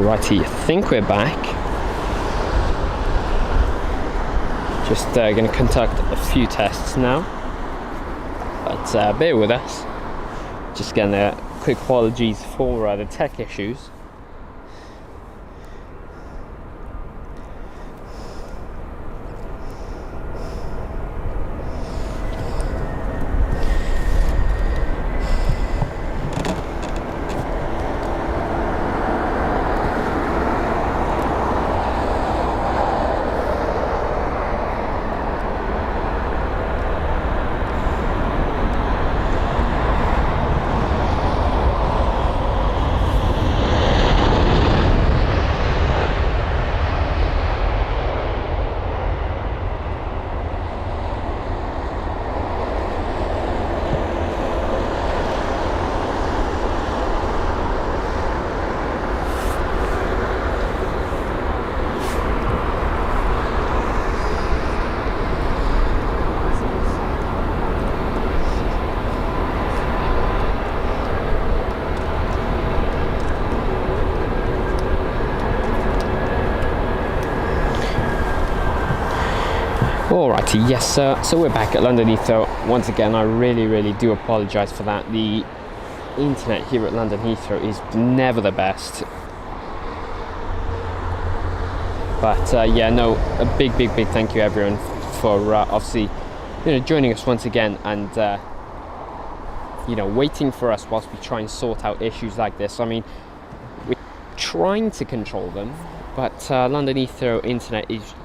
Alrighty, I think we're back. Just going to conduct a few tests now, but bear with us. Just getting quick apologies for the tech issues. Alrighty, yes sir, so we're back at London Heathrow. Once again, I really do apologise for that. The internet here at London Heathrow is never the best. But yeah, no, a big thank you everyone for obviously, joining us once again and waiting for us whilst we try and sort out issues like this. I mean, we're trying to control them, but London Heathrow internet is,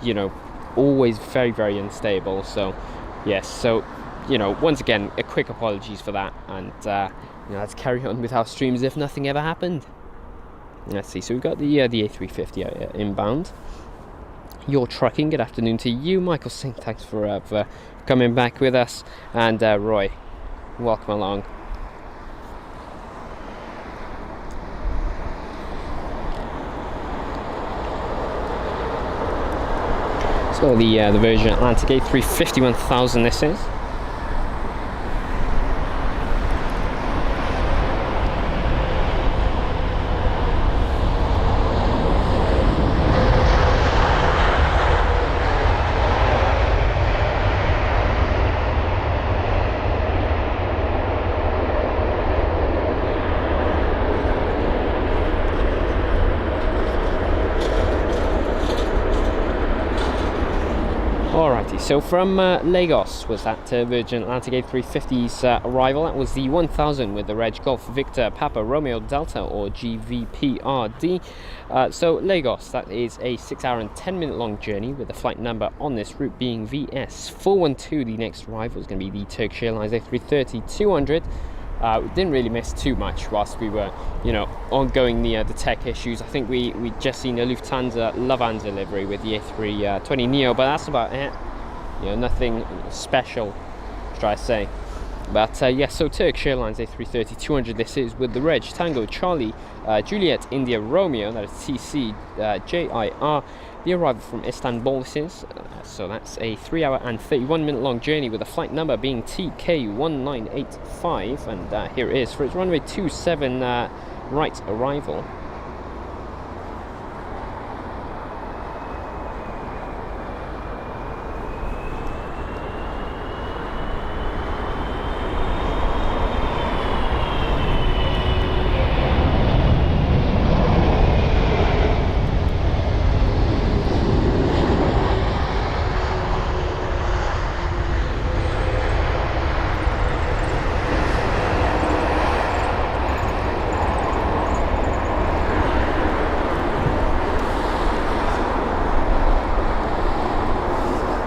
always very unstable. So yes, so once again, a quick apologies for that, and let's carry on with our streams if nothing ever happened. Let's see, so we've got the A380 inbound. You're trucking, good afternoon to you. Michael Singh, thanks for coming back with us, and Roy, welcome along. So the Virgin Atlantic A350 1000 this is. So from Lagos was that Virgin Atlantic A350's arrival. That was the 1000 with the reg Golf Victor Papa Romeo Delta, or GVPRD. So Lagos, that is a 6 hour and 10-minute long journey, with the flight number on this route being VS412. The next arrival is going to be the Turkish Airlines A330-200. We didn't really miss too much whilst we were, ongoing the tech issues. I think we just seen a Lufthansa livery with the A320 Neo, but that's about it. Nothing special, try to say. But yes, so Turkish Airlines A330-200 this is, with the reg Tango Charlie Juliet India Romeo, that is TCJIR. The arrival from Istanbul this is, so that's a 3 hour and 31-minute long journey, with the flight number being TK1985, and here it is for its runway 27 right arrival.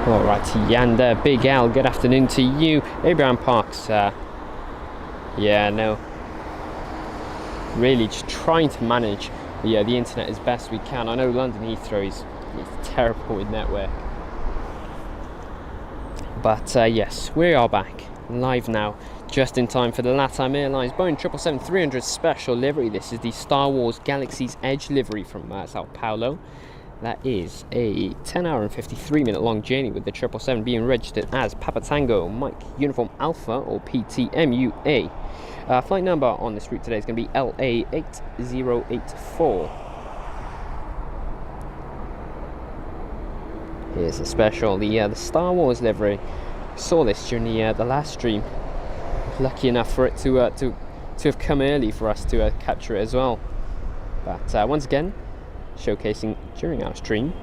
Alrighty, and Big Al, good afternoon to you. Abraham Parks, really just trying to manage the internet as best we can. I know London Heathrow is terrible with network. But yes, we are back, live now, just in time for the LATAM Airlines Boeing 777-300 special livery. This is the Star Wars Galaxy's Edge livery from Sao Paulo. That is a 10 hour and 53-minute long journey, with the 777 being registered as Papa Tango Mike Uniform Alpha, or PTMUA. Flight number on this route today is going to be LA8084. Here's a special, the Star Wars livery. Saw this during the last stream. Lucky enough for it to have come early for us to capture it as well. But once again, showcasing during our stream.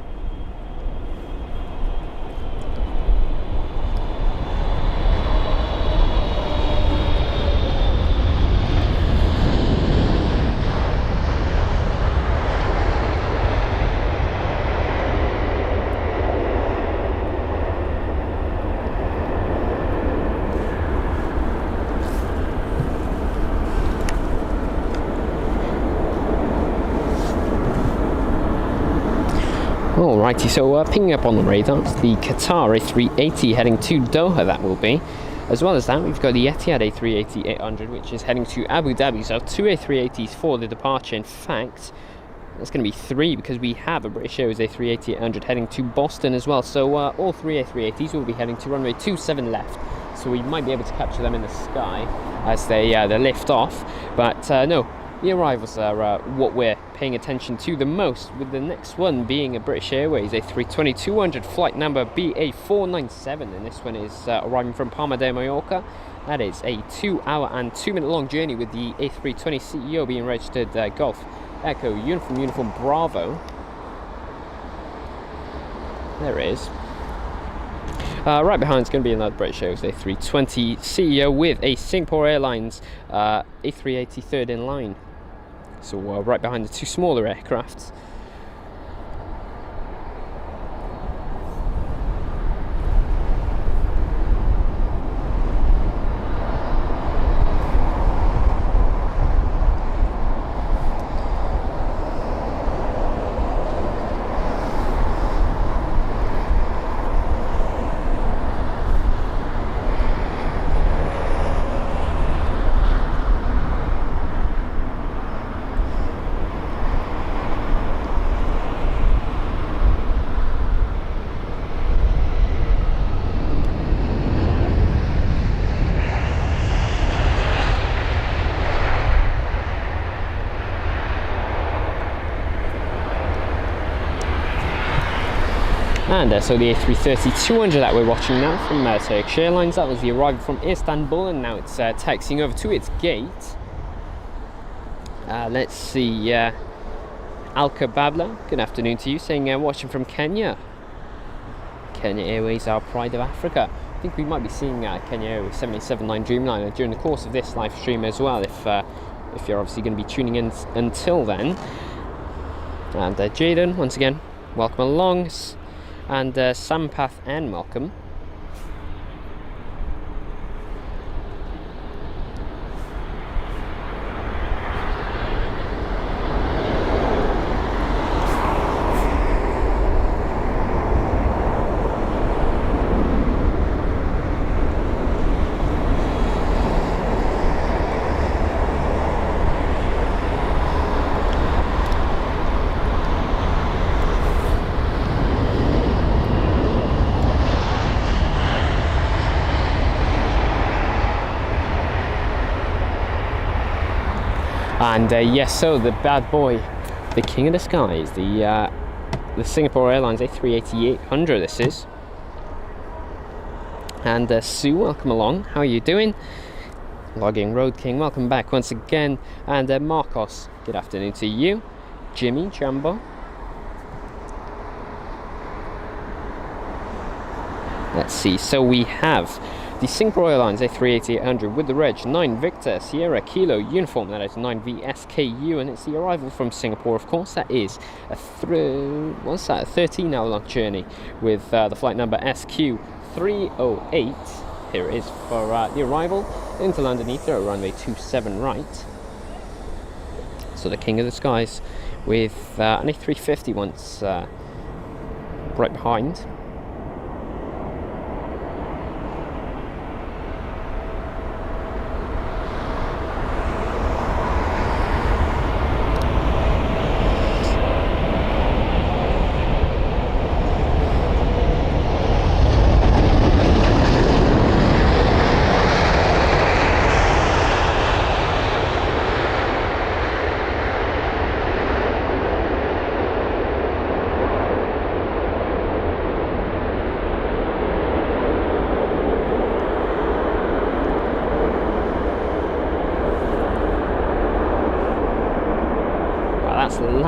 Alrighty, so picking up on the radars, the Qatar A380 heading to Doha, that will be. As well as that, we've got the Etihad A380-800, which is heading to Abu Dhabi. So 2 A380s for the departure. In fact, that's going to be 3 because we have a British Airways A380-800 heading to Boston as well. So all 3 A380s will be heading to runway 27 left. So we might be able to capture them in the sky as they lift off. But no. The arrivals are what we're paying attention to the most, with the next one being a British Airways A320-200 flight number BA497, and this one is arriving from Palma de Mallorca. That is a 2-hour and 2-minute long journey, with the A320 CEO being registered Golf Echo Uniform Bravo. There it is. Right behind is going to be another British Airways A320 CEO with a Singapore Airlines A380 third in line. So right behind the 2 smaller aircrafts. And so the A330-200 that we're watching now from Turkish Airlines, that was the arrival from Istanbul, and now it's taxiing over to its gate. Let's see, Alka Babla, good afternoon to you, saying watching from Kenya. Kenya Airways, our pride of Africa. I think we might be seeing Kenya Airways 787-9 Dreamliner during the course of this live stream as well, if you're obviously going to be tuning in until then. And Jaden, once again, welcome along. And Sampath and welcome. And yes, so the bad boy, the king of the skies, the Singapore Airlines A380-800 this is. And Sue, welcome along, how are you doing? Logging Road King, welcome back once again. And Marcos, good afternoon to you. Jimmy, Jumbo. Let's see, so we have the Singapore Airlines A380-800 with the reg 9 Victor Sierra Kilo uniform, that is 9VSKU, and it's the arrival from Singapore, of course. That is a 13-hour long journey with the flight number SQ308. Here it is for the arrival into London Heathrow, runway 27 right. So the king of the skies with an A350 once right behind.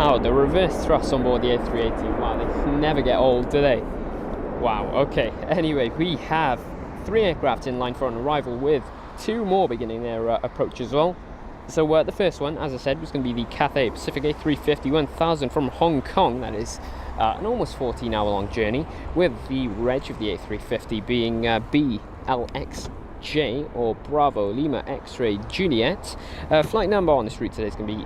Wow, the reverse thrust on board the A380. Wow, they never get old, do they? Wow, okay. Anyway, we have 3 aircraft in line for an arrival, with 2 more beginning their approach as well. So the first one, as I said, was going to be the Cathay Pacific A350-1000 from Hong Kong. That is an almost 14-hour-long journey, with the reg of the A350 being BLXJ, or Bravo Lima X-Ray Juliet. Flight number on this route today is going to be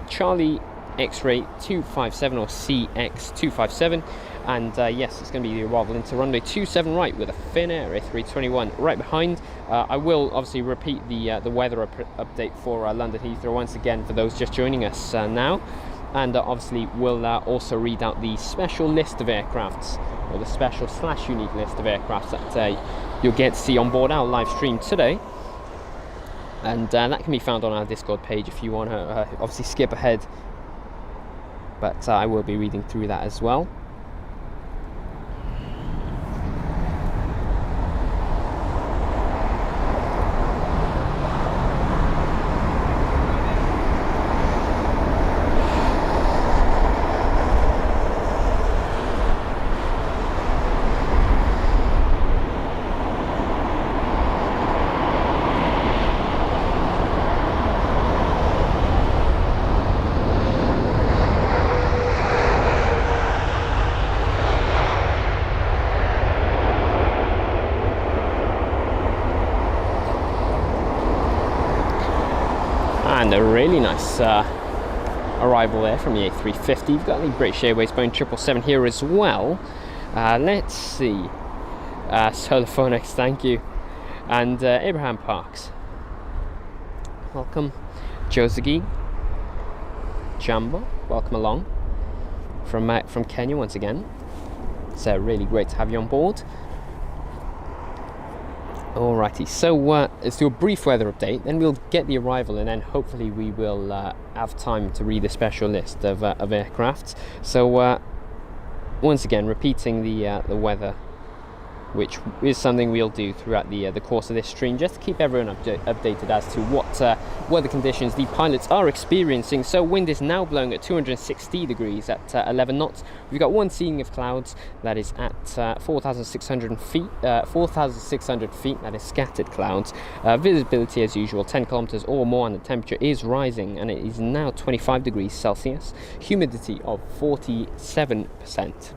Charlie X-Ray 257, or CX257. And yes, it's going to be the arrival into runway 27 right, with a Finnair A321 right behind. I will obviously repeat the weather update for London Heathrow once again for those just joining us now. And obviously we'll also read out the special list of aircrafts, or the special / unique list of aircrafts that you'll get to see on board our live stream today. And that can be found on our Discord page if you want to obviously skip ahead. But I will be reading through that as well. And a really nice arrival there from the A350. You've got the British Airways Boeing 777 here as well. Let's see. Solophonics, thank you. And Abraham Parks, welcome. Josegi Jumbo, welcome along from Kenya once again. It's really great to have you on board. Alrighty, so let's do a brief weather update, then we'll get the arrival, and then hopefully we will have time to read a special list of aircraft. So once again, repeating the weather, which is something we'll do throughout the course of this stream, just to keep everyone updated as to what weather conditions the pilots are experiencing. So wind is now blowing at 260 degrees at 11 knots. We've got one seeing of clouds that is at 4,600 feet. 4,600 feet. That is scattered clouds. Visibility as usual 10 kilometers or more, and the temperature is rising, and it is now 25 degrees Celsius. Humidity of 47%.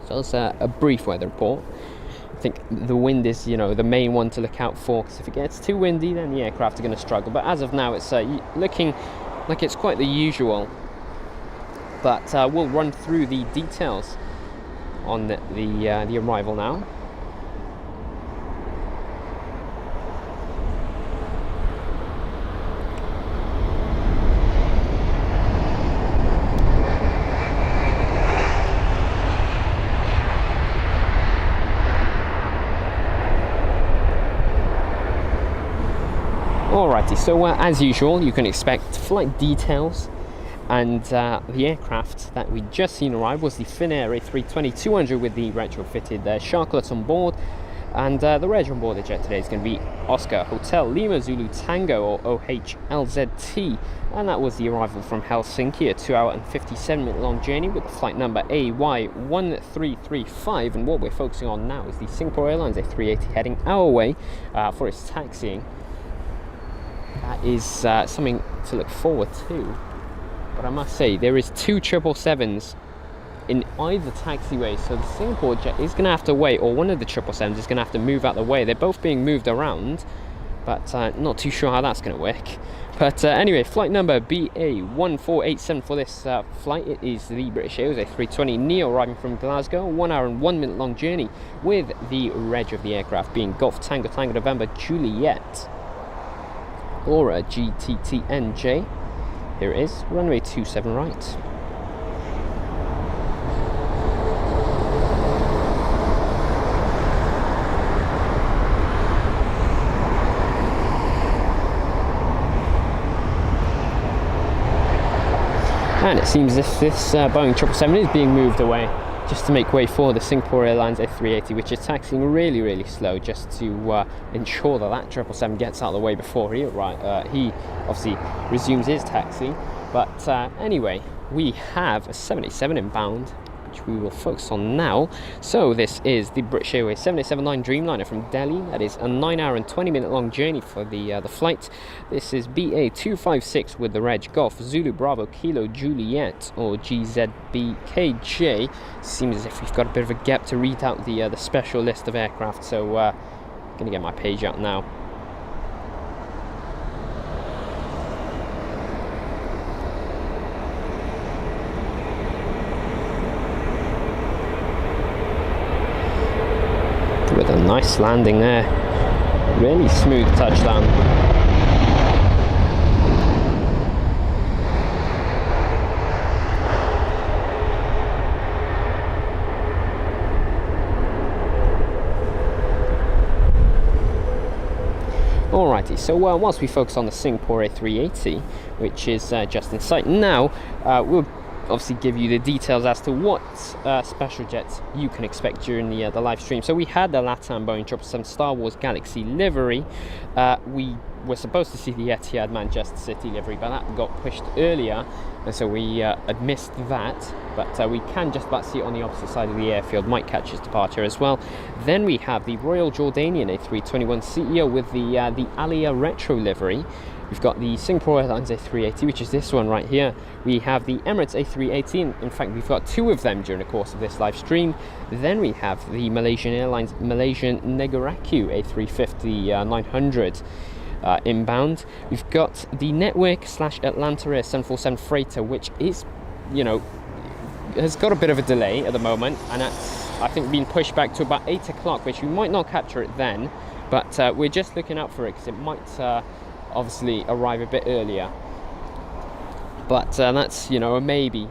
So that's a brief weather report. I think the wind is, the main one to look out for, because if it gets too windy, then the aircraft are going to struggle. But as of now, it's looking like it's quite the usual. But we'll run through the details on the arrival now. Alrighty, so as usual, you can expect flight details, and the aircraft that we just seen arrive was the Finnair A320-200 with the retrofitted sharklets on board, and the reg on board the jet today is going to be Oscar Hotel Lima Zulu Tango, or OHLZT, and that was the arrival from Helsinki, a 2-hour and 57-minute long journey with flight number AY1335, and what we're focusing on now is the Singapore Airlines A380 heading our way for its taxiing. That is something to look forward to. But I must say, there is 2 777s in either taxiway, so the Singapore jet is going to have to wait, or one of the 777s is going to have to move out the way. They're both being moved around, but not too sure how that's going to work. But anyway, flight number BA1487 for this flight. It is the British Airways A320 Neo arriving from Glasgow. 1 hour and 1 minute long journey, with the reg of the aircraft being Golf Tango Tango November Juliet, or a GTTNJ. Here it is, runway 27 right. And it seems as if this Boeing 777 is being moved away, just to make way for the Singapore Airlines A380, which is taxiing really, really slow, just to ensure that 777 gets out of the way before he obviously resumes his taxi. But anyway, we have a 787 inbound, which we will focus on now. So this is the British Airways 787-9 Dreamliner from Delhi. That is a 9-hour and 20-minute long journey for the flight. This is BA 256 with the reg Golf Zulu Bravo Kilo Juliet, or GZBKJ. Seems as if we've got a bit of a gap to read out the special list of aircraft. So I'm gonna get my page out now. With a nice landing there, really smooth touchdown. Alrighty, so whilst we focus on the Singapore A380, which is just in sight now, we'll obviously give you the details as to what special jets you can expect during the live stream. So we had the LATAM Boeing 777 Star Wars Galaxy livery. We were supposed to see the Etihad Manchester City livery, but that got pushed earlier, and so we had missed that. But we can just about see it on the opposite side of the airfield. Might catch his departure as well. Then we have the Royal Jordanian A321 CEO with the Alia Retro livery. We've got the Singapore Airlines A380, which is this one right here. We have the Emirates A380. In fact, we've got two of them during the course of this live stream. Then we have the Malaysian Airlines Malaysian Negaraku A350-900 inbound. We've got the Network / Atlanta Air 747 Freighter, which is, you know, has got a bit of a delay at the moment, and that's, I think, been pushed back to about 8 o'clock, which we might not capture it then, but we're just looking out for it because it might obviously arrive a bit earlier. But that's, you know, a maybe.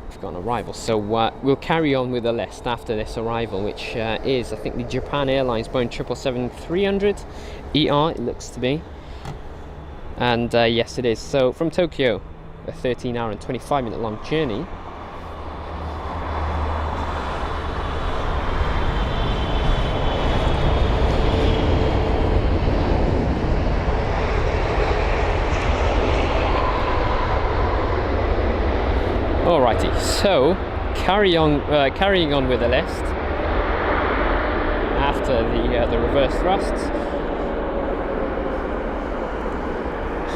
We've got an arrival, so we'll carry on with the list after this arrival, which is, I think, the Japan Airlines Boeing 777-300 ER, it looks to be. And yes, it is. So from Tokyo, a 13-hour and 25-minute long journey. Alrighty, so carrying on with the list after the reverse thrusts.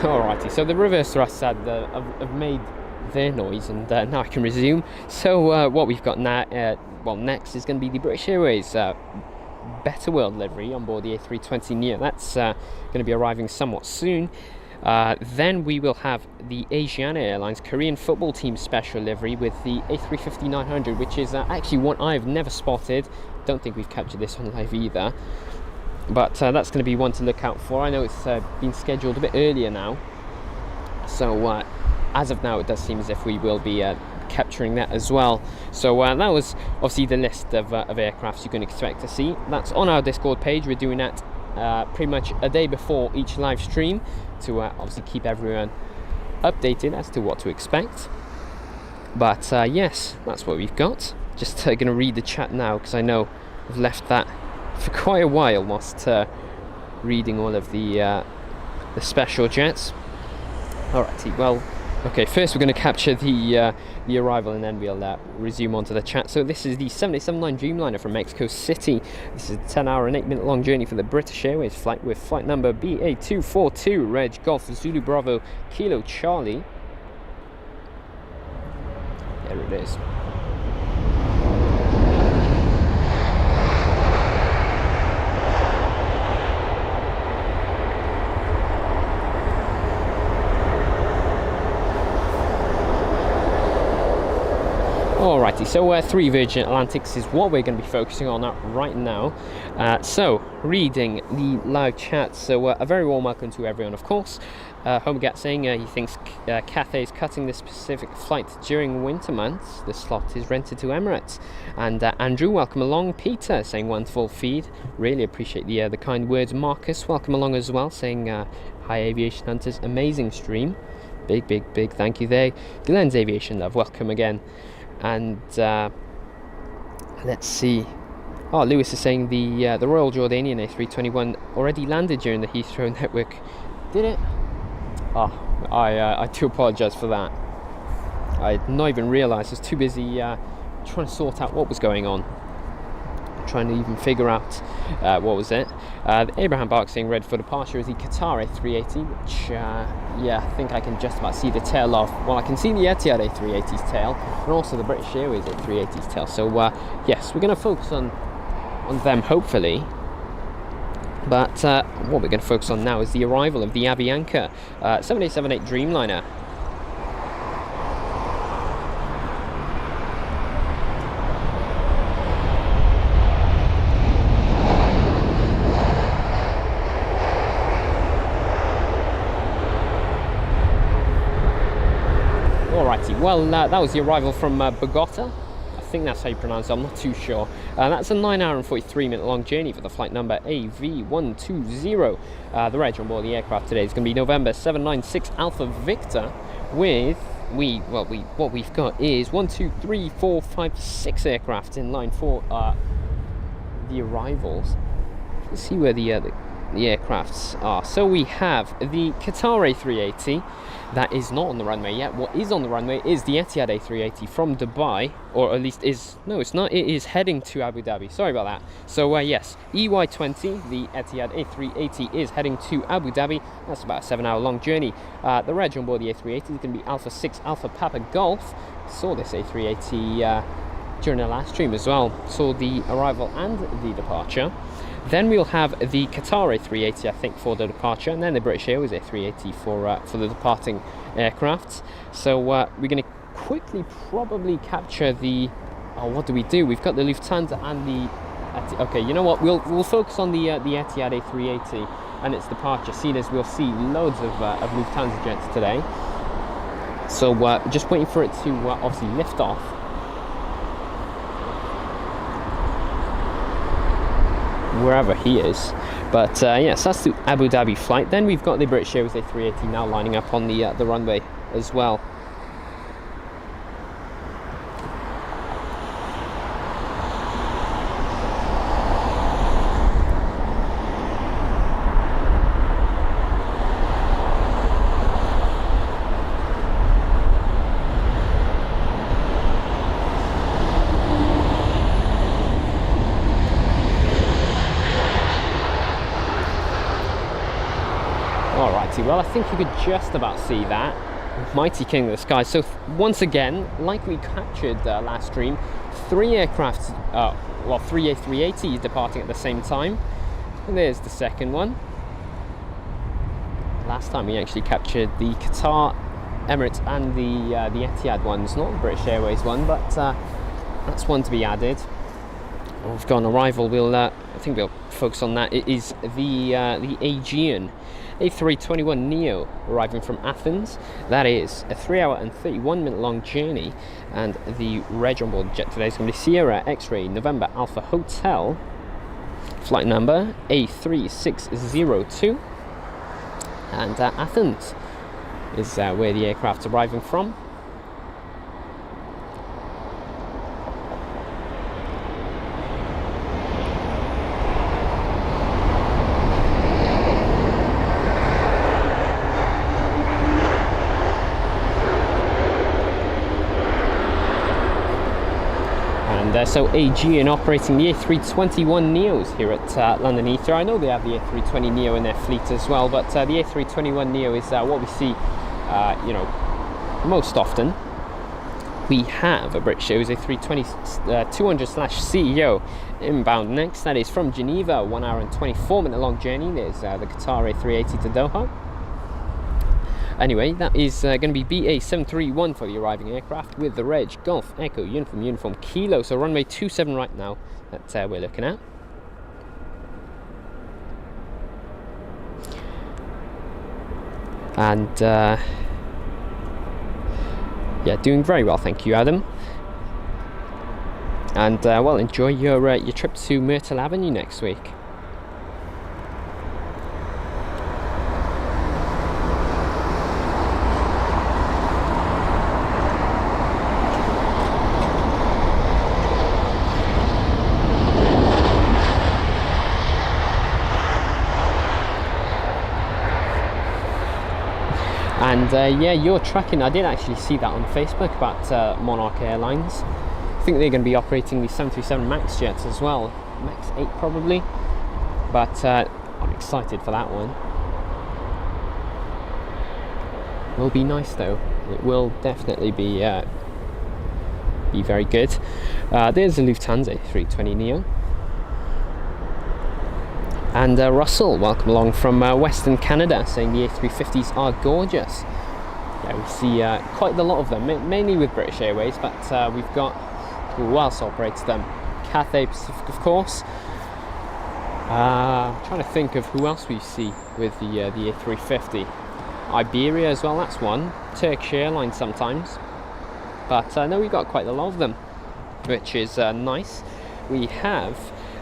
Alrighty, so the reverse thrusts have made their noise, and now I can resume. So what we've got now, next is going to be the British Airways Better World livery on board the A320neo. That's going to be arriving somewhat soon. Then we will have the Aegean Airlines Korean football team special livery with the A350-900, which is actually one I've never spotted. Don't think we've captured this on live either, but that's going to be one to look out for. I know it's been scheduled a bit earlier now, so as of now it does seem as if we will be capturing that as well. So that was obviously the list of aircrafts you can expect to see. That's on our Discord page. We're doing that pretty much a day before each live stream to obviously keep everyone updated as to what to expect. But yes, that's what we've got. Just going to read the chat now, because I know I've left that for quite a while whilst reading all of the special jets. Alrighty, well, okay, first we're going to capture the arrival, and then we'll resume onto the chat. So this is the 787-9 Dreamliner from Mexico City. This is a 10-hour and 8-minute long journey for the British Airways flight with flight number BA242, reg Golf Zulu Bravo Kilo Charlie. There it is. Alrighty, so 3 Virgin Atlantics is what we're going to be focusing on right now. So, reading the live chat. So, a very warm welcome to everyone, of course. Homegat saying he thinks Cathay is cutting the specific flight during winter months. The slot is rented to Emirates. And Andrew, welcome along. Peter saying wonderful feed. Really appreciate the kind words. Marcus, welcome along as well, saying hi Aviation Hunters, amazing stream. Big thank you there. Glenn's Aviation Love, welcome again. And let's see. Oh, Lewis is saying the Royal Jordanian A321 already landed during the Heathrow network. Did it? Oh, I do apologise for that. I had not even realised. I was too busy trying to sort out what was going on, trying to even figure out what was it. The Abraham Bark saying ready for departure is the Qatar A380, which yeah, I think I can just about see the tail of. Well, I can see the Etihad A380's tail, and also the British Airways A380's tail. So yes, we're going to focus on them hopefully. But what we're going to focus on now is the arrival of the Avianca 7878 Dreamliner. Alrighty, well that was the arrival from Bogota. I think that's how you pronounce it, I'm not too sure. That's a 9 hour and 43 minute long journey for the flight number AV120. The reg on board the aircraft today is going to be November 796 Alpha Victor with what we've got is 1, 2, 3, 4, 5, 6 aircraft in line for the arrivals. Let's see where the aircrafts are. So we have the Qatar A380 that is not on the runway yet. What is on the runway is the Etihad A380 from Dubai, or at least no, it's not. It is heading to Abu Dhabi. Sorry about that. So yes, EY20, the Etihad A380 is heading to Abu Dhabi. That's about a 7 hour long journey. The reg on board the A380 is going to be Alpha 6 Alpha Papa Golf. Saw this A380 during the last stream as well. Saw the arrival and the departure. Then we'll have the Qatar A380, I think, for the departure, and then the British Airways A380 for the departing aircraft. So we're going to quickly probably capture the. Oh, what do we do? We've got the Lufthansa and the. Okay, you know what? We'll focus on the Etihad A380 and its departure, seeing as we'll see loads of Lufthansa jets today. So just waiting for it to obviously lift off. Wherever he is, but yes, that's the Abu Dhabi flight. Then we've got the British Airways A380 now lining up on the runway as well. Well, I think you could just about see that. Mighty King of the Sky. So once again, like we captured last stream, 3 aircraft, well, 3 A380s departing at the same time. And there's the second one. Last time we actually captured the Qatar, Emirates and the Etihad ones, not the British Airways one, but that's one to be added. We've got an arrival. I think we'll focus on that. It is the Aegean A321neo arriving from Athens. That is a 3 hour and 31 minute long journey, and the reg on board the jet today is going to be Sierra X-Ray November Alpha Hotel, flight number A3602, and Athens is where the aircraft's arriving from. So Aegean operating the A321neos here at London Heathrow. I know they have the A320neo in their fleet as well, but the A321neo is what we see, most often. We have a British Airways A320 200/CEO inbound next. That is from Geneva, 1 hour and 24 minute long journey. There's the Qatar A380 to Doha. Anyway, that is going to be BA731 for the arriving aircraft with the reg Golf Echo Uniform Kilo. So runway 27 right now that we're looking at. And yeah, doing very well, thank you, Adam. And well, enjoy your trip to Myrtle Avenue next week. And yeah, you're tracking. I did actually see that on Facebook about Monarch Airlines. I think they're going to be operating the 737 MAX jets as well, MAX 8 probably. But I'm excited for that one. Will be nice though. It will definitely be very good. There's the Lufthansa A320neo. And Russell, welcome along from Western Canada, saying the A350s are gorgeous. Yeah, we see quite a lot of them, mainly with British Airways, but we've got, who else operates them? Cathay Pacific, of course. I'm trying to think of who else we see with the A350. Iberia as well, that's one. Turkish Airlines sometimes. But no, we've got quite a lot of them, which is nice. We have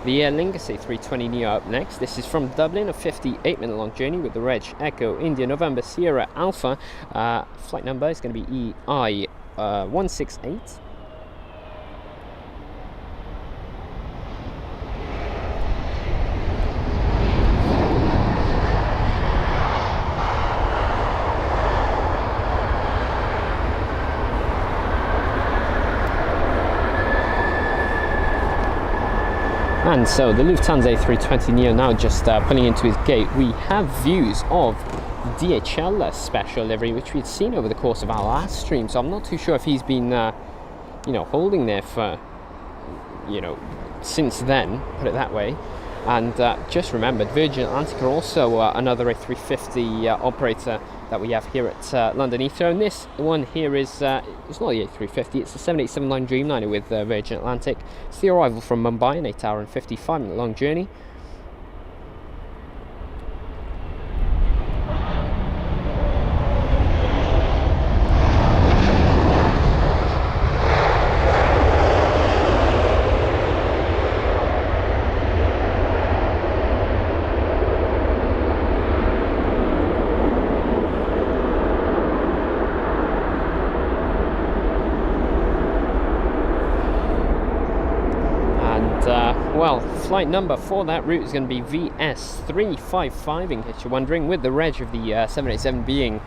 the Aer Lingus A320neo up next. This is from Dublin, a 58-minute long journey with the reg Echo India November Sierra Alpha. Flight number is going to be EI 168. And so the Lufthansa A320neo now just pulling into his gate. We have views of the DHL special livery, which we'd seen over the course of our last stream. So I'm not too sure if he's been, holding there for, since then, put it that way. And just remembered, Virgin Atlantic are also another A350 operator that we have here at London Heathrow. And this one here is, it's not the A350, it's the 787-9 Dreamliner with Virgin Atlantic. It's the arrival from Mumbai, an 8-hour and 55-minute long journey. Well, flight number for that route is going to be VS355, in case you're wondering, with the reg of the 787 being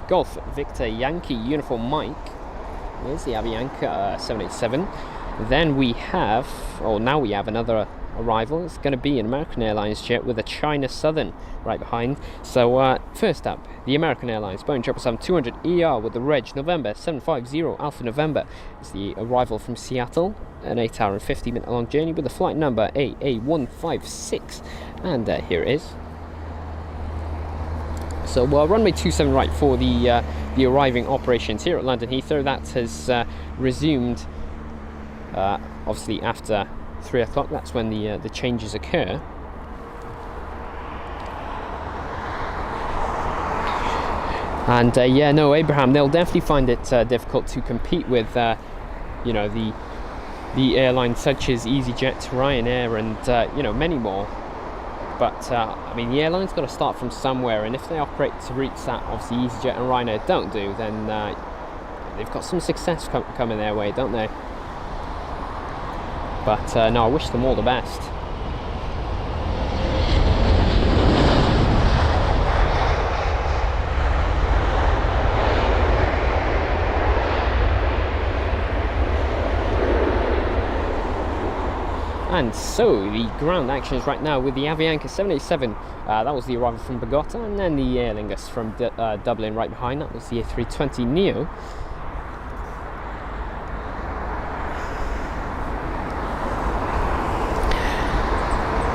Golf Victor Yankee Uniform Mike. There's the Avianca 787. Then we have, now we have another arrival. It's going to be an American Airlines jet with a China Southern right behind. So first up, the American Airlines Boeing 777-200ER with the reg November 750 Alpha November. It's the arrival from Seattle, an 8-hour and 50-minute long journey with the flight number AA156, and here it is. So runway 27 right for the arriving operations here at London Heathrow. That has resumed obviously after 3 o'clock. That's when the changes occur. And yeah, no, Abraham, they'll definitely find it difficult to compete with the airlines such as EasyJet, Ryanair, and many more. But I mean, the airline's got to start from somewhere, and if they operate to routes that obviously EasyJet and Ryanair don't do, then they've got some success coming their way, don't they? But no, I wish them all the best. And so the ground actions right now with the Avianca 787, that was the arrival from Bogota, and then the Aer Lingus from Dublin right behind. That was the A320neo.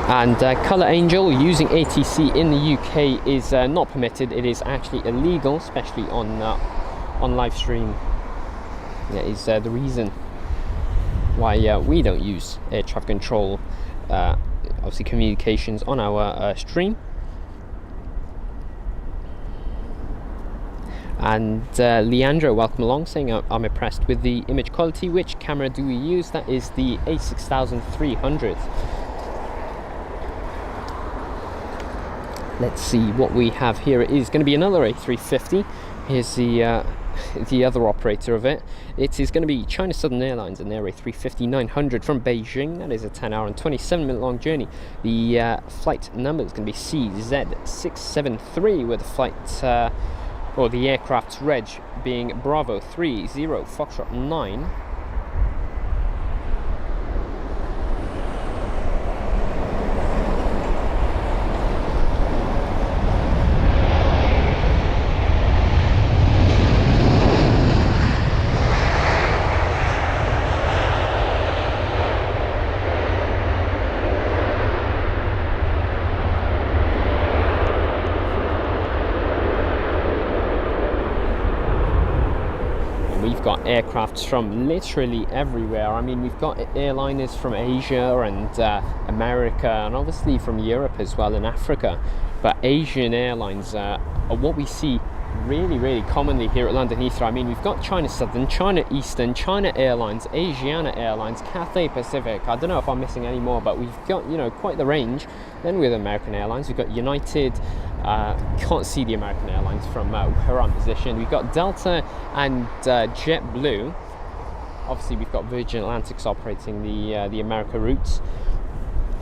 And Colour Angel using ATC in the UK is not permitted. It is actually illegal, especially on live stream. That is the reason why we don't use air traffic control, obviously communications on our stream. And Leandro, welcome along, saying I'm impressed with the image quality. Which camera do we use? That is the A6300. Let's see what we have here. It is going to be another A350. Here's the other operator of it. It is going to be China Southern Airlines and their A350-900 from Beijing. That is a 10-hour and 27-minute long journey. The flight number is going to be CZ673 with a flight or the aircraft's reg being Bravo 30 Foxtrot 9. We've got aircrafts from literally everywhere. I mean, we've got airliners from Asia and America, and obviously from Europe as well, and Africa. But Asian airlines are what we see really commonly here at London Heathrow. I mean, we've got China Southern, China Eastern, China Airlines, Aegean Airlines, Cathay Pacific. I don't know if I'm missing any more, but we've got, you know, quite the range. Then with American Airlines, we've got United. Can't see the American Airlines from where I'm positioned. We've got Delta and JetBlue. Obviously, we've got Virgin Atlantic's operating the America routes.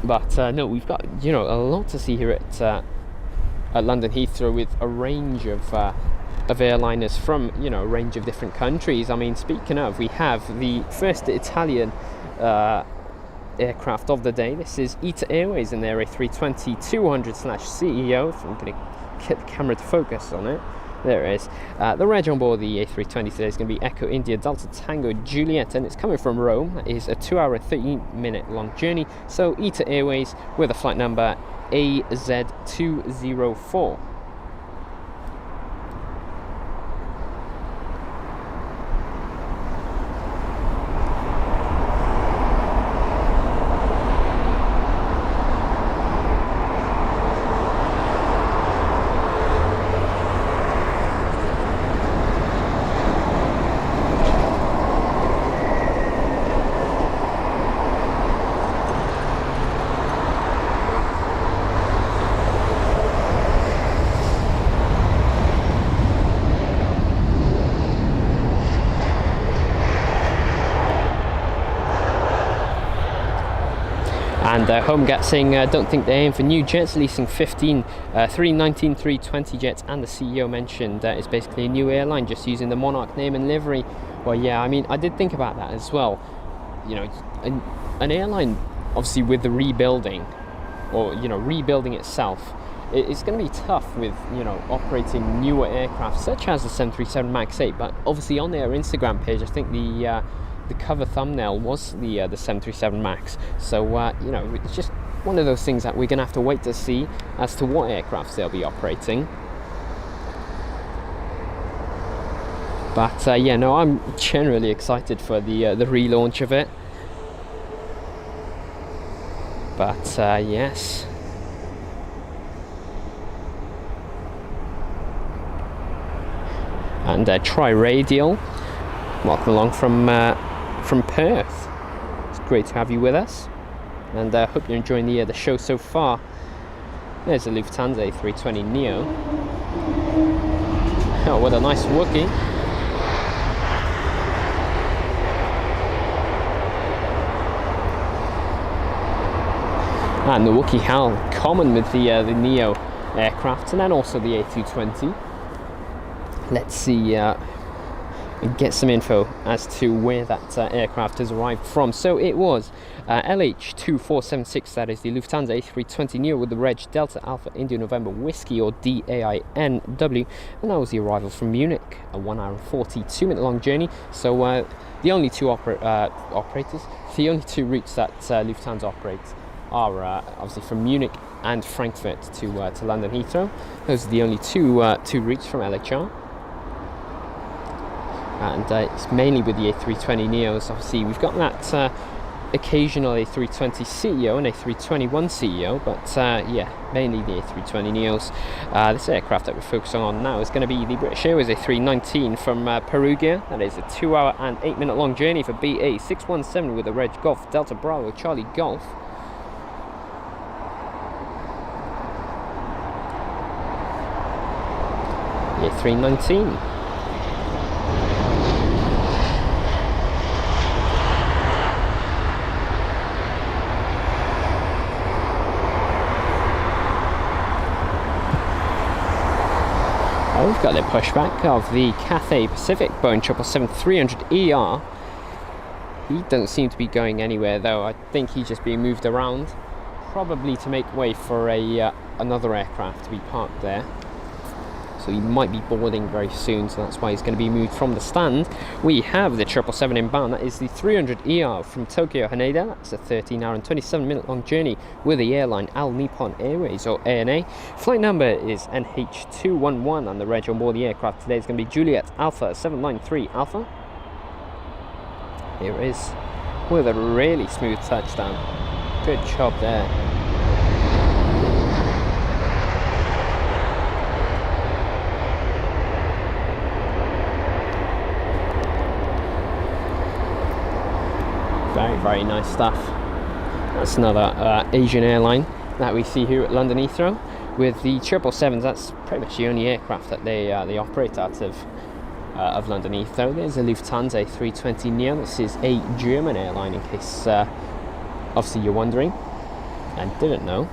But no, we've got, you know, a lot to see here at London Heathrow, with a range of airliners from, you know, a range of different countries. I mean, speaking of, we have the first Italian aircraft of the day. This is ITA Airways and their A320-200/CEO. If I'm going to get the camera to focus on it. There it is. The reg on board the A320 today is going to be Echo India Delta Tango Juliet, and it's coming from Rome. It is a 2-hour and 13-minute long journey. So ITA Airways with a flight number AZ204. And Home Gat saying, don't think they aim for new jets, leasing 15 319 320 jets, and the CEO mentioned it's basically a new airline, just using the Monarch name and livery. Well, yeah, I mean, I did think about that as well. You know, an airline, obviously with the rebuilding, or, you know, rebuilding itself, it's going to be tough with, you know, operating newer aircraft such as the 737 MAX 8. But obviously on their Instagram page, I think the cover thumbnail was the 737 MAX. So you know, it's just one of those things that we're going to have to wait to see as to what aircrafts they'll be operating. But yeah, no, I'm generally excited for the relaunch of it. But yes. And Tri-Radial, welcome along from Perth. It's great to have you with us, and I hope you're enjoying the show so far. There's the Lufthansa A320 Neo. Oh, what a nice Wookiee. And the Wookiee HAL, common with the Neo aircraft, and then also the A220. Let's see, get some info as to where that aircraft has arrived from. So it was LH2476, that is the Lufthansa A320 Neo with the reg Delta Alpha India November Whiskey, or DAINW, and that was the arrival from Munich, a 1-hour and 42-minute long journey. So the only two operators, the only two routes that Lufthansa operates are obviously from Munich and Frankfurt to London Heathrow. Those are the only two routes from LHR. And it's mainly with the A320 Neos. Obviously, we've got that occasional A320 CEO and A321 CEO, but yeah, mainly the A320 Neos. This aircraft that we're focusing on now is going to be the British Airways A319 from Perugia. That is a 2-hour and 8-minute long journey for BA 617 with the reg Golf Delta Bravo Charlie Golf. The A319. We've got the pushback of the Cathay Pacific Boeing 777-300ER. He doesn't seem to be going anywhere though. I think he's just being moved around, probably to make way for another aircraft to be parked there. So he might be boarding very soon, so that's why he's going to be moved from the stand. We have the 777 inbound. That is the 300ER from Tokyo Haneda. That's a 13-hour and 27-minute long journey with the airline All Nippon Airways or ANA. Flight number is NH211, and the reg on board the aircraft today is going to be Juliet Alpha 793 Alpha. Here it is, with a really smooth touchdown. Good job there. Very, very nice stuff. That's another Asian airline that we see here at London Heathrow. With the 777s, that's pretty much the only aircraft that they operate out of London Heathrow. There's a Lufthansa A320neo. This is a German airline, in case obviously you're wondering and didn't know.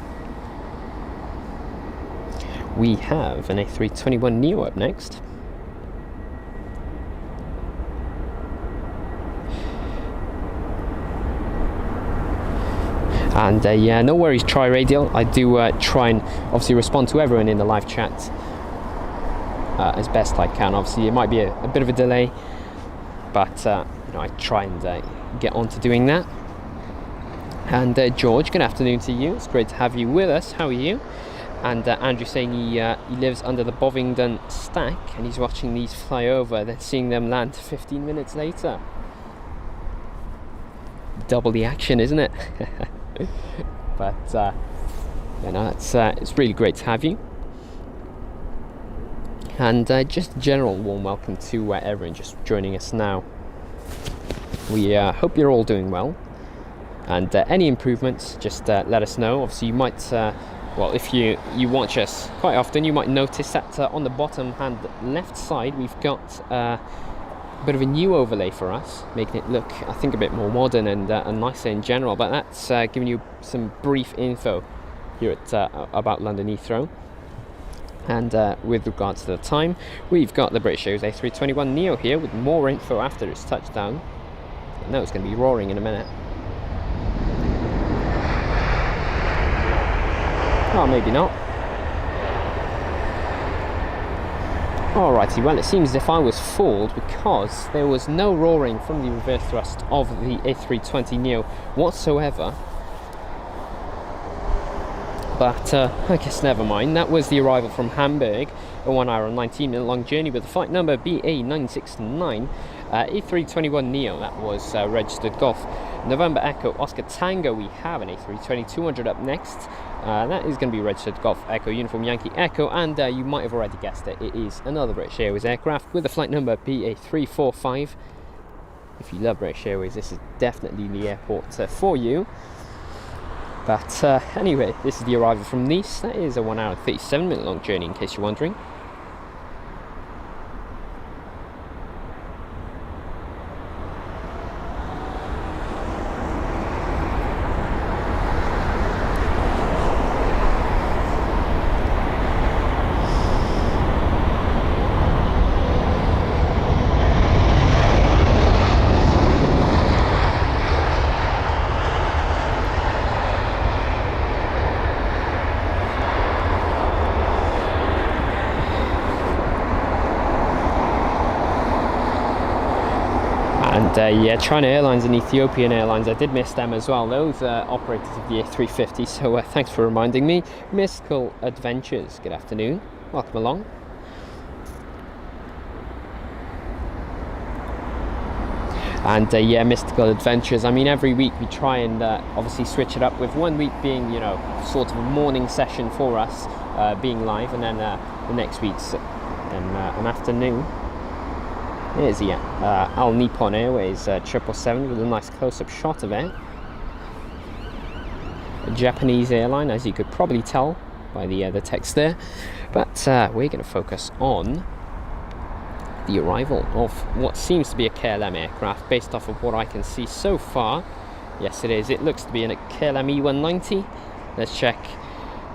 We have an A321neo up next. And yeah, no worries, Tri-Radial. I do try and obviously respond to everyone in the live chat as best I can. Obviously, it might be a bit of a delay, but you know, I try and get on to doing that. And George, good afternoon to you. It's great to have you with us. How are you? And Andrew saying he lives under the Bovingdon stack and he's watching these fly over, then seeing them land 15 minutes later. Double the action, isn't it? But you know, it's really great to have you. And just a general warm welcome to everyone just joining us now. We hope you're all doing well, and any improvements, just let us know. Obviously you might well, if you watch us quite often, you might notice that on the bottom hand left side we've got a bit of a new overlay for us, making it look, I think, a bit more modern and nicer in general. But that's giving you some brief info here at about London Heathrow. And with regards to the time, we've got the British Airways A321neo here with more info after its touchdown. I know it's going to be roaring in a minute. Oh, maybe not. Alrighty, well, it seems as if I was fooled because there was no roaring from the reverse thrust of the A320neo whatsoever. But I guess never mind. That was the arrival from Hamburg, a 1 hour and 19-minute long journey with the flight number BA969, A321neo. That was registered Golf November Echo Oscar Tango. We have an A320-200 up next. That is going to be registered Golf Echo Uniform Yankee Echo, and you might have already guessed it, it is another British Airways aircraft with the flight number BA345. If you love British Airways, this is definitely the airport for you. But anyway, this is the arrival from Nice. That is a 1 hour and 37-minute long journey, in case you're wondering. Yeah, China Airlines and Ethiopian Airlines, I did miss them as well. Those operators of the A350, so thanks for reminding me. Mystical Adventures, good afternoon, welcome along. And yeah, Mystical Adventures, I mean, every week we try and obviously switch it up, with 1 week being, you know, sort of a morning session for us, being live, and then the next week's an afternoon. Here's the All Nippon Airways 777 with a nice close-up shot of it. A Japanese airline, as you could probably tell by the text there. But we're going to focus on the arrival of what seems to be a KLM aircraft, based off of what I can see so far. Yes, it is. It looks to be a KLM E190. Let's check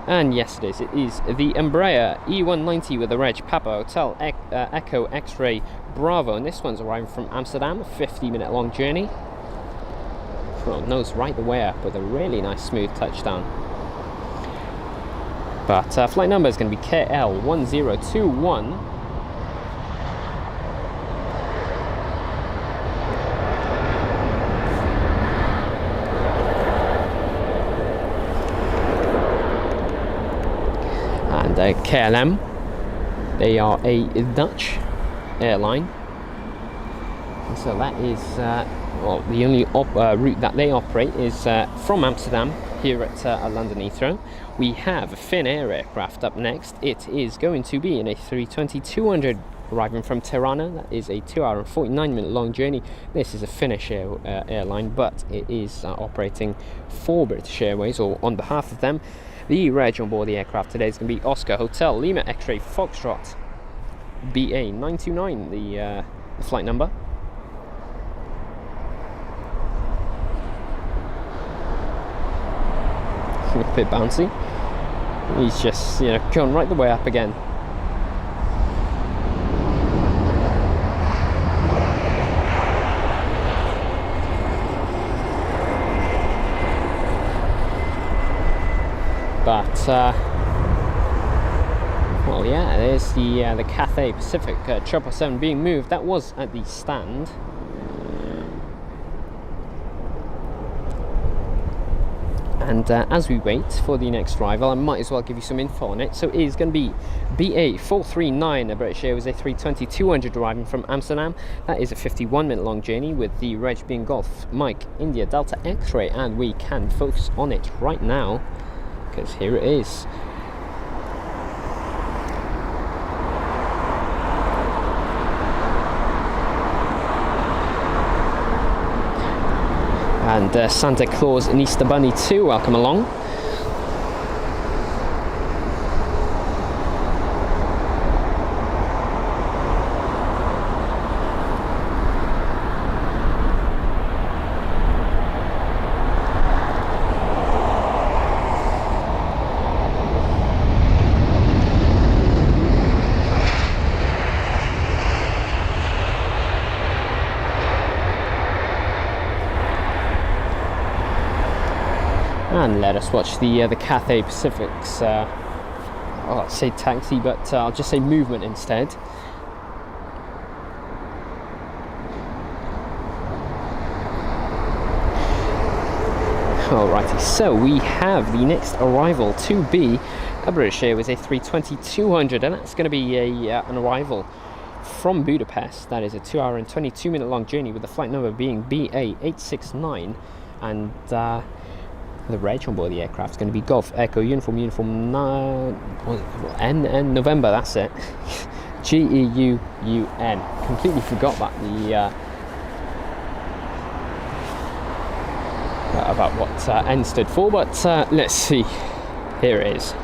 And yes, it is the Embraer E190 with the reg Papa Hotel Echo X-Ray Bravo, and this one's arriving from Amsterdam, a 50-minute long journey. Well, nose right the way up with a really nice smooth touchdown. But flight number is going to be KL1021. And KLM, they are a Dutch airline, and so that is well, the only route that they operate is from Amsterdam here at London Heathrow. We have a Finnair aircraft up next. It is going to be an A320-200 arriving from Tirana. That is a 2-hour and 49-minute long journey. This is a Finnish airline, but it is operating for British Airways, or on behalf of them. The reg on board the aircraft today is going to be Oscar Hotel Lima X-Ray Foxtrot BA 929, the flight number. A bit bouncy. He's just, going right the way up again. But well, yeah, there's the Cathay Pacific 777 being moved. That was at the stand. And as we wait for the next arrival, I might as well give you some info on it. So it is going to be BA 439, a British Airways A320-200 arriving from Amsterdam. That is a 51-minute long journey, with the reg being Golf Mike India Delta X-Ray, and we can focus on it right now, because here it is. And Santa Claus and Easter Bunny too, welcome along. And let us watch the Cathay Pacific's, I'd say taxi, but I'll just say movement instead. Alrighty, so we have the next arrival to be a British Airways A320-200, and that's going to be an arrival from Budapest. That is a 2-hour and 22-minute long journey, with the flight number being BA869, and the reg on board the aircraft is going to be Golf Echo Uniform N November, that's it. GEUUN. Completely forgot that about what N stood for, but let's see. Here it is.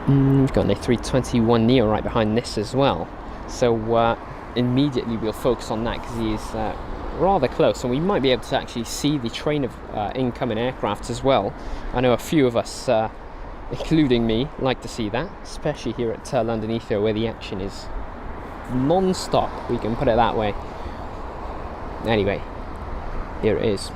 We've got an A321neo right behind this as well. So immediately we'll focus on that, because he is rather close, and we might be able to actually see the train of incoming aircraft as well. I know a few of us, including me, like to see that, especially here at London Heathrow, where the action is non-stop, we can put it that way. Anyway, here it is.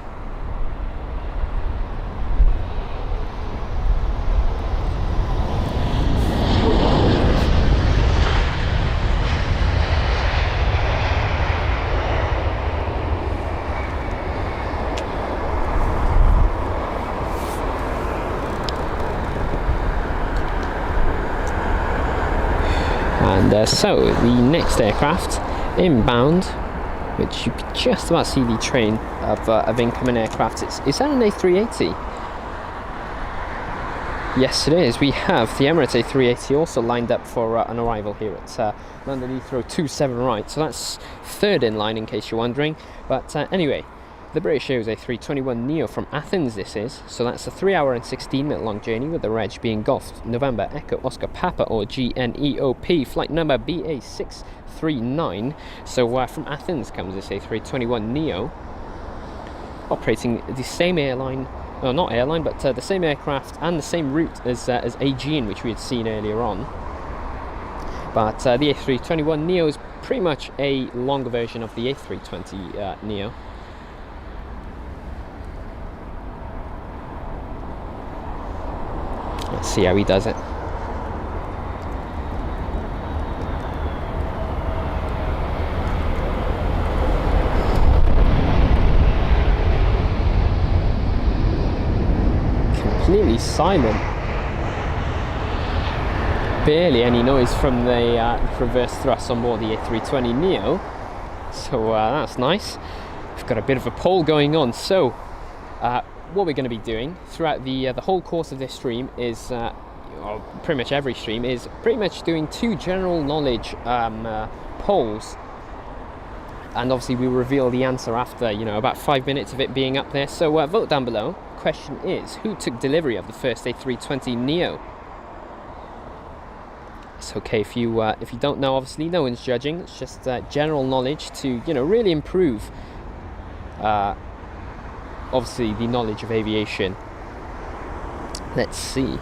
And so the next aircraft inbound, which you can just about see the train of incoming aircraft. Is that an A380? Yes, it is. We have the Emirates A380 also lined up for an arrival here at London Heathrow 27 right. So that's third in line, in case you're wondering. But anyway, the British Airways A321neo from Athens this is. So that's a 3-hour and 16-minute long journey, with the reg being Golf November Echo Oscar Papa, or GNEOP, flight number BA639. So from Athens comes this A321neo. operating the same airline, no, not airline, but the same aircraft and the same route as Aegean, which we had seen earlier on. But the A321neo is pretty much a longer version of the A320neo. Let's see how he does it. Completely silent. Barely any noise from the reverse thrust on board the A320neo. So that's nice. We've got a bit of a poll going on. So what we're going to be doing throughout the whole course of this stream is, or pretty much every stream, is pretty much doing 2 general knowledge polls, and obviously we reveal the answer after, you know, about 5 minutes of it being up there. So vote down below. Question is, who took delivery of the first A320neo? It's okay if you don't know. Obviously, no one's judging. It's just general knowledge to, you know, really improve obviously the knowledge of aviation. Let's see.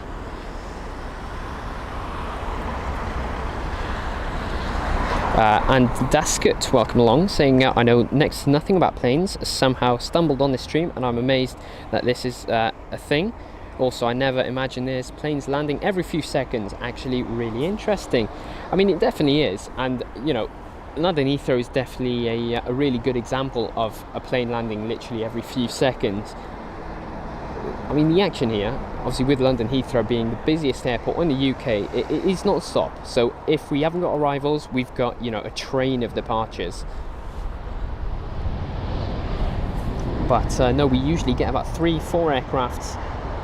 And Daskut, welcome along, saying I know next to nothing about planes, somehow stumbled on this stream and I'm amazed that this is a thing. Also, I never imagined there's planes landing every few seconds. Actually really interesting. I mean, it definitely is, and you know, London Heathrow is definitely a really good example of a plane landing literally every few seconds. I mean, the action here, obviously with London Heathrow being the busiest airport in the UK, it is not stop. So if we haven't got arrivals, we've got, you know, a train of departures. But no, we usually get about 3-4 aircrafts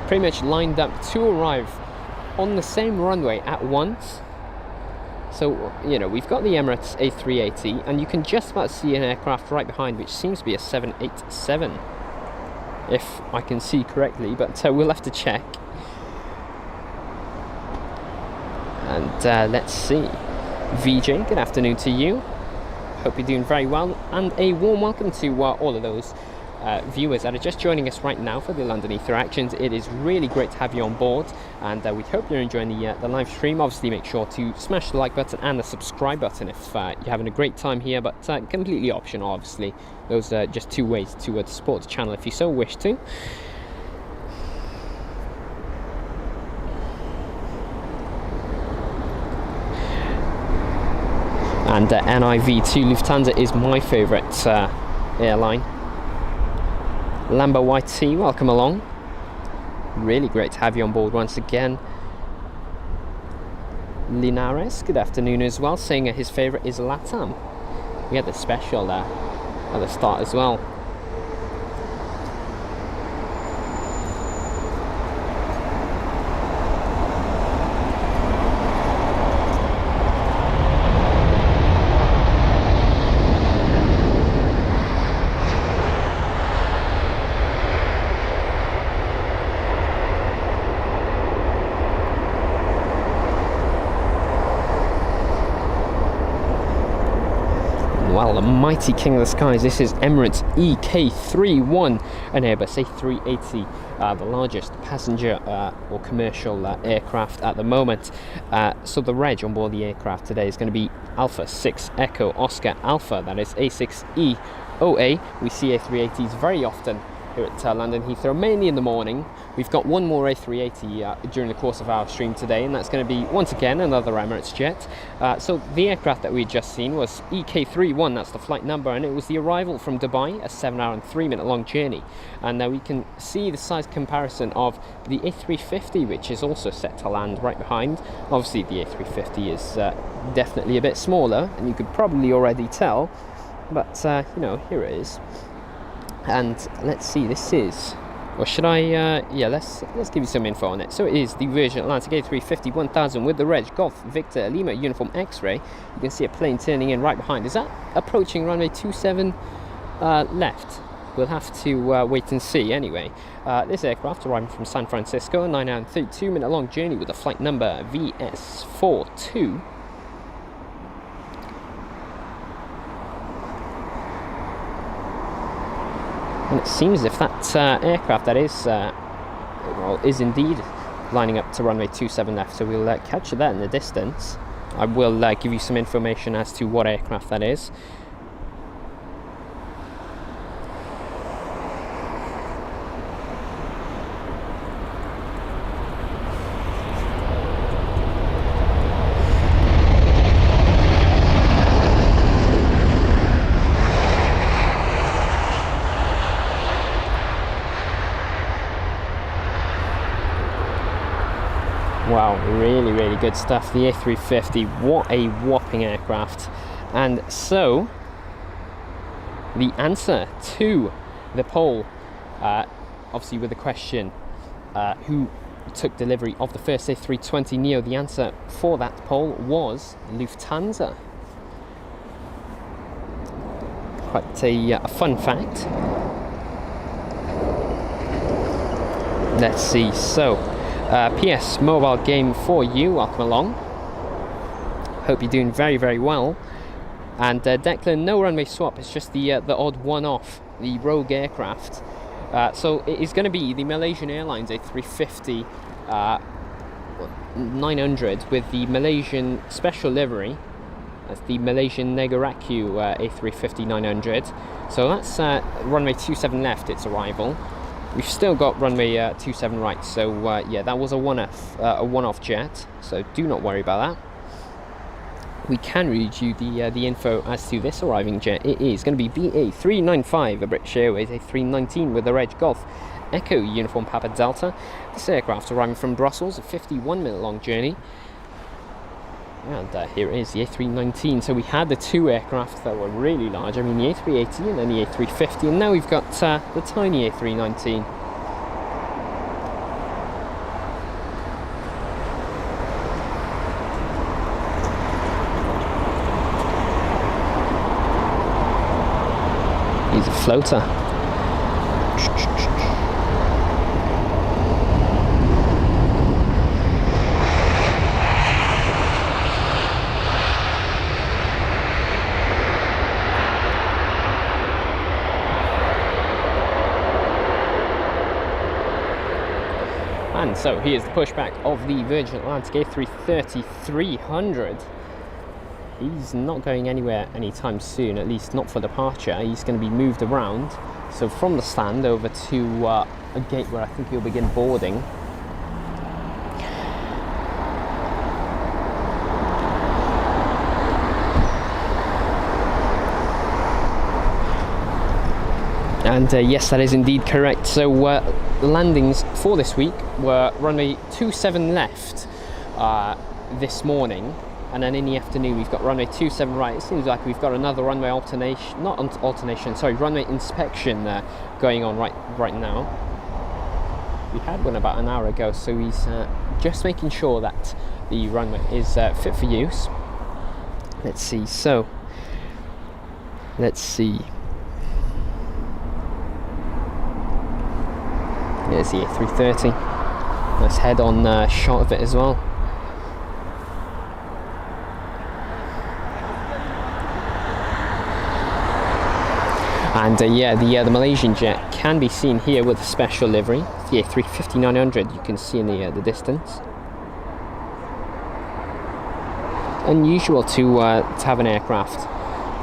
pretty much lined up to arrive on the same runway at once. So, you know, we've got the Emirates A380, and you can just about see an aircraft right behind, which seems to be a 787, if I can see correctly, but we'll have to check. And let's see. VJ, good afternoon to you. Hope you're doing very well, and a warm welcome to all of those viewers that are just joining us right now for the London Heathrow actions. It is really great to have you on board, and we hope you're enjoying the live stream. Obviously, make sure to smash the like button and the subscribe button if you're having a great time here, but completely optional, obviously. Those are just 2 ways to support the channel if you so wish to. And NIV2 Lufthansa is my favourite airline. Lambo YT, welcome along. Really great to have you on board once again. Linares, good afternoon as well, saying his favourite is LATAM. We had the special there at the start as well. Well, the mighty king of the skies, this is Emirates EK31, an Airbus A380, the largest passenger or commercial aircraft at the moment. So the reg on board the aircraft today is going to be Alpha 6 Echo Oscar Alpha, that is A6EOA. We see A380s very often here at London Heathrow, mainly in the morning. We've got one more A380 during the course of our stream today, and that's going to be, once again, another Emirates jet. So the aircraft that we'd just seen was EK31, that's the flight number, and it was the arrival from Dubai, a 7-hour and 3-minute long journey. And now we can see the size comparison of the A350, which is also set to land right behind. Obviously the A350 is definitely a bit smaller, and you could probably already tell, but you know, here it is. And let's see, this is, or should I, yeah, let's give you some info on it. So it is the Virgin Atlantic A350 1000 with the reg Golf Victor Lima Uniform X-ray. You can see a plane turning in right behind. Is that approaching runway 27 left? We'll have to wait and see anyway. This aircraft arriving from San Francisco, a 9-hour and 32-minute long journey with a flight number VS42. And it seems as if that aircraft that is, well, is indeed lining up to runway 27 left, so we'll catch that in the distance. I will give you some information as to what aircraft that is. Wow, really, really good stuff. The A350, what a whopping aircraft. And so, the answer to the poll, obviously with the question, who took delivery of the first A320neo, the answer for that poll was Lufthansa. Quite a fun fact. Let's see, so PS mobile game for you, welcome along. Hope you're doing very, very well. And Declan, no runway swap, it's just the odd one-off, the rogue aircraft. So it is going to be the Malaysian Airlines A350 900 with the Malaysian special livery. That's the Malaysian Negaraku A350 900. So that's runway 27 left, its arrival. We've still got runway 27 right, so yeah, that was a one-off jet, so do not worry about that. We can read you the info as to this arriving jet. It is going to be BA 395, a British Airways A319 with the Reg Golf Echo Uniform Papa Delta. This aircraft arriving from Brussels, a 51-minute long journey. And here it is, the A319. So we had the two aircraft that were really large. I mean, the A380 and then the A350, and now we've got the tiny A319. He's a floater. And so here's the pushback of the Virgin Atlantic A330-300. He's not going anywhere anytime soon, at least not for departure. He's going to be moved around. So from the stand over to a gate where I think he'll begin boarding. And yes, that is indeed correct. So landings for this week were runway 27 left this morning, and then in the afternoon we've got runway 27 right. It seems like we've got another runway runway inspection going on right now. We had one about an hour ago, so he's just making sure that the runway is fit for use. Let's see, so let's see. There's the A330. Nice head-on shot of it as well. And yeah, the Malaysian jet can be seen here with a special livery. The A350-900 you can see in the distance. Unusual to have an aircraft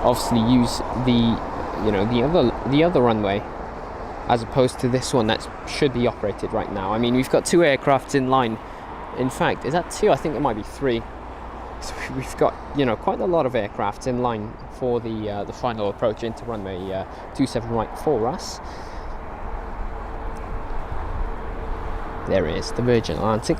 obviously use the other runway, as opposed to this one that should be operated right now. I mean, we've got two aircrafts in line. In fact, is that two? I think it might be three. So we've got, quite a lot of aircraft in line for the final approach into runway 27 right for us. There it is, the Virgin Atlantic.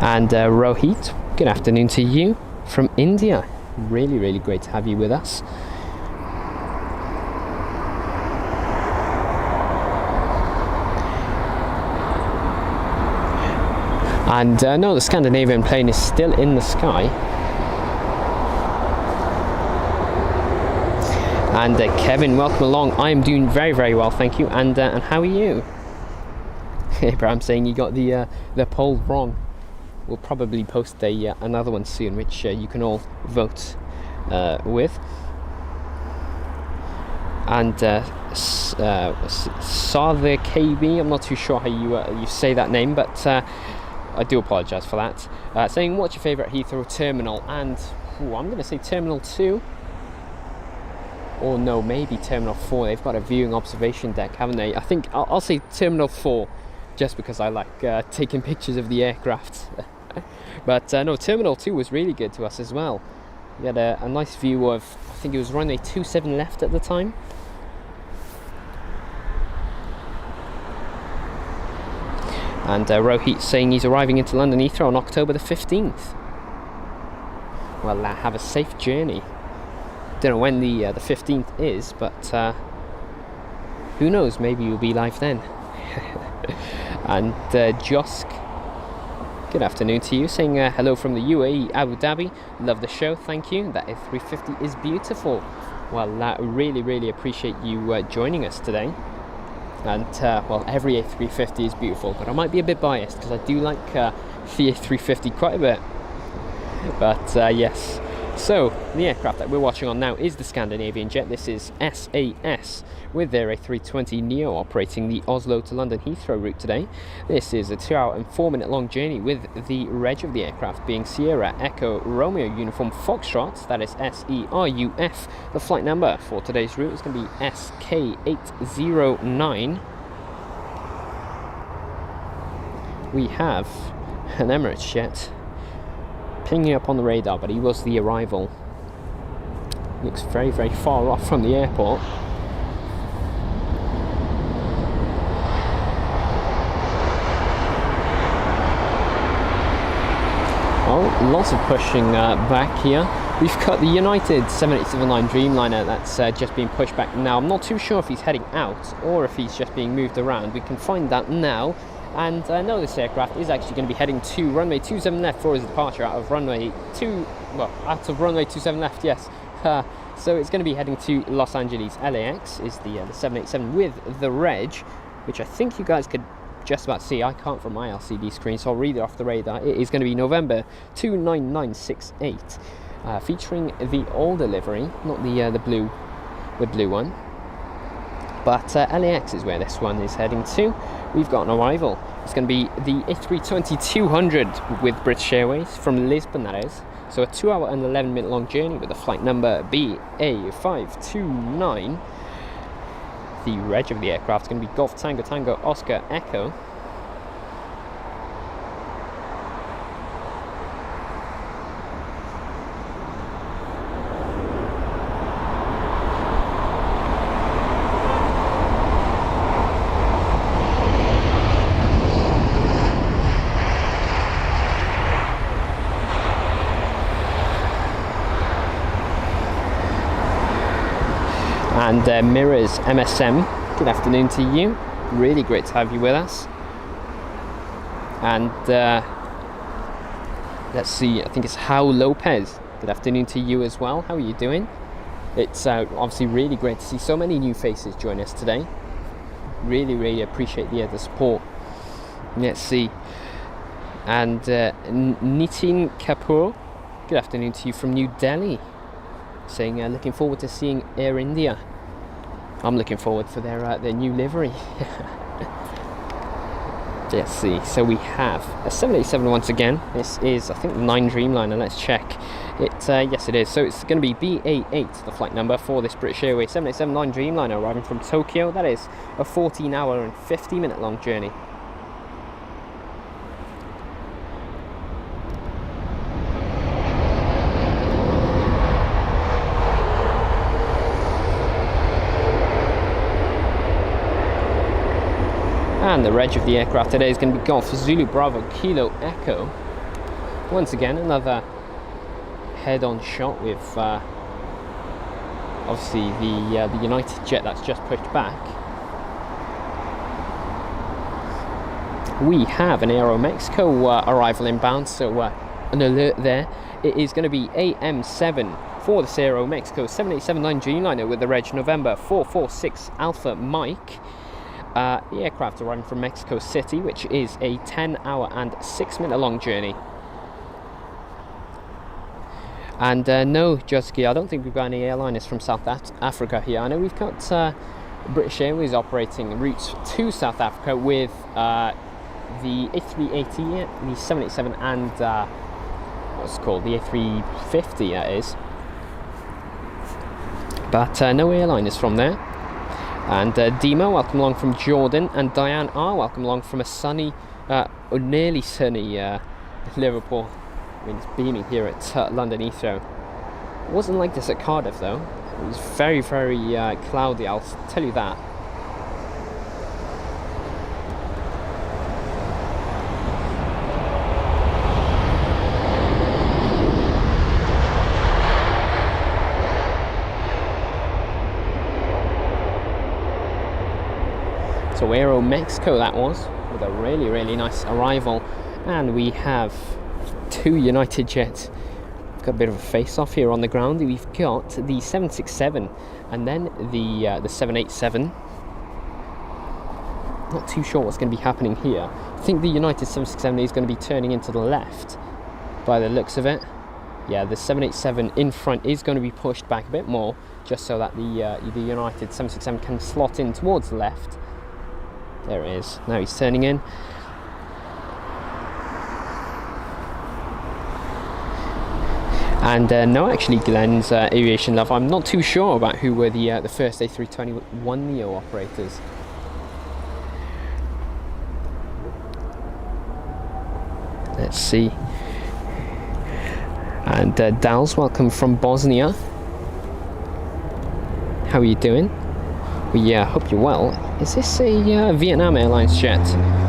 And Rohit, good afternoon to you from India. Really, really great to have you with us. And no, the Scandinavian plane is still in the sky. And Kevin, welcome along. I'm doing very, very well, thank you. And how are you? Abraham saying you got the poll wrong. we'll probably post another one soon, which you can all vote with. And Sarther KB, I'm not too sure how you say that name, but I do apologise for that. Saying, what's your favourite Heathrow terminal? And I'm going to say Terminal 2. Or no, maybe Terminal 4. They've got a viewing observation deck, haven't they? I think I'll say Terminal 4, just because I like taking pictures of the aircraft. But no, Terminal 2 was really good to us as well. We had a nice view of, I think it was runway 27 left at the time. And Rohit saying he's arriving into London Heathrow on October the 15th. Well, have a safe journey. Don't know when the 15th is, but who knows, maybe you'll be live then. And Josk, good afternoon to you, saying hello from the UAE, Abu Dhabi. Love the show, thank you. That A350 is beautiful. Well, really appreciate you joining us today. And well, every A350 is beautiful, but I might be a bit biased because I do like the A350 quite a bit. But yes, so the aircraft that we're watching on now is the Scandinavian jet. This is SAS with their A320neo operating the Oslo to London Heathrow route today. This is a 2 hour and 4 minute long journey, with the reg of the aircraft being Sierra Echo Romeo Uniform Foxtrot, that is SERUF. The flight number for today's route is going to be SK809. We have an Emirates jet pinging up on the radar, but he was the arrival. Looks very far off from the airport. Oh, lots of pushing back here. We've got the United 7879 Dreamliner that's just being pushed back now. I'm not too sure if he's heading out or if he's just being moved around. We can find that now. And no, this aircraft is actually going to be heading to runway 27 left for his departure out of runway 27 left, yes. So it's going to be heading to Los Angeles. LAX is the 787 with the reg, which I think you guys could just about see. I can't from my LCD screen, so I'll read it off the radar. It is going to be November 29968, featuring the older livery, not the blue one. But LAX is where this one is heading to. We've got an arrival. It's going to be the A320-200 with British Airways from Lisbon, that is. So a 2 hour and 11 minute long journey with the flight number BA529. The reg of the aircraft is going to be Golf Tango Tango Oscar Echo. And Mirrors MSM, good afternoon to you. Really great to have you with us. And let's see, I think it's How Lopez. Good afternoon to you as well. How are you doing? It's obviously really great to see so many new faces join us today. Really appreciate the support. Let's see. And Nitin Kapoor, good afternoon to you from New Delhi. Saying looking forward to seeing Air India. I'm looking forward for their new livery. Let's see. So we have a 787 once again. This is, I think, the 9 Dreamliner. Let's check. Yes, it is. So it's going to be BA8, the flight number for this British Airways 787-9 Dreamliner, arriving from Tokyo. That is a 14 hour and 50 minute long journey. And the reg of the aircraft today is going to be Golf Zulu Bravo Kilo Echo. Once again, another head-on shot with obviously the United jet that's just pushed back. We have an Aeromexico arrival inbound, so an alert there. It is going to be AM7 for the Aeromexico 787-9 Dreamliner with the reg November 446 Alpha Mike. The aircraft arriving from Mexico City, which is a 10 hour and 6 minute long journey. And no, Joski, I don't think we've got any airliners from South Africa here. I know we've got British Airways operating routes to South Africa with the A380, the 787, and what's it called, the A350, that is. But no airliners from there. And Dima, welcome along from Jordan, and Diane R, welcome along from a sunny, or nearly sunny Liverpool. I mean, it's beaming here at London Heathrow. It wasn't like this at Cardiff though. It was very, very cloudy, I'll tell you that. So Aeromexico that was, with a really, really nice arrival. And we have two United jets. Got a bit of a face-off here on the ground. We've got the 767 and then the 787. Not too sure what's going to be happening here. I think the United 767 is going to be turning into the left by the looks of it. Yeah, the 787 in front is going to be pushed back a bit more, just so that the United 767 can slot in towards the left. There it is. Now he's turning in. And no, actually, Glenn's Aviation Love, I'm not too sure about who were the first A321neo operators. Let's see. And Dals, welcome from Bosnia. How are you doing? We hope you're well. Is this a Vietnam Airlines jet?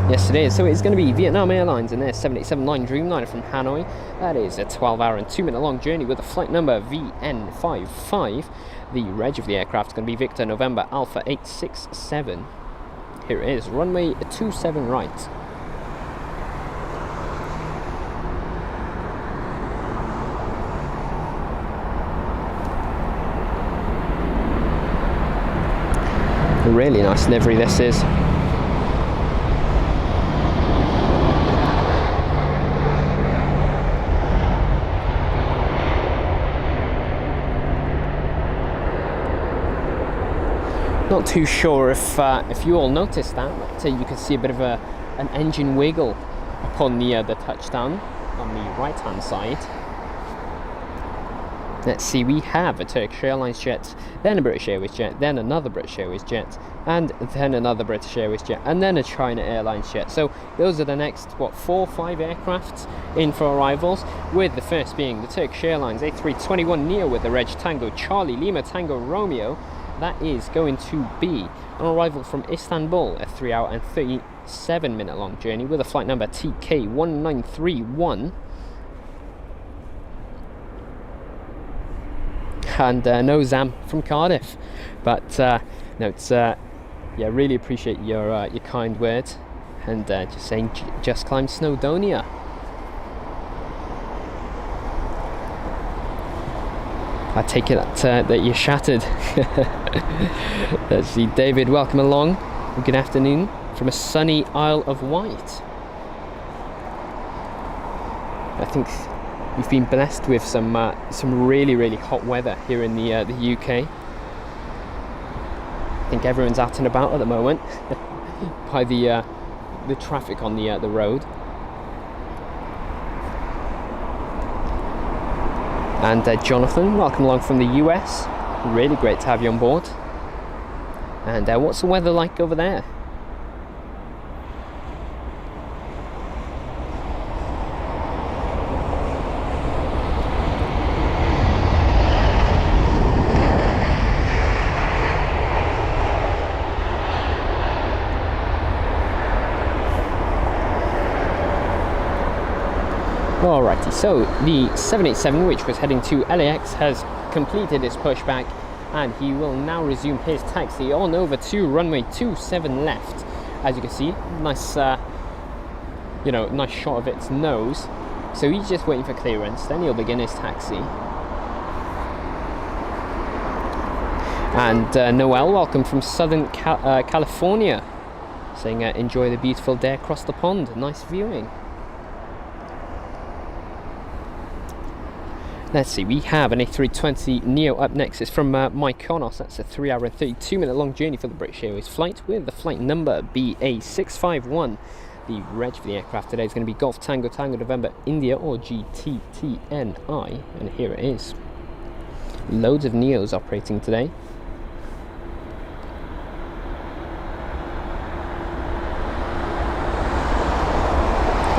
Yes, it is. So it's going to be Vietnam Airlines and their 787-9 Dreamliner from Hanoi. That is a 12-hour and 2-minute long journey with a flight number VN55. The reg of the aircraft is going to be Victor November Alpha 867. Here it is, runway 27 right. A really nice livery this is. Not too sure if you all noticed that, but you can see a bit of an engine wiggle upon the touchdown on the right hand side. Let's see, we have a Turkish Airlines jet, then a British Airways jet, then another British Airways jet, and then another British Airways jet, and then a China Airlines jet. So those are the next, 4 or 5 aircraft in for arrivals, with the first being the Turkish Airlines A321neo with the reg Tango Charlie Lima Tango Romeo. That is going to be an arrival from Istanbul, a 3-hour and 37-minute long journey with a flight number TK1931. And no Zam from Cardiff, but no, it's yeah, really appreciate your kind words, and just saying, just climbed Snowdonia. I take it that you're shattered. Let's see, David, welcome along. Good afternoon from a sunny Isle of Wight. I think we've been blessed with some really, really hot weather here in the UK. I think everyone's out and about at the moment by the traffic on the road. And Jonathan, welcome along from the US. Really great to have you on board. And what's the weather like over there? Alrighty, so the 787, which was heading to LAX, has completed its pushback, and he will now resume his taxi on over to runway 27 left. As you can see, nice, nice shot of its nose. So he's just waiting for clearance, then he'll begin his taxi. And Noel, welcome from Southern California, saying enjoy the beautiful day across the pond. Nice viewing. Let's see, we have an A320neo up next. It's from Mykonos. That's a 3 hour and 32 minute long journey for the British Airways flight with the flight number BA651. The reg for the aircraft today is going to be Golf Tango Tango November India, or GTTNI, and here it is. Loads of Neos operating today.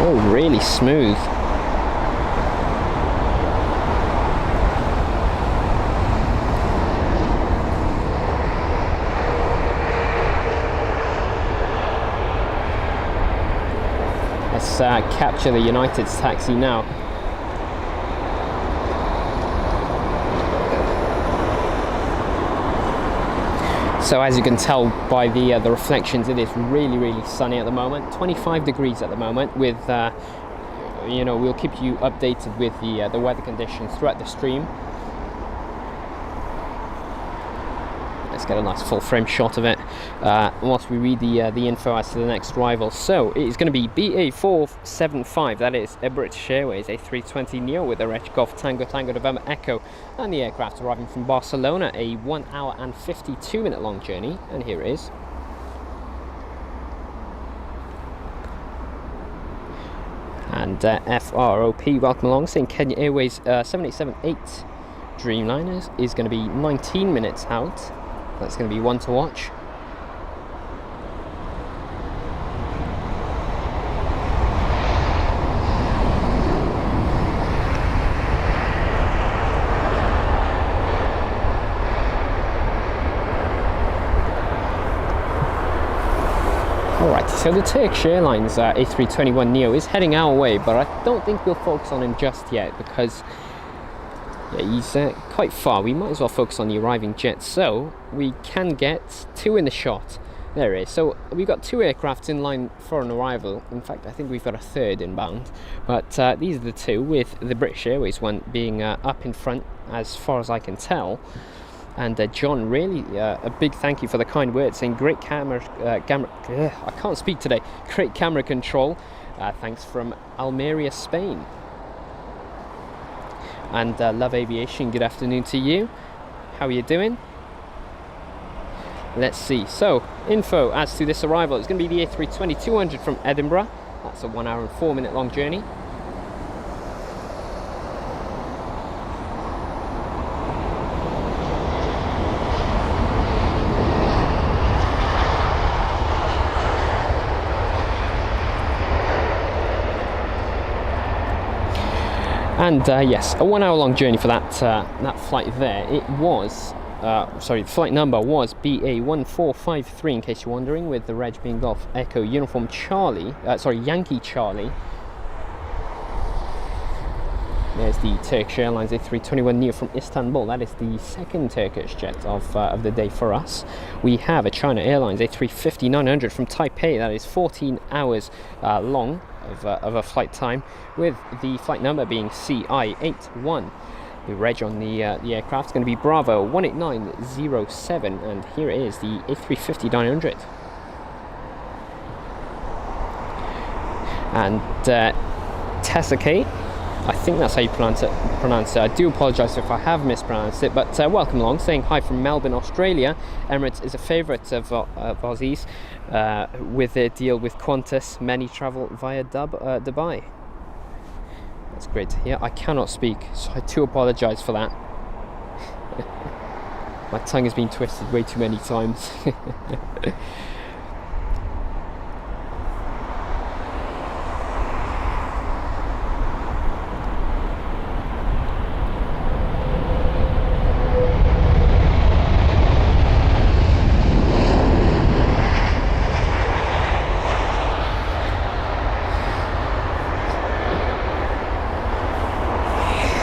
Oh, really smooth. Let's capture the United's taxi now. So as you can tell by the reflections, it is really sunny at the moment. 25 degrees at the moment. With you know, we'll keep you updated with the weather conditions throughout the stream. Let's get a nice full frame shot of it whilst we read the info as to the next arrival. So it is going to be BA475, that is a British Airways A320neo with a reg Golf Tango Tango November Echo, and the aircraft arriving from Barcelona, a 1 hour and 52 minute long journey, and here it is. And FROP, welcome along, saying Kenya Airways 7878 Dreamliners is going to be 19 minutes out. That's going to be one to watch. Alright, so the Turkish Airlines A321neo is heading our way, but I don't think we'll focus on him just yet because he's quite far. We might as well focus on the arriving jet, so we can get two in the shot. There it is. So we've got two aircrafts in line for an arrival. In fact, I think we've got a third inbound, but these are the two, with the British Airways one being up in front as far as I can tell. And John, really a big thank you for the kind words, saying great camera I can't speak today, great camera control, thanks from Almeria, Spain. And Love Aviation, good afternoon to you. How are you doing? Let's see. So, info as to this arrival. It's going to be the A320-200 from Edinburgh. That's a 1 hour and 4 minute long journey. And yes, a 1 hour long journey for that that flight there. It was, sorry, the flight number was BA1453 in case you're wondering, with the reg being Golf Echo Uniform Charlie, Yankee Charlie. There's the Turkish Airlines A321neo from Istanbul. That is the second Turkish jet of the day for us. We have a China Airlines A350-900 from Taipei. That is 14 hours long of a flight time, with the flight number being CI81. The reg on the aircraft is going to be Bravo 18907, and here it is, the A350-900. And Tessa Kate, I think that's how you pronounce it. I do apologise if I have mispronounced it, but welcome along, saying hi from Melbourne, Australia. Emirates is a favourite of Aussies with their deal with Qantas. Many travel via Dubai. That's great to hear. I cannot speak, so I do apologise for that. My tongue has been twisted way too many times.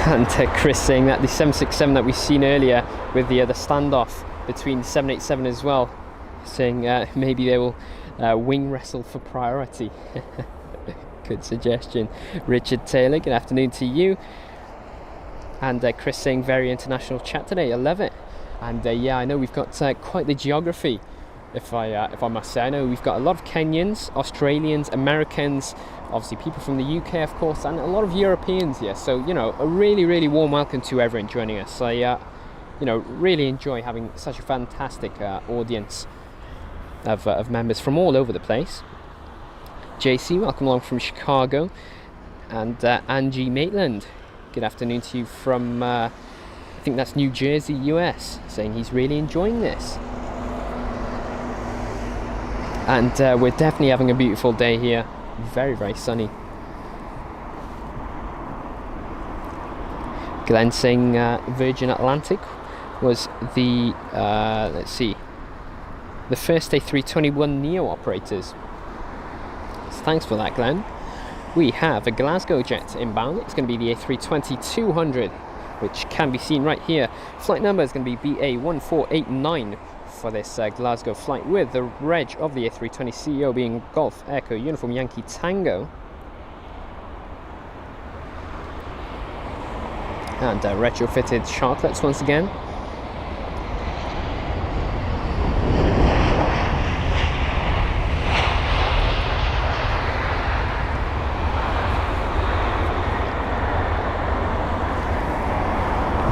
And Chris saying that the 767 that we've seen earlier with the standoff between the 787 as well, saying maybe they will wing wrestle for priority. Good suggestion. Richard Taylor, good afternoon to you. And Chris saying very international chat today, I love it. And yeah, I know we've got quite the geography if I must say. I know we've got a lot of Kenyans, Australians, Americans, obviously people from the UK, of course, and a lot of Europeans here. So, you know, a really warm welcome to everyone joining us. I, you know, really enjoy having such a fantastic audience of members from all over the place. JC, welcome along from Chicago, and Angie Maitland, good afternoon to you from, I think that's New Jersey, US, saying he's really enjoying this. And we're definitely having a beautiful day here, very sunny. Glenn saying Virgin Atlantic was the, let's see, the first A321neo operators. So thanks for that, Glenn. We have a Glasgow jet inbound. It's going to be the A320-200, which can be seen right here. Flight number is going to be BA1489 for this Glasgow flight, with the reg of the A320 CEO being Golf Echo Uniform Yankee Tango. And retrofitted sharklets once again.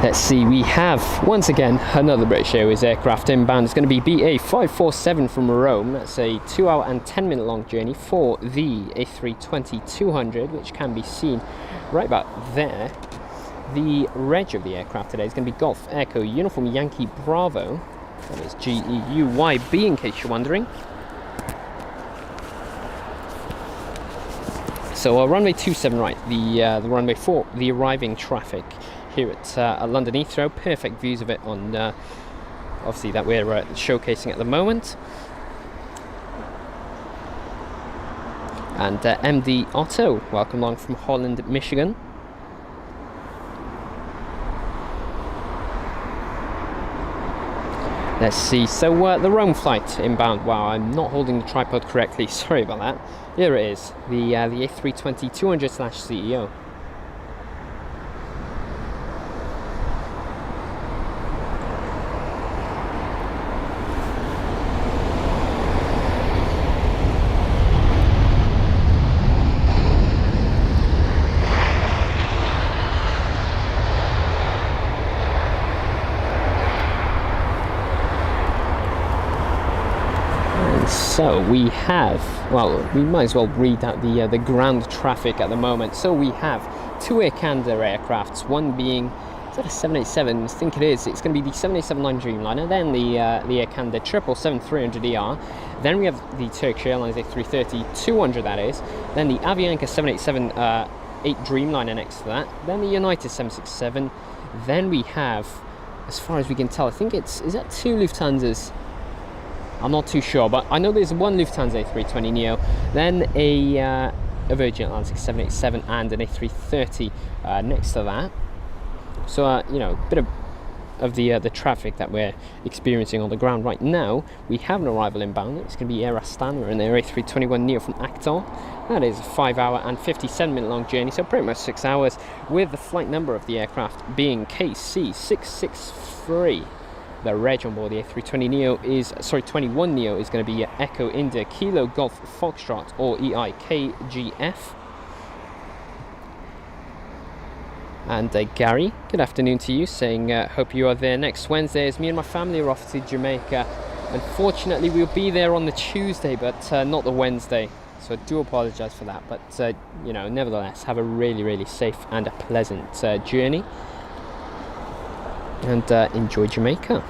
Let's see, we have, once again, another British Airways aircraft inbound. It's going to be BA547 from Rome. That's a 2 hour and 10 minute long journey for the A320-200, which can be seen right about there. The reg of the aircraft today is going to be Golf Echo Uniform Yankee Bravo. That is GEUYB, in case you're wondering. So runway 27 right, the runway for the arriving traffic here at London Heathrow. Perfect views of it on obviously that we're showcasing at the moment. And MD Otto, welcome along from Holland, Michigan. Let's see, so the Rome flight inbound. Wow, I'm not holding the tripod correctly, sorry about that. Here it is, the A320-200/CEO. So we have, well, we might as well read out the ground traffic at the moment. So we have two Air Canada aircrafts, one being, is that a 787? I think it is. It's going to be the 787-9 Dreamliner, then the Air Canada 777-300ER, then we have the Turkish Airlines A330-200, that is, then the Avianca 787-8 Dreamliner next to that, then the United 767, then we have, as far as we can tell, I think is that two Lufthansas? I'm not too sure, but I know there's one Lufthansa A320neo, then a Virgin Atlantic 787 and an A330 next to that. So you know, a bit of the traffic that we're experiencing on the ground right now. We have an arrival inbound. It's going to be Air Astana and their A321neo from Acton. That is a 5 hour and 57 minute long journey, so pretty much 6 hours, with the flight number of the aircraft being KC663. The reg on board the A320neo is, sorry, 21neo is going to be Echo India Kilo Golf Foxtrot, or EIKGF. And Gary, good afternoon to you, saying hope you are there next Wednesday, as me and my family are off to Jamaica. Unfortunately, we'll be there on the Tuesday, but not the Wednesday. So I do apologise for that, but you know, nevertheless, have a really safe and a pleasant journey. And enjoy Jamaica.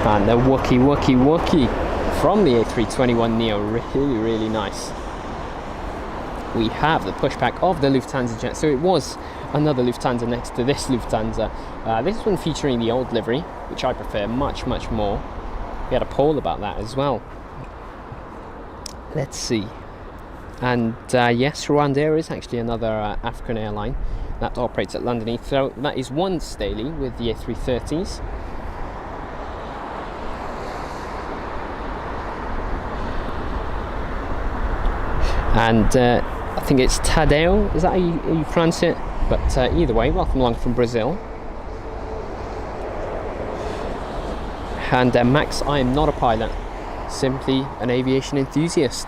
And the Wookie from the A321neo, really nice. We have the pushback of the Lufthansa jet. So it was another Lufthansa next to this Lufthansa. This one featuring the old livery, which I prefer much more. We had a poll about that as well. Let's see. And yes, Rwandair is actually another African airline that operates at London Heathrow. That is one daily with the A330s. And I think it's Tadeo, is that how you pronounce it? But either way, welcome along from Brazil. And Max, I am not a pilot, simply an aviation enthusiast.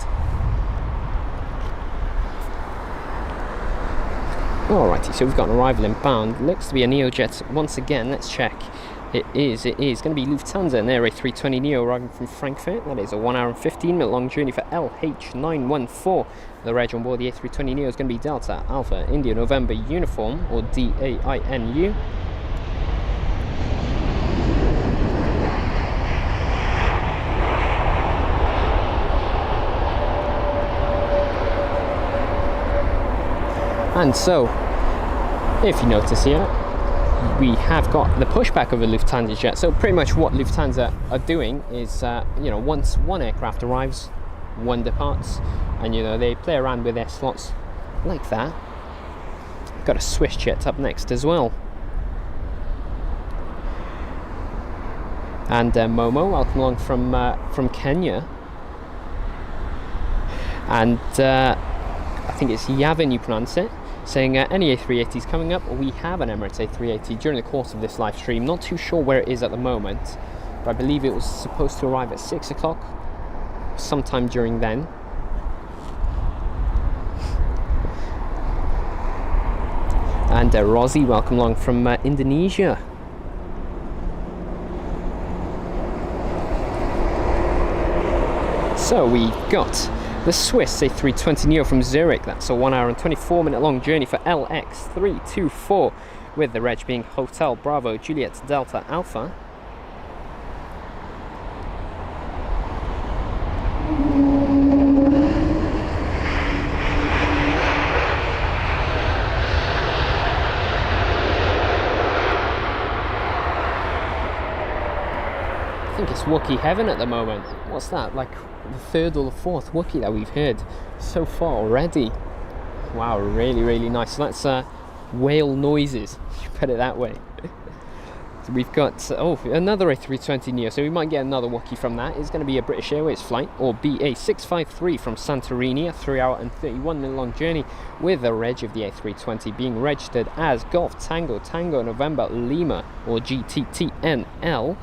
Alrighty, so we've got an arrival inbound. Looks to be a NeoJet once again. Let's check. It is going to be Lufthansa and Air A320 Neo arriving from Frankfurt. That is a 1 hour and 15 minute long journey for LH914. The reg on board the A320 Neo is going to be Delta Alpha India November Uniform, or DAINU. And so, if you notice here, we have got the pushback of a Lufthansa jet. So pretty much what Lufthansa are doing is, you know, once one aircraft arrives, one departs, and you know, they play around with their slots like that. Got a Swiss jet up next as well. And Momo, welcome along from Kenya. And I think it's Yavin you pronounce it, saying any A380s coming up. We have an Emirates A380 during the course of this live stream. Not too sure where it is at the moment, but I believe it was supposed to arrive at 6 o'clock, sometime during then. And Rosie, welcome along from Indonesia. So we got the Swiss A320 Neo from Zurich. That's a 1 hour and 24 minute long journey for LX324, with the reg being Hotel Bravo Juliet Delta Alpha. I think it's Wookiee heaven at the moment. What's that, like the third or the fourth Wookiee that we've heard so far already? Wow, really, really nice. So that's whale noises, if you put it that way. So we've got another A320 Neo, so we might get another Wookiee from that. It's going to be a British Airways flight, or BA653 from Santorini, a 3 hour and 31 minute long journey, with the reg of the A320 being registered as Golf Tango Tango November Lima, or GTTNL.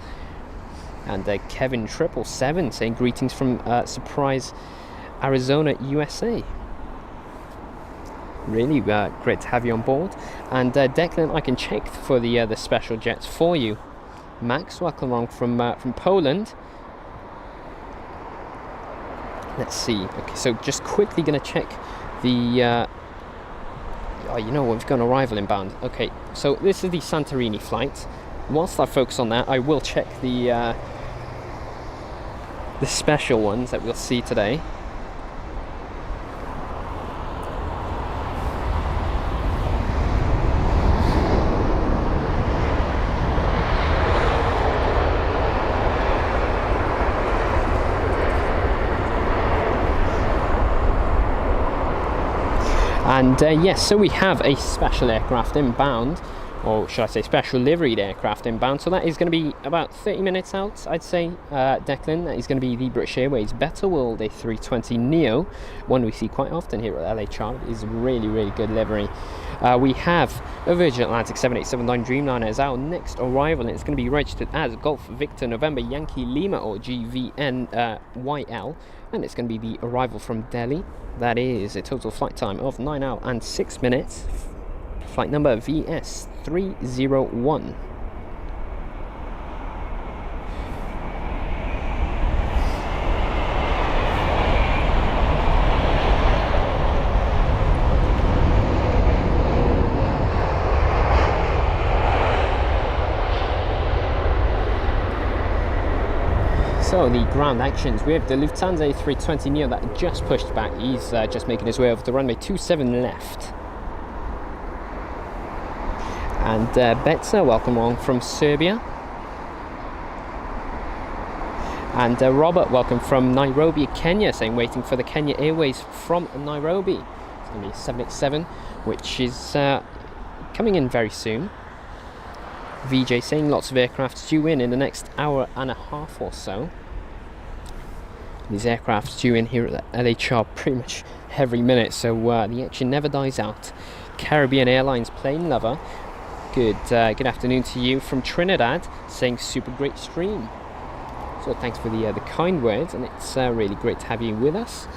And Kevin 777 saying greetings from Surprise, Arizona, USA. Really great to have you on board. And Declan, I can check for the special jets for you. Max, welcome along from Poland. Let's see. Okay, so just quickly going to check the. Oh, you know what? We've got an arrival inbound. Okay, so this is the Santorini flight. Whilst I focus on that, I will check the special ones that we'll see today. And yes, so we have a special aircraft inbound, or should I say special liveried aircraft inbound. So that is going to be about 30 minutes out, I'd say, Declan. That is going to be the British Airways Better World A320 Neo, one we see quite often here at LHR. It is a really, really good livery. We have a Virgin Atlantic 7879 Dreamliner as our next arrival, and it's going to be registered as Golf Victor November Yankee Lima, or GVNYL, and it's going to be the arrival from Delhi. That is a total flight time of 9 hours and 6 minutes. Flight number VS301. So the ground actions, we have the Lufthansa A320 Neo that just pushed back. He's just making his way over to runway 27 left. And Betsa, welcome along from Serbia. And Robert, welcome from Nairobi, Kenya, saying waiting for the Kenya Airways from Nairobi. It's going to be a 787, which is coming in very soon. VJ saying lots of aircraft due in the next hour and a half or so. These aircraft due in here at the LHR pretty much every minute, so the action never dies out. Caribbean Airlines plane lover, good afternoon to you from Trinidad, saying super great stream. So thanks for the kind words, and it's really great to have you with us.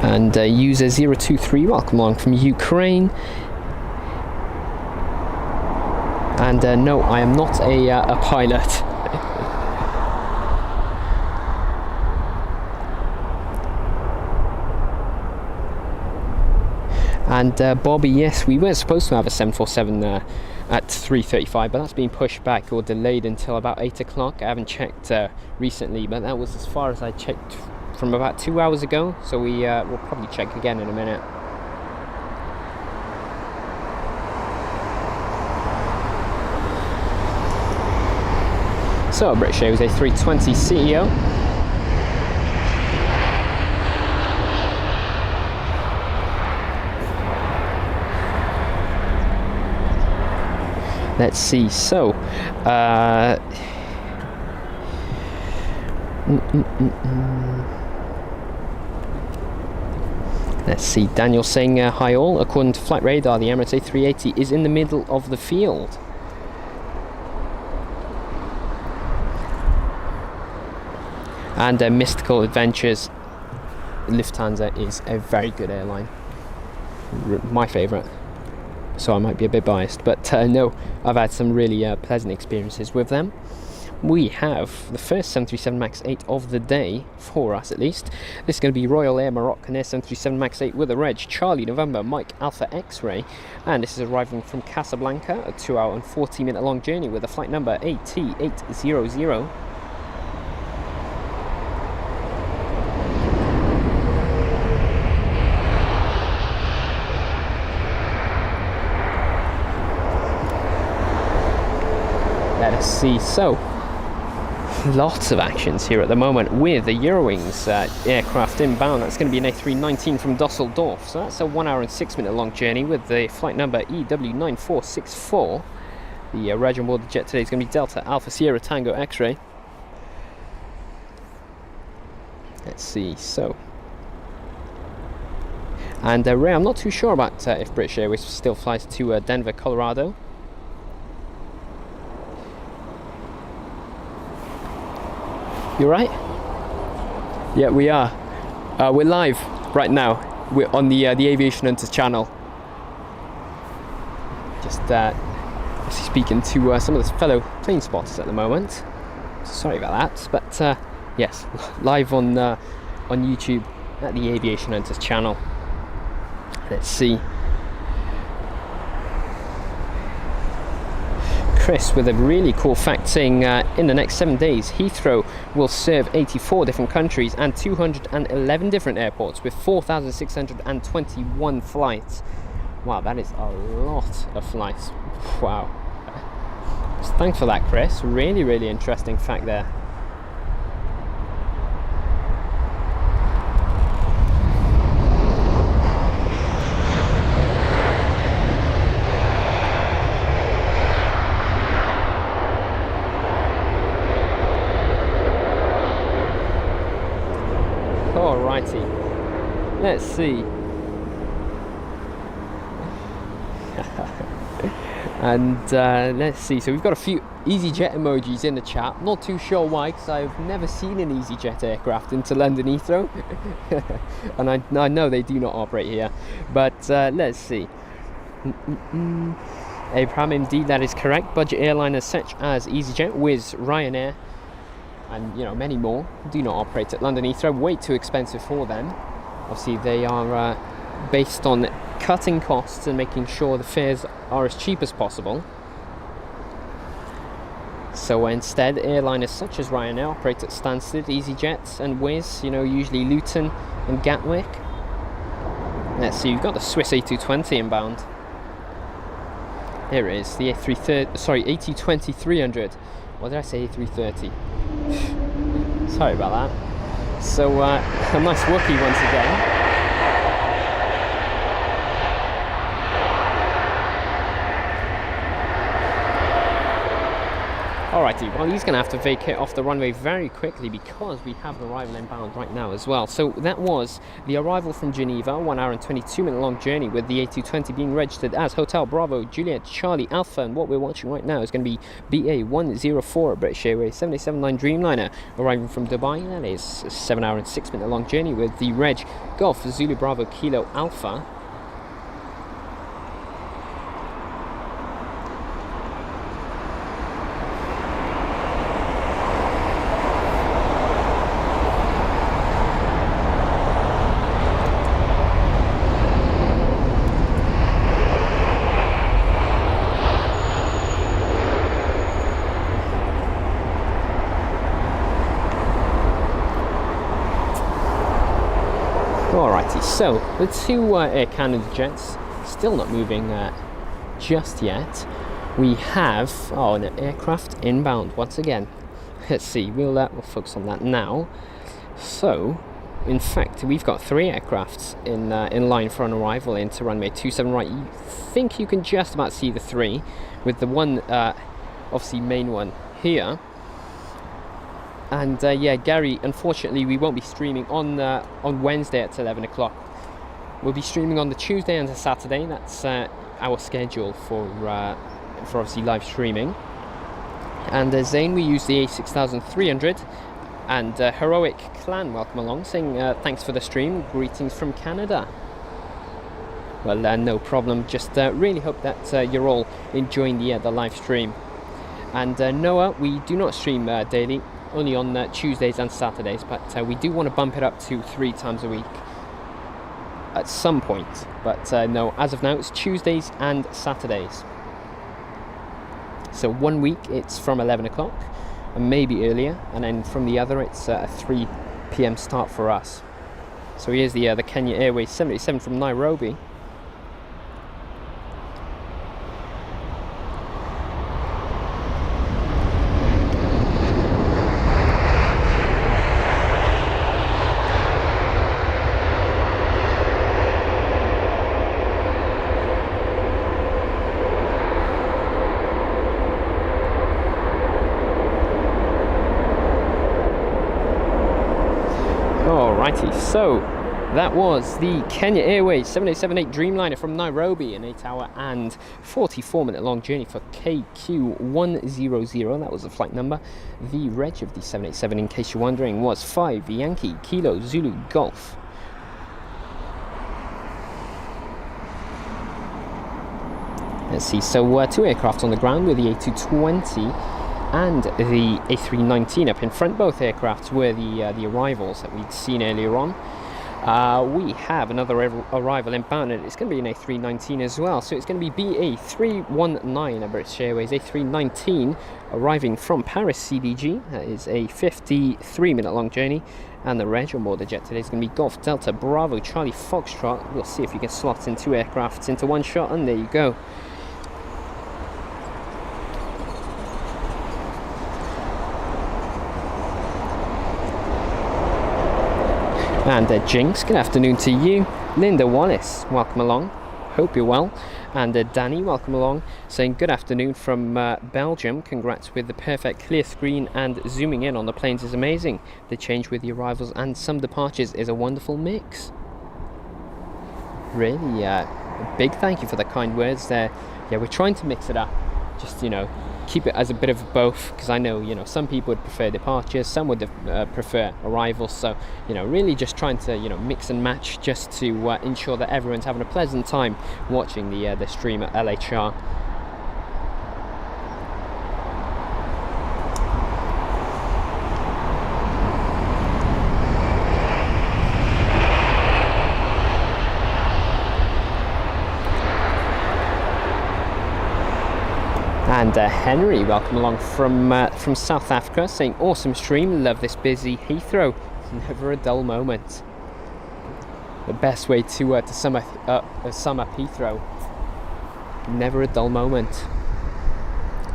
And user 023, welcome along from Ukraine. And no, I am not a pilot. And Bobby, yes, we were supposed to have a 747 at 3:35, but that's been pushed back or delayed until about 8 o'clock. I haven't checked recently, but that was as far as I checked from about 2 hours ago, so we'll probably check again in a minute. So British Airways A320 CEO. Let's see, so let's see, Daniel saying hi all, according to flight radar the Emirates A380 is in the middle of the field. And Mystical Adventures, Lufthansa is a very good airline, my favourite. So I might be a bit biased, but no, I've had some really pleasant experiences with them. We have the first 737 MAX 8 of the day, for us at least. This is going to be Royal Air Maroc and Air 737 MAX 8 with a reg Charlie November Mike Alpha X-Ray, and this is arriving from Casablanca, a 2 hour and 40 minute long journey with a flight number AT800. Let us see, so lots of actions here at the moment with the Eurowings aircraft inbound. That's going to be an A319 from Dusseldorf, so that's a 1 hour and 6 minute long journey with the flight number EW9464. The reg on board the jet today is going to be Delta Alpha Sierra Tango X-Ray. Let's see, so, and Ray, I'm not too sure about if British Airways still flies to Denver, Colorado. You right? Yeah, we are. We're live right now. We're on the Aviation Hunters channel. Just speaking to some of the fellow plane spotters at the moment. Sorry about that, but yes, live on YouTube at the Aviation Hunters channel. Let's see. Chris with a really cool fact saying in the next 7 days Heathrow will serve 84 different countries and 211 different airports with 4,621 flights. Wow, that is a lot of flights. Wow. So thanks for that, Chris. Really interesting fact there. Alrighty, let's see. And let's see, so we've got a few EasyJet emojis in the chat. Not too sure why, because I've never seen an EasyJet aircraft into London Heathrow. And I know they do not operate here, but let's see. Abraham, indeed that is correct. Budget airliners such as EasyJet, Wizz, Ryanair, and many more do not operate at London Heathrow. Way too expensive for them. Obviously they are based on cutting costs and making sure the fares are as cheap as possible. So instead, airliners such as Ryanair operate at Stansted, EasyJet and Wizz, you know, usually Luton and Gatwick. Let's see, you've got the Swiss A220 inbound. Here it is, the A220-300. What did I say, A330? Sorry about that. So, a nice Wookiee once again. Alrighty, well he's going to have to vacate off the runway very quickly because we have an arrival inbound right now as well. So that was the arrival from Geneva, 1 hour and 22 minute long journey with the A220 being registered as Hotel Bravo Juliet Charlie Alpha, and what we're watching right now is going to be BA 104 British Airways 787-9 Dreamliner arriving from Dubai. That is a 7 hour and 6 minute long journey with the reg Golf Zulu Bravo Kilo Alpha. Alrighty, so the two Air Canada jets still not moving just yet. We have an aircraft inbound once again. Let's see, we'll focus on that now. So, in fact, we've got 3 aircrafts in line for an arrival into runway 27 right. You think you can just about see the 3, with the one, obviously main one here. And yeah, Gary, unfortunately we won't be streaming on Wednesday at 11 o'clock. We'll be streaming on the Tuesday and the Saturday. That's our schedule for obviously live streaming. And Zane, we use the A6300. And Heroic Clan, welcome along, saying thanks for the stream, greetings from Canada. Well, no problem, just really hope that you're all enjoying the live stream. And Noah, we do not stream daily, only on Tuesdays and Saturdays, but we do want to bump it up to 3 times a week at some point. But no, as of now it's Tuesdays and Saturdays. So 1 week it's from 11 o'clock and maybe earlier, and then from the other it's a 3 p.m. start for us. So here's the Kenya Airways 787 from Nairobi. So that was the Kenya Airways 787-8 Dreamliner from Nairobi, an 8 hour and 44 minute long journey for KQ100. That was the flight number. The reg of the 787, in case you're wondering, was 5 Yankee Kilo Zulu Golf. Let's see, so 2 aircraft on the ground with the A220 and the A319 up in front. Both aircrafts were the arrivals that we'd seen earlier on. We have another arrival inbound, and it's going to be an A319 as well. So it's going to be BA319, a British Airways A319, arriving from Paris CDG. That is a 53 minute long journey, and the reg on board the jet today is going to be Golf Delta Bravo Charlie Foxtrot. We'll see if you can slot in 2 aircrafts into one shot, and there you go. And Jinx, good afternoon to you. Linda Wallace, welcome along. Hope you're well. And Danny, welcome along, saying good afternoon from Belgium. Congrats with the perfect clear screen, and zooming in on the planes is amazing. The change with the arrivals and some departures is a wonderful mix. Really, a big thank you for the kind words there. Yeah, we're trying to mix it up. Just, you know, keep it as a bit of both, because I know, you know, some people would prefer departures, some would prefer arrivals. So, you know, really just trying to, you know, mix and match just to ensure that everyone's having a pleasant time watching the stream at LHR. And Henry, welcome along from South Africa, saying awesome stream, love this busy Heathrow, never a dull moment. The best way to sum up Heathrow, never a dull moment.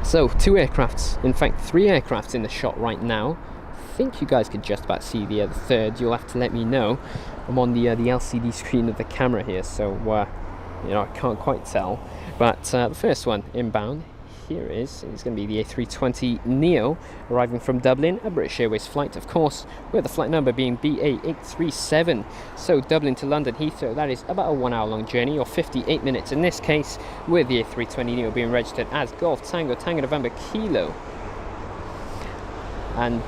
So 2 aircrafts, in fact 3 aircrafts in the shot right now. I think you guys could just about see the third. You'll have to let me know. I'm on the LCD screen of the camera here, so you know, I can't quite tell. But the first one inbound here it's going to be the A320neo arriving from Dublin, a British Airways flight, of course, with the flight number being BA837. So Dublin to London Heathrow, that is about a 1 hour long journey, or 58 minutes in this case, with the A320neo being registered as Golf Tango Tango November Kilo. And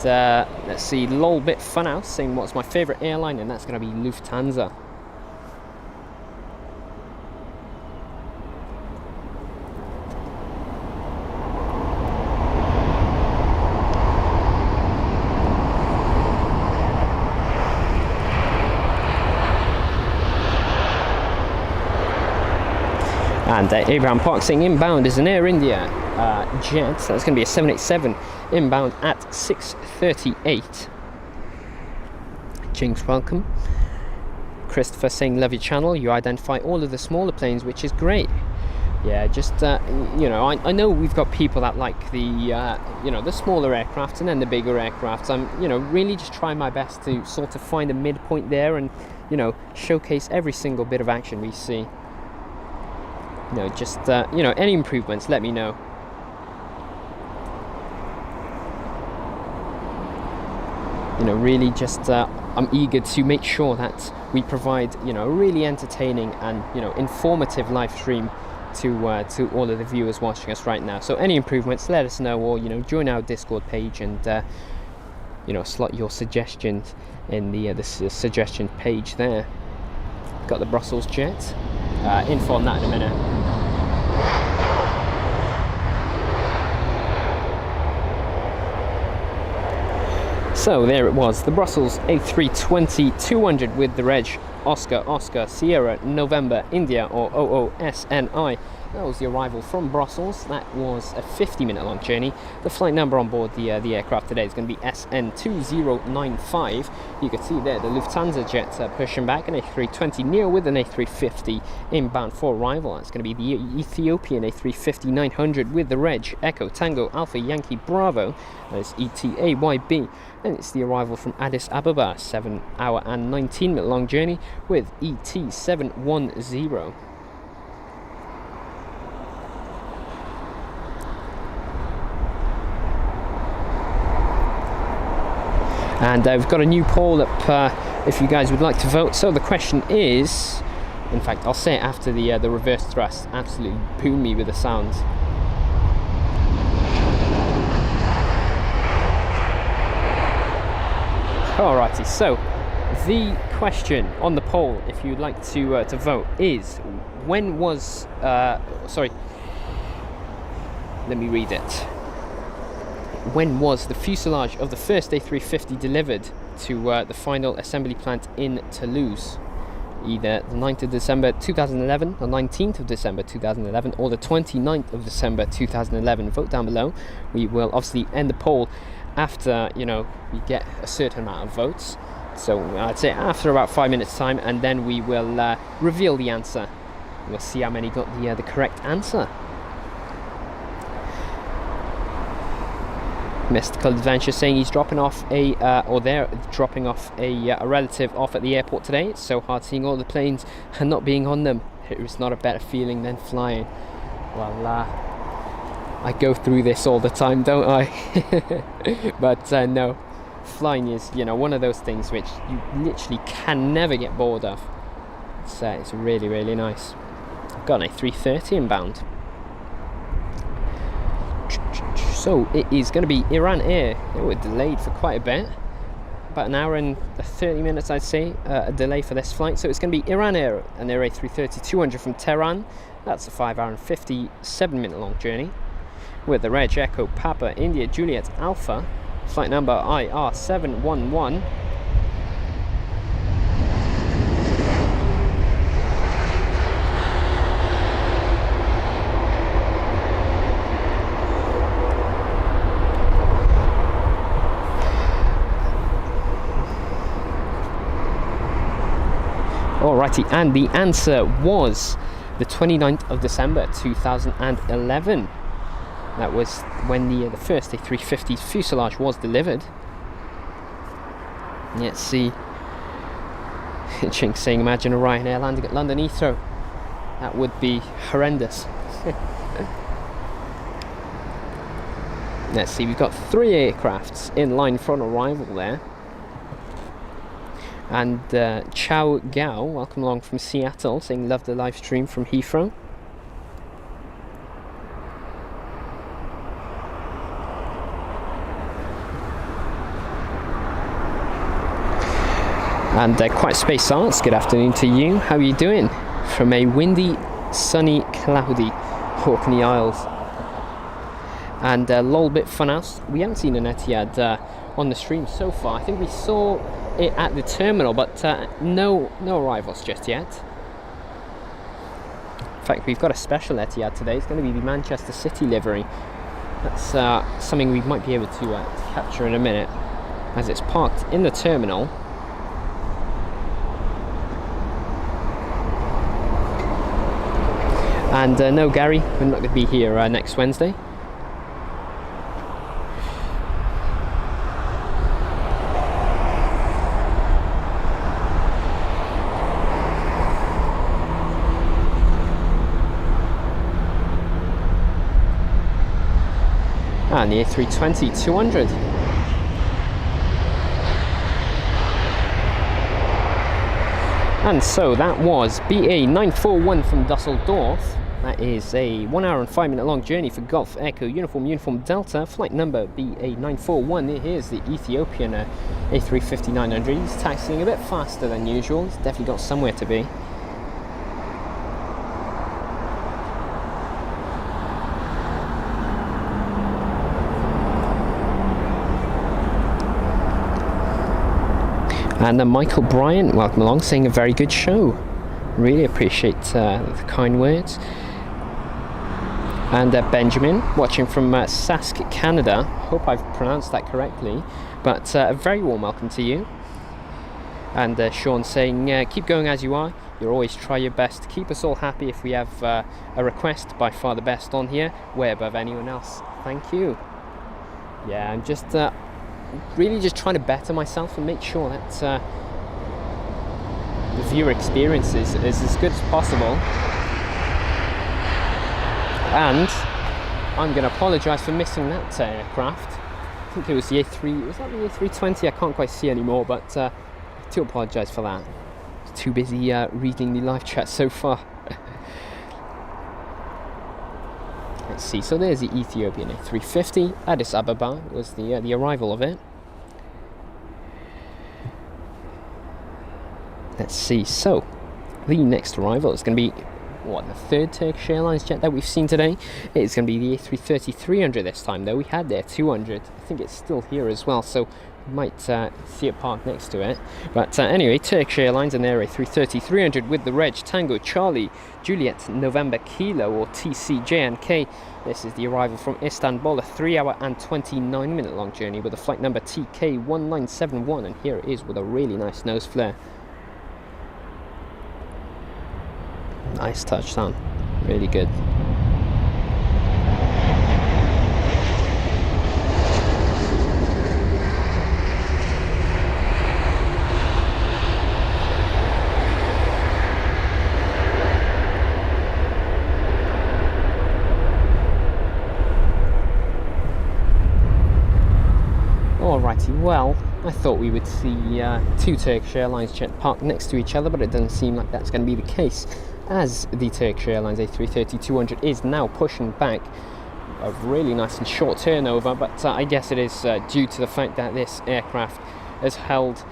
let's see, Lolbit Funhouse saying what's my favourite airline, and that's going to be Lufthansa. And Abraham Park saying inbound is an Air India jet. That's going to be a 787 inbound at 6:38. Jinx, welcome. Christopher saying love your channel. You identify all of the smaller planes, which is great. Yeah, just you know, I know we've got people that like the you know, the smaller aircraft and then the bigger aircraft. I'm, you know, really just trying my best to sort of find a midpoint there and, you know, showcase every single bit of action we see. You know, just you know, any improvements, let me know. You know, really just I'm eager to make sure that we provide, you know, a really entertaining and, you know, informative live stream to all of the viewers watching us right now. So any improvements, let us know, or, you know, join our Discord page and you know, slot your suggestions in the suggestion page there. Got the Brussels jet. Info on that in a minute. So there it was, the Brussels A320-200 with the reg Oscar Sierra November India, or OOSNI. That was the arrival from Brussels. That was a 50-minute long journey. The flight number on board the aircraft today is going to be SN2095. You can see there the Lufthansa jets pushing back, an A320neo with an A350 inbound for arrival. That's going to be the Ethiopian A350-900 with the reg Echo Tango Alpha Yankee Bravo. That's ITA Airways. And it's the arrival from Addis Ababa, 7 hour and 19-minute long journey with ET710. And we've got a new poll up if you guys would like to vote. So the question is, in fact, I'll say it after the reverse thrust. Absolutely boom me with the sounds. Alrighty, so the question on the poll, if you'd like to vote, is when was sorry, let me read it. When was the fuselage of the first A350 delivered to the final assembly plant in Toulouse? Either the 9th of December 2011, the 19th of December 2011, or the 29th of December 2011. Vote down below. We will obviously end the poll after, you know, we get a certain amount of votes. So I'd say after about 5 minutes time, and then we will reveal the answer. We'll see how many got the correct answer. Mystical Adventure saying he's dropping off or they're dropping off a relative off at the airport today. It's so hard seeing all the planes and not being on them. It's not a better feeling than flying. Well, I go through this all the time, don't I? But no, flying is, you know, one of those things which you literally can never get bored of. It's really, really nice. I've got an A330 inbound. So it is going to be Iran Air. They were delayed for quite a bit, about an hour and 30 minutes, I'd say, a delay for this flight. So it's going to be Iran Air and their A330-200 from Tehran. That's a 5 hour and 57-minute long journey with the reg Echo Papa India Juliet Alpha, flight number IR711. Alrighty, and the answer was the 29th of December 2011. That was when the first A350 fuselage was delivered. Let's see. Chink saying, imagine a Ryanair landing at London Heathrow. That would be horrendous. Let's see, we've got 3 aircrafts in line for an arrival there. And Chow Gao, welcome along from Seattle, saying love the live stream from Heathrow. And Quiet Space Arts, good afternoon to you. How are you doing? From a windy, sunny, cloudy Orkney Isles. And Lolbit Funhouse, we haven't seen an Etihad on the stream so far. I think we saw it at the terminal, but no arrivals just yet. In fact, we've got a special Etihad today. It's going to be the Manchester City livery. That's something we might be able to capture in a minute, as it's parked in the terminal. And no, Gary, we're not going to be here next Wednesday. And the A320-200. And so that was BA 941 from Dusseldorf. That is a 1 hour and 5 minute long journey for Golf Echo Uniform Delta, flight number BA 941. Here's the Ethiopian A350-900. He's taxiing a bit faster than usual. He's definitely got somewhere to be. And Michael Bryant, welcome along, saying a very good show. Really appreciate the kind words. And Benjamin, watching from Sask, Canada. Hope I've pronounced that correctly. But a very warm welcome to you. And Sean saying, keep going as you are. You'll always try your best to keep us all happy. If we have a request, by far the best on here, way above anyone else. Thank you. Yeah, I'm just really just trying to better myself and make sure that the viewer experience is as good as possible. And I'm going to apologise for missing that aircraft. I think it was the A3, was that the A320? I can't quite see anymore, but I do apologise for that. I was too busy reading the live chat so far. Let's see, so there's the Ethiopian A350. Addis Ababa was the arrival of it. Let's see, so the next arrival is going to be, what, the third Turkish Airlines jet that we've seen today. It's going to be the A330-300 this time, though. We had their 200. I think it's still here as well, so we might see it parked next to it. But anyway, Turkish Airlines and their A330-300 with the reg Tango Charlie Juliet November Kilo, or TCJNK. This is the arrival from Istanbul, a 3 hour and 29 minute long journey with a flight number TK1971, and here it is with a really nice nose flare. Nice touchdown, really good. Alrighty, well, I thought we would see two Turkish Airlines jets parked next to each other, but it doesn't seem like that's going to be the case, as the Turkish Airlines A330-200 is now pushing back. A really nice and short turnover, but I guess it is due to the fact that this aircraft has held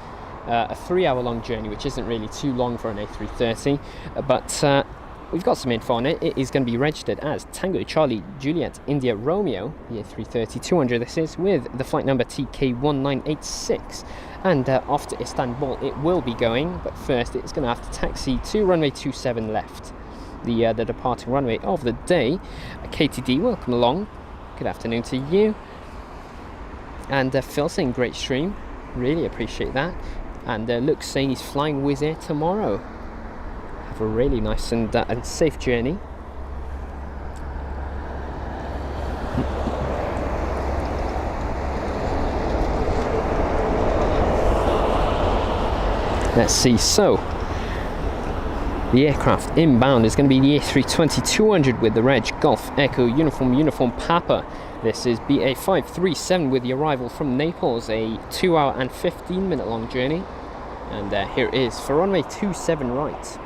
a 3 hour long journey, which isn't really too long for an A330, but we've got some info on it. It is going to be registered as Tango Charlie Juliet India Romeo, the A330-200 this is, with the flight number TK1986. And off to Istanbul it will be going, but first it's going to have to taxi to runway 27 left, the departing runway of the day. KTD, welcome along. Good afternoon to you. And Phil saying great stream, really appreciate that. And Luke's saying he's flying Wizz Air tomorrow. have a really nice and safe journey. Let's see, so the aircraft inbound is going to be the A320-200 with the reg Golf Echo Uniform Papa. This is BA 537 with the arrival from Naples, a 2 hour and 15 minute long journey. And here it is for runway 27 right.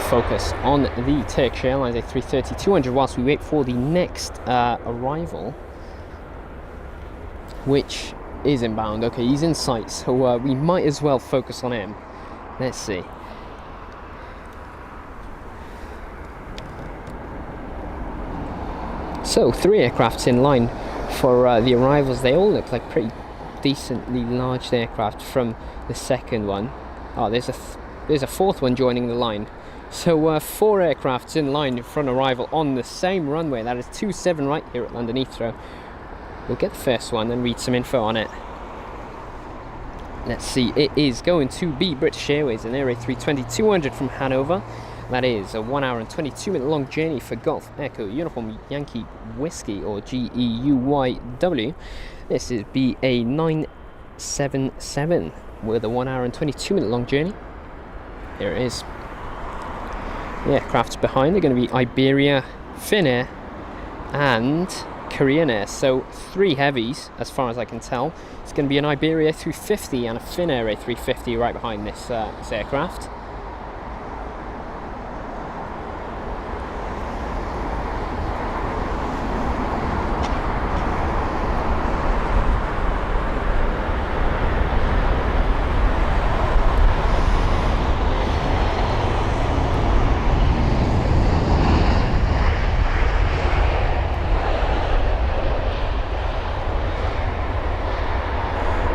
Focus on the Turkish Airlines A330-200 whilst we wait for the next arrival, which is inbound. Okay, he's in sight, so we might as well focus on him. Let's see. So 3 aircrafts in line for the arrivals. They all look like pretty decently large aircraft from the second one. Oh, there's a fourth one joining the line. So 4 aircrafts in line for an arrival on the same runway. That is 27 right here at London Heathrow. We'll get the first one and read some info on it. Let's see, it is going to be British Airways and Air A320-200 from Hanover. That is a 1 hour and 22 minute long journey for Golf Echo Uniform Yankee Whiskey, or GEUYW. This is BA 977 with a 1 hour and 22 minute long journey. Here it is. The aircrafts behind are going to be Iberia, Finnair and Korean Air. So 3 heavies as far as I can tell. It's going to be an Iberia A350 and a Finnair A350 right behind this aircraft.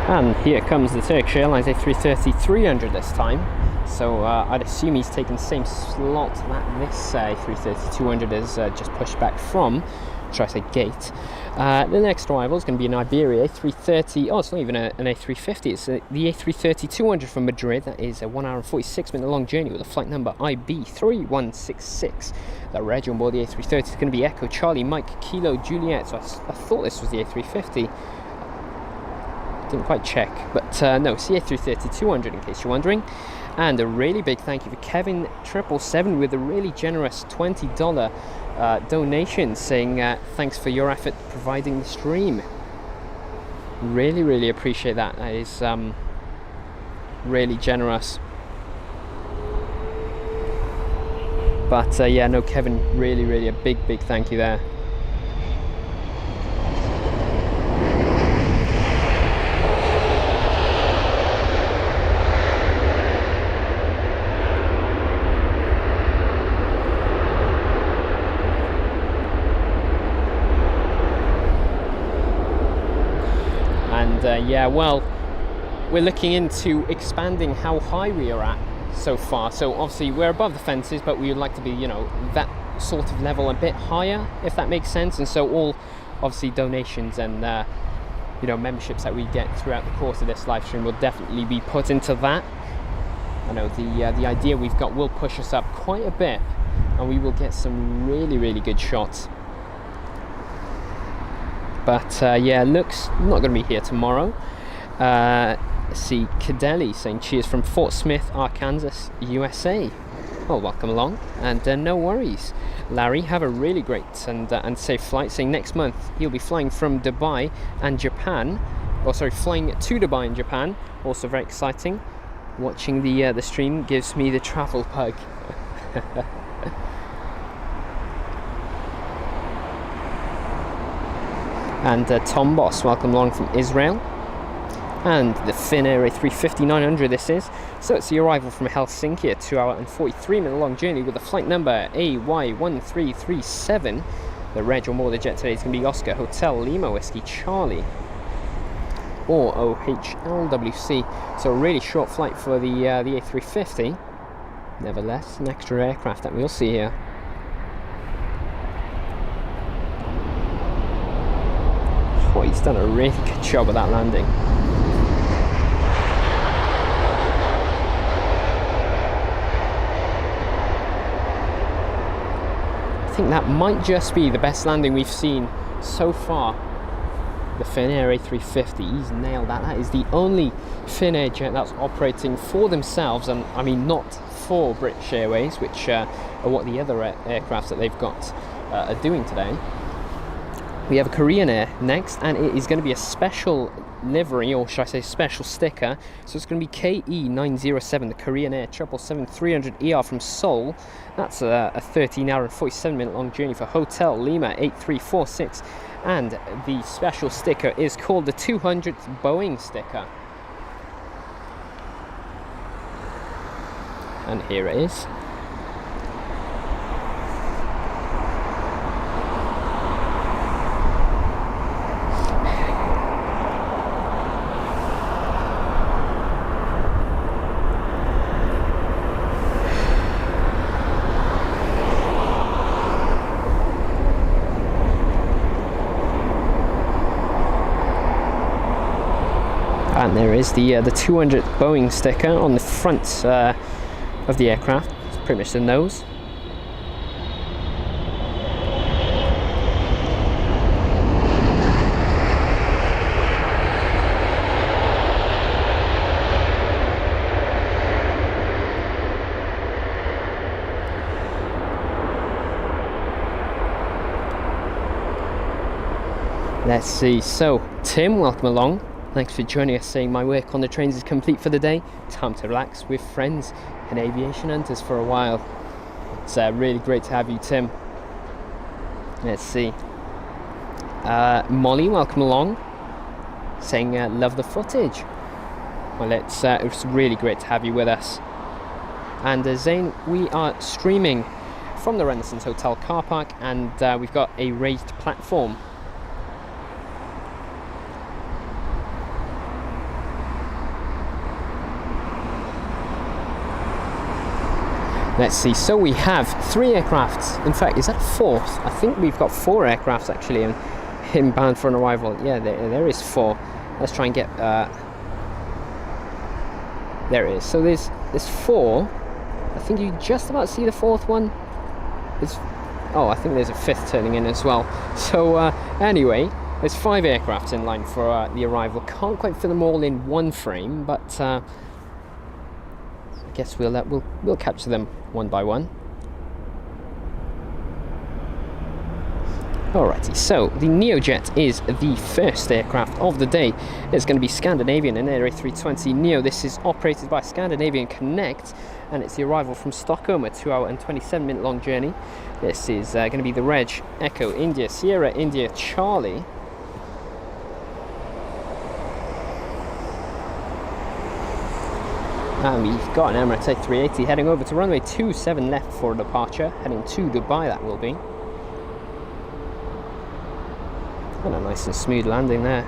And here comes the Turkish Airlines A330-300 this time. So I'd assume he's taken the same slot that this A330-200 is just pushed back from. Should I say gate? The next arrival is going to be an Iberia A330. Oh, it's not even an A350. It's the A330-200 from Madrid. That is a 1 hour and 46 minute long journey with a flight number IB3166. The reg on board the A330 is going to be Echo Charlie Mike Kilo Juliet. So I thought this was the A350. Didn't quite check, but no, it's the A330-200 in case you're wondering. And a really big thank you for Kevin 777 with a really generous $20 donation, saying thanks for your effort providing the stream. Really appreciate that. That is really generous. But yeah, no, Kevin, really a big thank you there. Yeah, well, we're looking into expanding how high we are at so far. So obviously we're above the fences, but we would like to be, you know, that sort of level a bit higher, if that makes sense. And so all obviously donations and you know, memberships that we get throughout the course of this live stream will definitely be put into that. I know the idea we've got will push us up quite a bit, and we will get some really good shots. But yeah, looks not going to be here tomorrow. Let's see, Cadelli saying cheers from Fort Smith, Arkansas, USA. Well, welcome along, and no worries. Larry, have a really great and safe flight, saying next month he'll be flying from Dubai and Japan. Or sorry, flying to Dubai and Japan. Also very exciting. Watching the stream gives me the travel bug. And Tom Boss, welcome along from Israel. And the Finnair A350-900 this is. So it's the arrival from Helsinki, a 2 hour and 43 minute long journey with a flight number AY1337. The reg on board the jet today is going to be Oscar Hotel Lima Whiskey Charlie, or OHLWC. So a really short flight for the A350. Nevertheless, an extra aircraft that we'll see here. Oh, he's done a really good job of that landing. I think that might just be the best landing we've seen so far. The Finnair A350, he's nailed that. That is the only Finnair jet that's operating for themselves, and I mean not for British Airways, which are what the other aircrafts that they've got are doing today. We have a Korean Air next, and it is going to be a special livery, or should I say special sticker. So it's going to be KE907, the Korean Air 777-300ER from Seoul. That's a 13-hour and 47-minute long journey for Hotel Lima 8346, and the special sticker is called the 200th Boeing sticker. And here it is. And there is the 200th Boeing sticker on the front of the aircraft. It's pretty much the nose. Let's see. So, Tim, welcome along. Thanks for joining us, saying my work on the trains is complete for the day. Time to relax with friends and Aviation Hunters for a while. It's really great to have you, Tim. Let's see. Molly, welcome along, saying love the footage. Well, it's really great to have you with us. And Zane, we are streaming from the Renaissance Hotel car park, and we've got a raised platform. Let's see, so we have 3 aircrafts. In fact, is that 4th? I think we've got 4 aircrafts actually inbound for an arrival. Yeah, there is 4. Let's try and get... there it is. So there's 4. I think you just about see the 4th one. Oh, I think there's a 5th turning in as well. So anyway, there's 5 aircrafts in line for the arrival. Can't quite fit them all in one frame, but... I guess we'll capture them one by one. Alrighty, so the Neojet is the first aircraft of the day. It's going to be Scandinavian and Air A320 Neo. This is operated by Scandinavian Connect, and it's the arrival from Stockholm, a 2-hour and 27-minute long journey. This is going to be the reg Echo India Sierra India Charlie. And we've got an Emirates A380 heading over to runway 27 left for departure, heading to Dubai that will be. And a nice and smooth landing there.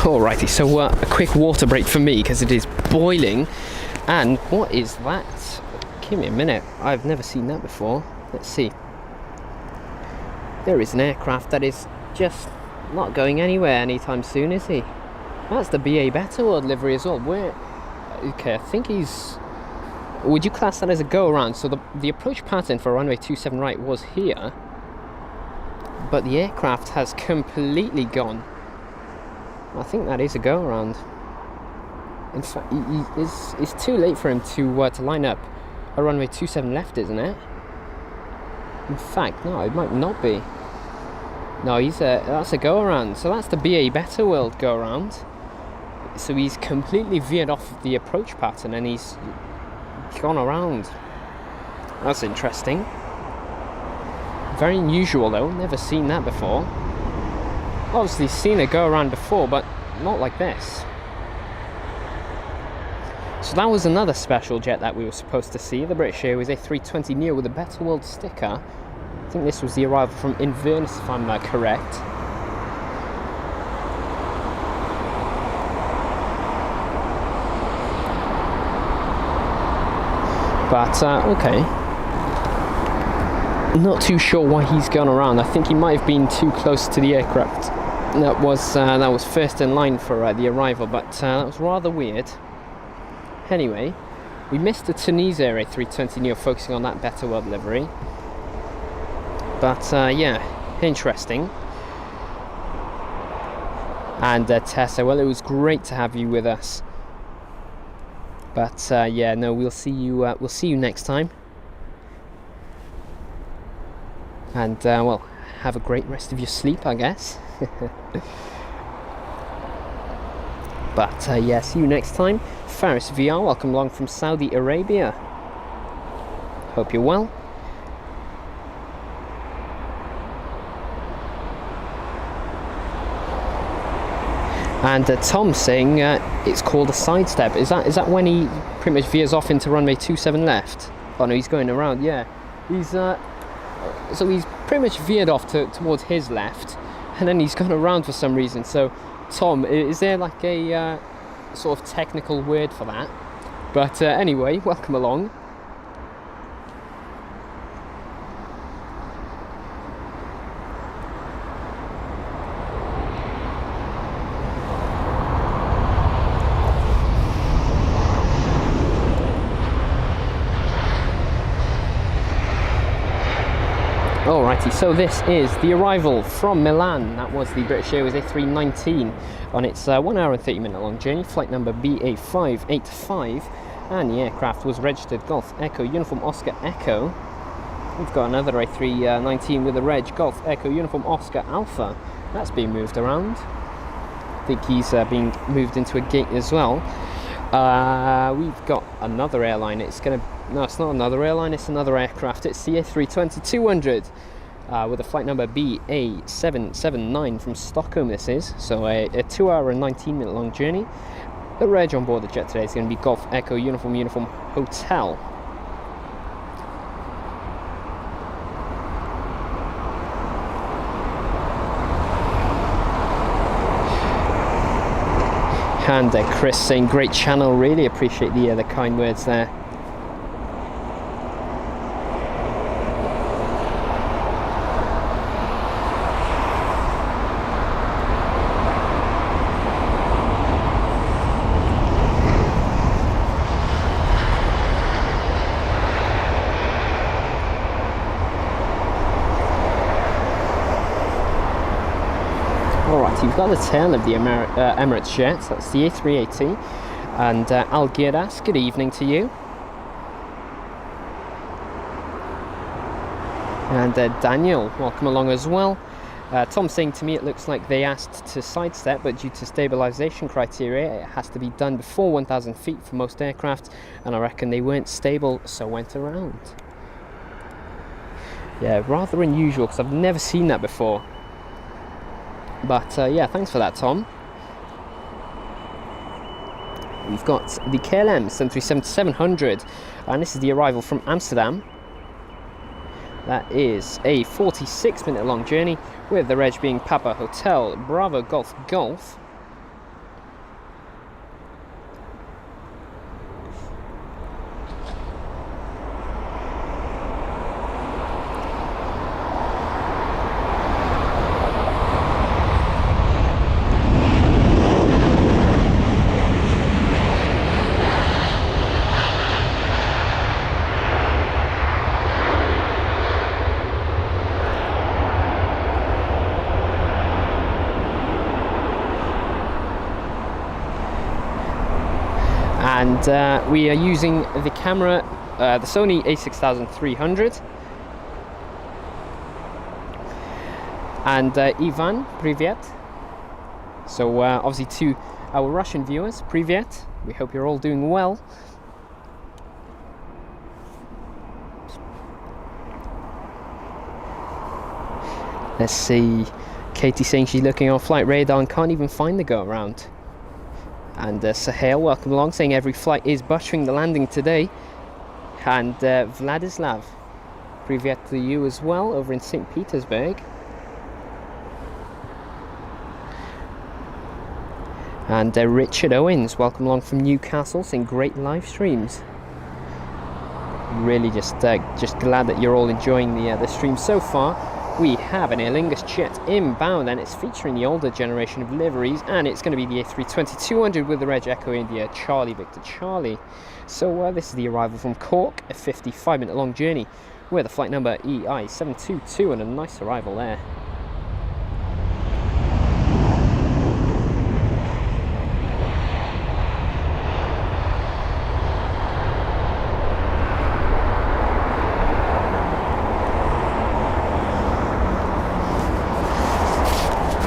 Alrighty, so a quick water break for me because it is boiling. And what is that? Give me a minute, I've never seen that before. Let's see. There is an aircraft that is just not going anywhere anytime soon, is he? That's the BA Better World livery as well. Okay, I think he's... Would you class that as a go-around? So the approach pattern for runway 27 right was here, but the aircraft has completely gone. I think that is a go-around. In fact, it's too late for him to line up a runway 27 left, isn't it? In fact, no, it might not be. No, that's a go-around. So that's the BA Better World go-around. so he's completely veered off the approach pattern and he's gone around. That's interesting. Very unusual though, never seen that before. Obviously seen it go around before, but not like this. So that was another special jet that we were supposed to see, the British Airways A320neo with a Better World sticker. I think this was the arrival from Inverness, if I'm correct. But, okay. Not too sure why he's gone around. I think he might have been too close to the aircraft. That was first in line for the arrival, but that was rather weird. Anyway, we missed the Tunisia A320neo focusing on that Better World livery. But yeah, interesting. And Tessa, well, it was great to have you with us. But yeah, no, we'll see you next time. And well, have a great rest of your sleep, I guess. But yeah, see you next time. Faris VR, welcome along from Saudi Arabia. Hope you're well. And Tom saying it's called a sidestep. Is that when he pretty much veers off into runway 27 left? Oh no, he's going around. Yeah, he's so he's pretty much veered off towards his left, and then he's gone around for some reason. So, Tom, is there like a sort of technical word for that? But anyway, welcome along. Alrighty, so this is the arrival from Milan. That was the British Airways A319 on its 1 hour and 30 minute long journey, flight number BA585, and the aircraft was registered Golf Echo Uniform Oscar Echo. We've got another A319 with a reg Golf Echo Uniform Oscar Alpha. That's being moved around. I think he's being moved into a gate as well. We've got another airline. No, it's not another airline, it's another aircraft. It's the A320-200 with a flight number BA779 from Stockholm, this is. So a 2 hour and 19 minute long journey. The reg on board the jet today is going to be Golf Echo Uniform Hotel. And Chris saying great channel, really appreciate the kind words there. You've got the tail of the Emirates jet, that's the A380, and Algirdas, good evening to you. And Daniel, welcome along as well. Tom saying to me it looks like they asked to sidestep, but due to stabilisation criteria it has to be done before 1,000 feet for most aircraft, and I reckon they weren't stable, so went around. Yeah, rather unusual because I've never seen that before. But yeah, thanks for that, Tom. We've got the KLM 737-700, and this is the arrival from Amsterdam. That is a 46 minute long journey, with the reg being Papa Hotel Bravo Golf Golf. And we are using the camera, the Sony a6300. And Ivan, привет. So obviously our Russian viewers, Privyet. We hope you're all doing well. Let's see, Katie saying she's looking on flight radar and can't even find the go around. And Sahel, welcome along, saying every flight is buttering the landing today. And Vladislav, Privyet to you as well over in St. Petersburg. And Richard Owens, welcome along from Newcastle, saying great live streams. Really just glad that you're all enjoying the stream so far. We have an Aer Lingus jet inbound, and it's featuring the older generation of liveries, and it's going to be the A320-200 with the reg Echo India Charlie Victor Charlie. So this is the arrival from Cork, a 55-minute long journey with a flight number EI722, and a nice arrival there.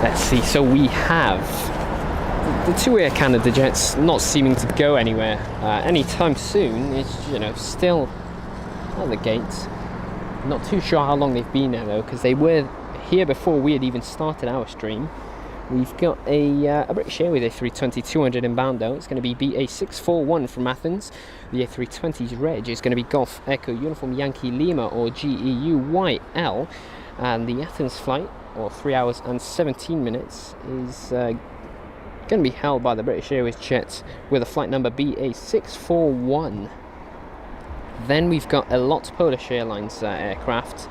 Let's see, so we have the two Air Canada jets not seeming to go anywhere anytime soon. It's, you know, still at the gates. Not too sure how long they've been there though, because they were here before we had even started our stream. We've got a British Airways A320-200 inbound though. It's going to be BA641 from Athens. The A320's reg is going to be Golf Echo Uniform Yankee Lima, or GEUYL, and the Athens flight, or 3 hours and 17 minutes, is going to be held by the British Airways jets with a flight number BA641. Then we've got a LOT Polish Airlines aircraft,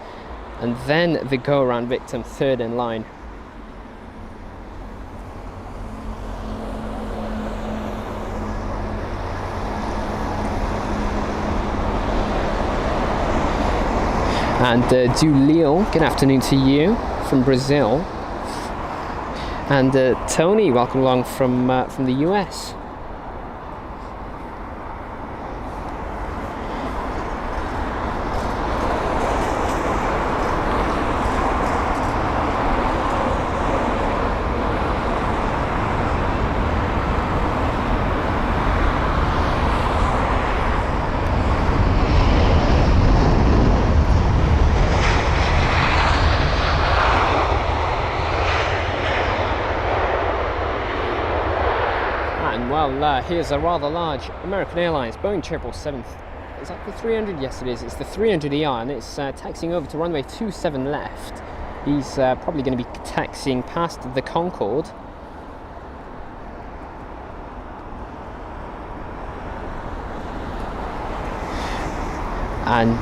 and then the go-around victim, third in line. And Dulil, good afternoon to you from Brazil. And Tony, welcome along from the US. Here's a rather large American Airlines Boeing 777. Is that the 300? Yes, it is. It's the 300ER, and it's taxiing over to runway 27 left. He's probably going to be taxiing past the Concorde. And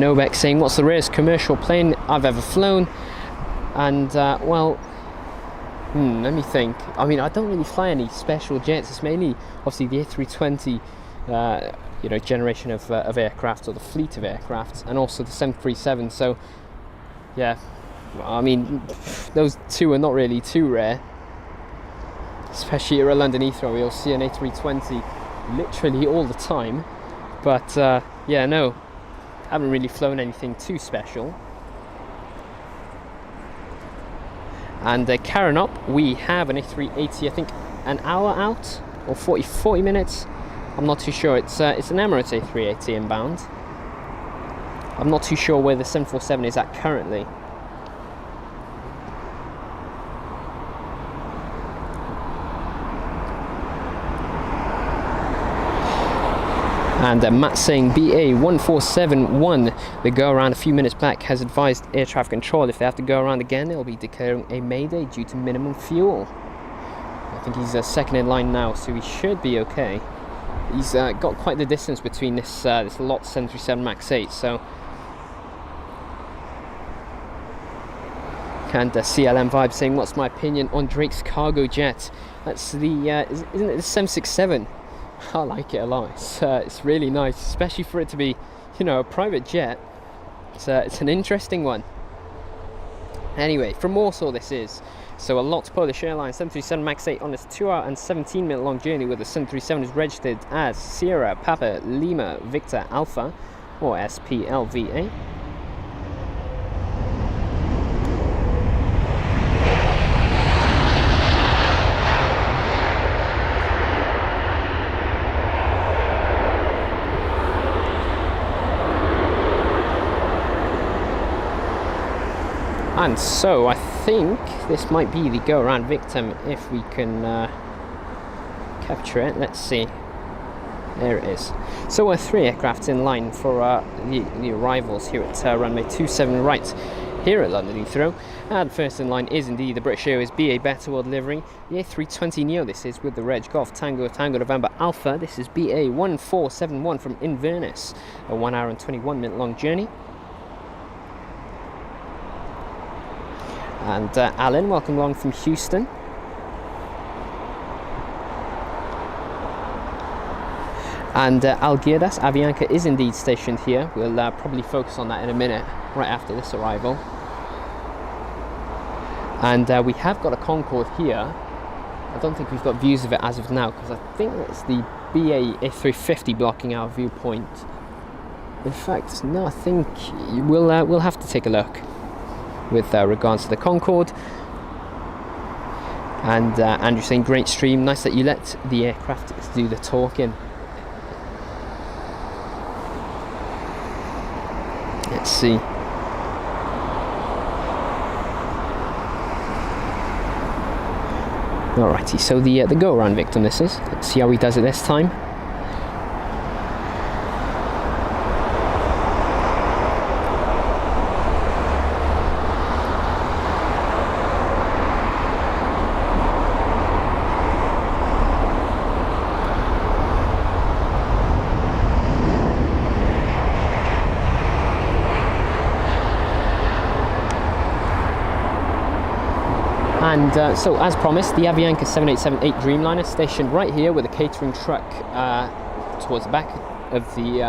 Novek saying, what's the rarest commercial plane I've ever flown? And well, let me think. I mean, I don't really fly any special jets. It's mainly, obviously, the A320, you know, generation of aircraft, or the fleet of aircraft, and also the 737. So, yeah, I mean, those two are not really too rare. Especially here at London Heathrow, you'll see an A320 literally all the time. But yeah, no, haven't really flown anything too special. And carrying up, we have an A380, I think an hour out, or 40 minutes. I'm not too sure. It's an Emirates A380 inbound. I'm not too sure where the 747 is at currently. And Matt saying BA1471, the go around a few minutes back, has advised air traffic control if they have to go around again, they'll be declaring a mayday due to minimum fuel. I think he's second in line now, so he should be okay. He's got quite the distance between this LOT 737 MAX 8, so. And CLM Vibe saying, what's my opinion on Drake's cargo jet? That's the, isn't it the 767? I like it a lot. It's really nice, especially for it to be, you know, a private jet. It's an interesting one. Anyway, from Warsaw this is. So a LOT Polish Airlines 737 MAX 8 on its 2 hour and 17 minute long journey, with the 737 is registered as Sierra Papa Lima Victor Alpha, or SPLVA. And so I think this might be the go-around victim if we can capture it. Let's see. There it is. So we're 3 aircraft in line for the arrivals here at runway 27 right here at London Heathrow. And first in line is indeed the British Airways BA Better World livery, the A320neo. This is with the Reg Golf Tango Tango November Alpha. This is BA 1471 from Inverness, a 1 hour and 21 minute long journey. And Alan, welcome along from Houston. And Algirdas, Avianca is indeed stationed here. We'll probably focus on that in a minute, right after this arrival. And we have got a Concorde here. I don't think we've got views of it as of now, because I think it's the BA A350 blocking our viewpoint. In fact, no, I think we'll have to take a look with regards to the Concorde. And Andrew saying, great stream, nice that you let the aircraft do the talking. Let's see. Alrighty, so the go-around victim this is. Let's see how he does it this time. And so, as promised, the Avianca 7878 Dreamliner stationed right here with a catering truck towards the back of the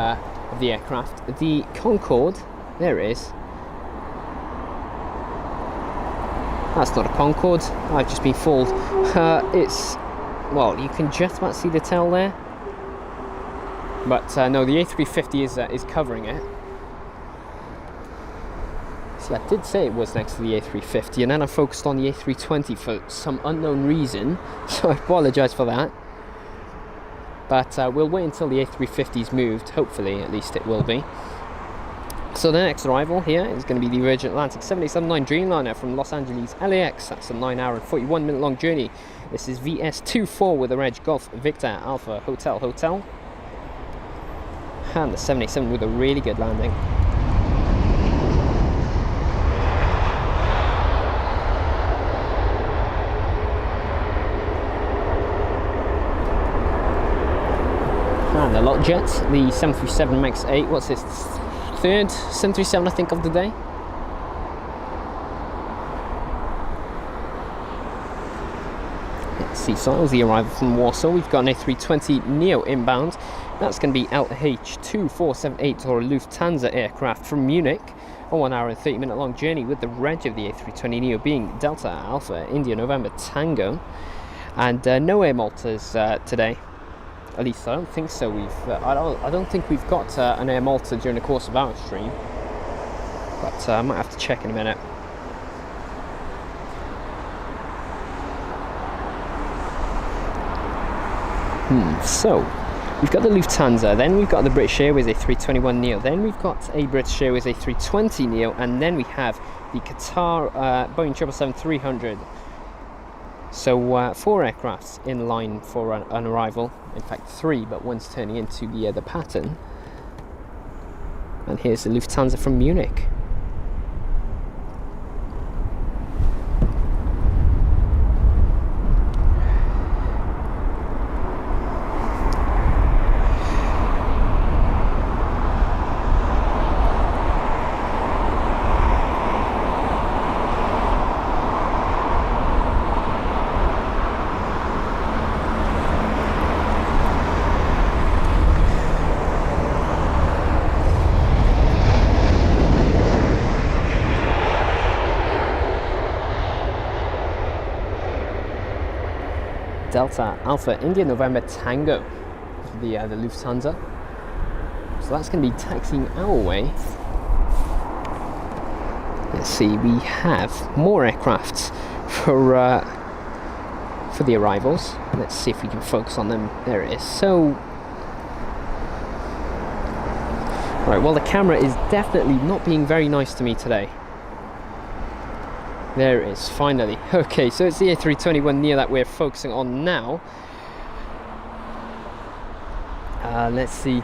aircraft. The Concorde, there it is. That's not a Concorde. I've just been fooled. It's, well, you can just about see the tail there, but no, the A350 is covering it. See, I did say it was next to the A350, and then I focused on the A320 for some unknown reason, so I apologise for that. But we'll wait until the A350's moved. Hopefully, at least it will be. So the next arrival here is going to be the Virgin Atlantic 7879 Dreamliner from Los Angeles LAX. That's a 9 hour and 41 minute long journey. This is VS24 with the Reg Golf Victor Alpha Hotel Hotel. And the 787 with a really good landing. And the Lotjet, the 737 MAX 8, what's this, third 737 I think of the day. Let's see, so that was the arrival from Warsaw. We've got an A320neo inbound. That's going to be LH2478 or a Lufthansa aircraft from Munich. A 1 hour and 30 minute long journey with the reg of the A320neo being Delta Alpha India November Tango. And no Air Maltas today. At least I don't think so. I don't think we've got an Air Malta during the course of our stream, but I might have to check in a minute. So we've got the Lufthansa, then we've got the British Airways A321neo, then we've got a British Airways A320neo, and then we have the Qatar Boeing 777-300. So 4 aircrafts in line for an arrival. In fact 3, but one's turning into the pattern. And here's the Lufthansa from Munich. Delta Alpha India November Tango, the Lufthansa. So that's going to be taxiing our way. Let's see, we have more aircrafts for the arrivals. Let's see if we can focus on them. There it is. So, right, well, the camera is definitely not being very nice to me today. There it is, finally. Okay, so it's the A321neo that we're focusing on now. Let's see.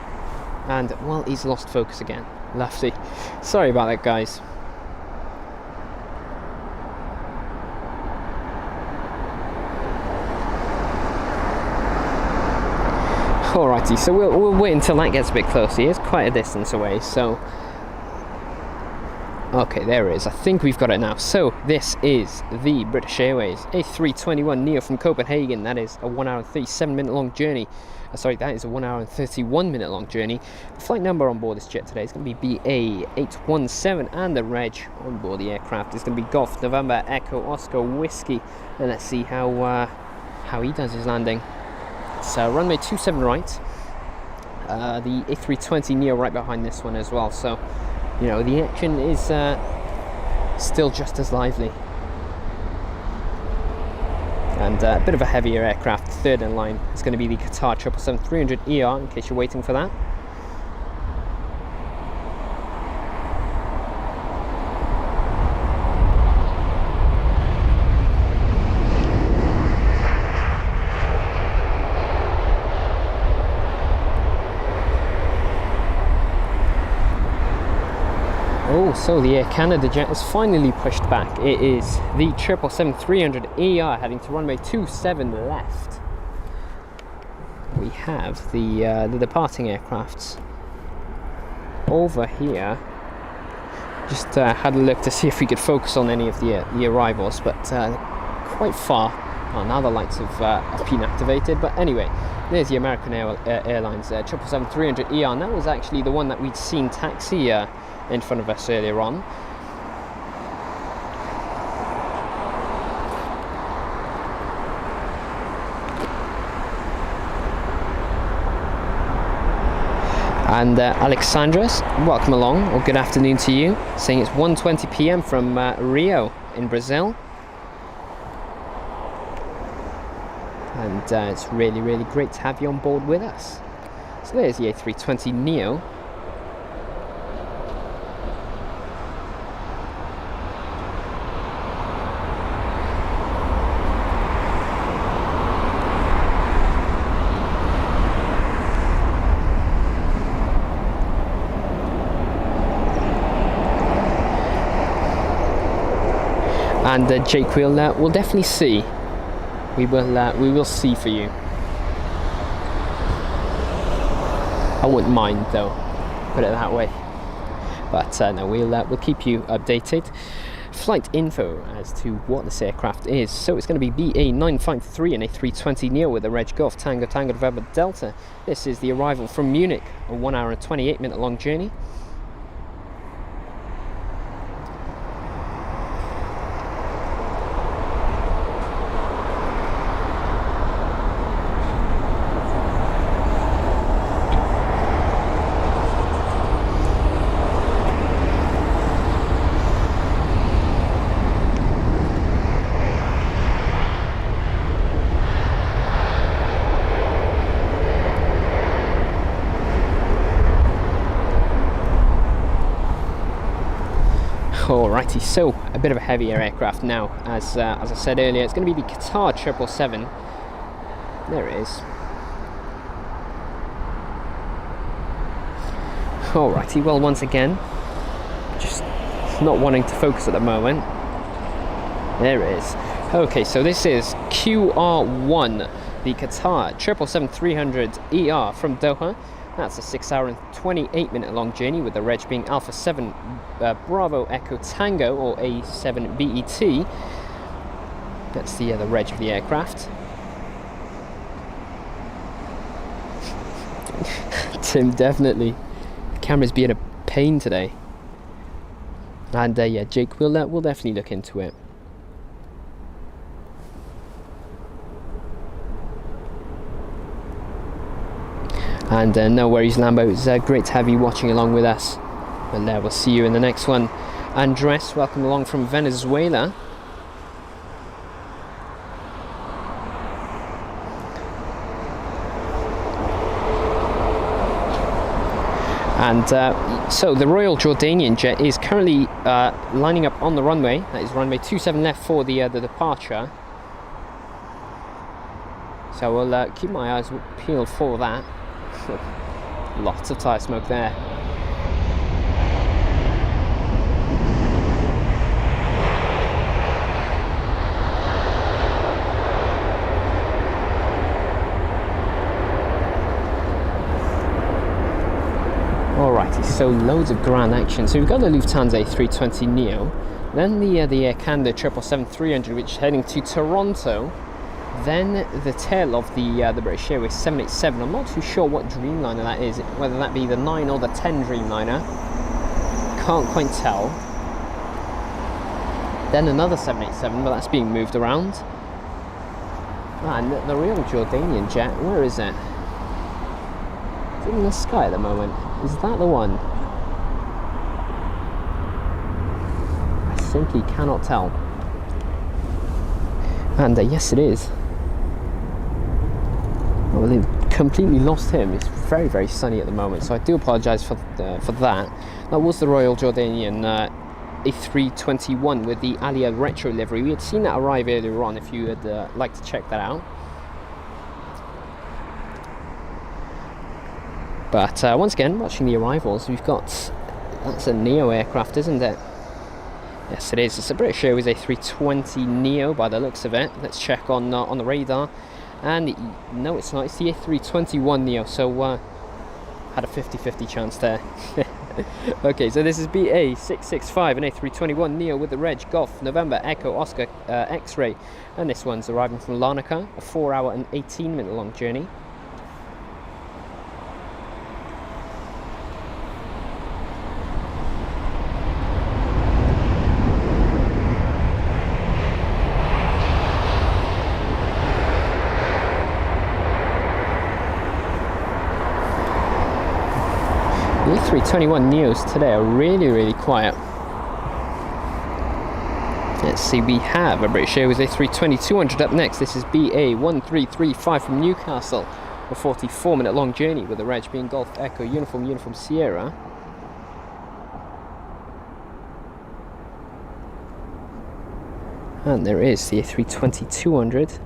And, well, he's lost focus again. Lovely. Sorry about that, guys. Alrighty, so we'll wait until that gets a bit closer. He is quite a distance away, so... Okay, there it is. I think we've got it now. So, this is the British Airways A321neo from Copenhagen. That is a 1 hour and 37 minute long journey. Sorry, that is a 1 hour and 31 minute long journey. The flight number on board this jet today is going to be BA817, and the reg on board the aircraft is going to be Golf November Echo Oscar Whiskey. And let's see how he does his landing. So runway 27 right. The A320neo right behind this one as well. So, you know, the action is still just as lively. And a bit of a heavier aircraft, third in line, is going to be the Qatar 777-300ER, in case you're waiting for that. Oh, so the Air Canada jet is finally pushed back. It is the 777-300ER heading to runway 27 left. We have the departing aircrafts over here. Just had a look to see if we could focus on any of the arrivals, but quite far. Well, now the lights have been activated, but anyway, there's the American Airlines 777-300ER, and that was actually the one that we'd seen taxi in front of us earlier on. And Alexandras, welcome along, or good afternoon to you, saying it's 1:20 p.m. from Rio in Brazil. And it's really, really great to have you on board with us. So there's the A320neo. And Jake, we'll definitely see. We will see for you. I wouldn't mind though, put it that way. But no, we'll keep you updated. Flight info as to what this aircraft is. So it's going to be BA953 and A320neo with a reg Golf Tango Tango November Delta. This is the arrival from Munich, a 1 hour and 28 minute long journey. Alrighty, so a bit of a heavier aircraft now. As I said earlier, it's going to be the Qatar 777. There it is. Alrighty, well, once again, just not wanting to focus at the moment. There it is. Okay, so this is QR1, the Qatar 777-300ER from Doha. That's a 6 hour and 28 minute long journey, with the reg being Alpha 7 Bravo Echo Tango, or A7 BET. That's the reg of the aircraft. Tim, definitely. The camera's being a pain today. And yeah, Jake, we'll definitely look into it. And no worries, Lambo, it's great to have you watching along with us. And we'll see you in the next one. Andres, welcome along from Venezuela. And so the Royal Jordanian jet is currently lining up on the runway. That is runway 27 left for the departure. So we'll keep my eyes peeled for that. Lots of tyre smoke there. Alrighty, so loads of ground action. So we've got the Lufthansa A320neo, then the Air Canada 777-300, which is heading to Toronto, then the tail of the British Airways 787. I'm not too sure what Dreamliner that is, whether that be the 9 or the 10 Dreamliner. Can't quite tell. Then another 787, but that's being moved around. And the Royal Jordanian jet, where is it? Is it in the sky at the moment? Is that the one? I simply cannot tell. And yes, it is. Well, they've completely lost him. It's very, very sunny at the moment, so I do apologise for that. That was the Royal Jordanian A321 with the Alia retro livery. We had seen that arrive earlier on, if you would like to check that out. But once again, watching the arrivals, we've got, that's a Neo aircraft, isn't it? Yes, it is. It's a British Airways A320 Neo by the looks of it. Let's check on the radar. And no, it's not. It's the A321 Neo. So had a 50-50 chance there. Okay, so this is BA665, an A321 Neo with the reg Golf November Echo Oscar X-ray. And this one's arriving from Larnaca, a 4-hour and 18-minute long journey. The A321 Neos today are really, really quiet. Let's see, we have a British Airways A320-200 up next. This is BA1335 from Newcastle, a 44-minute long journey with the reg being Golf Echo Uniform Sierra. And there is the A320-200.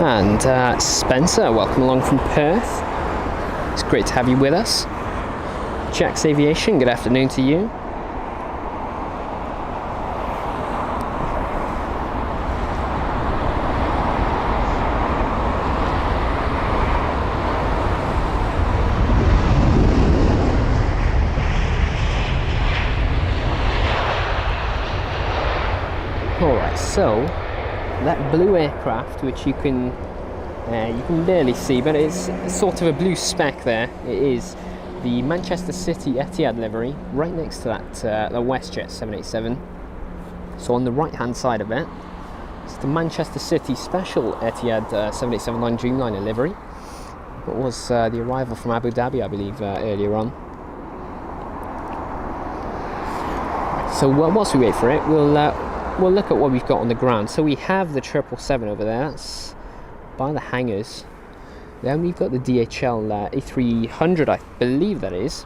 And Spencer, welcome along from Perth. It's great to have you with us. Jack's Aviation, good afternoon to you. Alright, so that blue aircraft, which you can barely see, but it's sort of a blue speck there. It is the Manchester City Etihad livery, right next to that the WestJet 787. So on the right hand side of it, it's the Manchester City Special Etihad 787-9 Dreamliner livery. It was the arrival from Abu Dhabi, I believe, earlier on. So whilst we wait for it, we'll look at what we've got on the ground. So we have the 777 over there, that's by the hangars. Then we've got the DHL A300, I believe that is.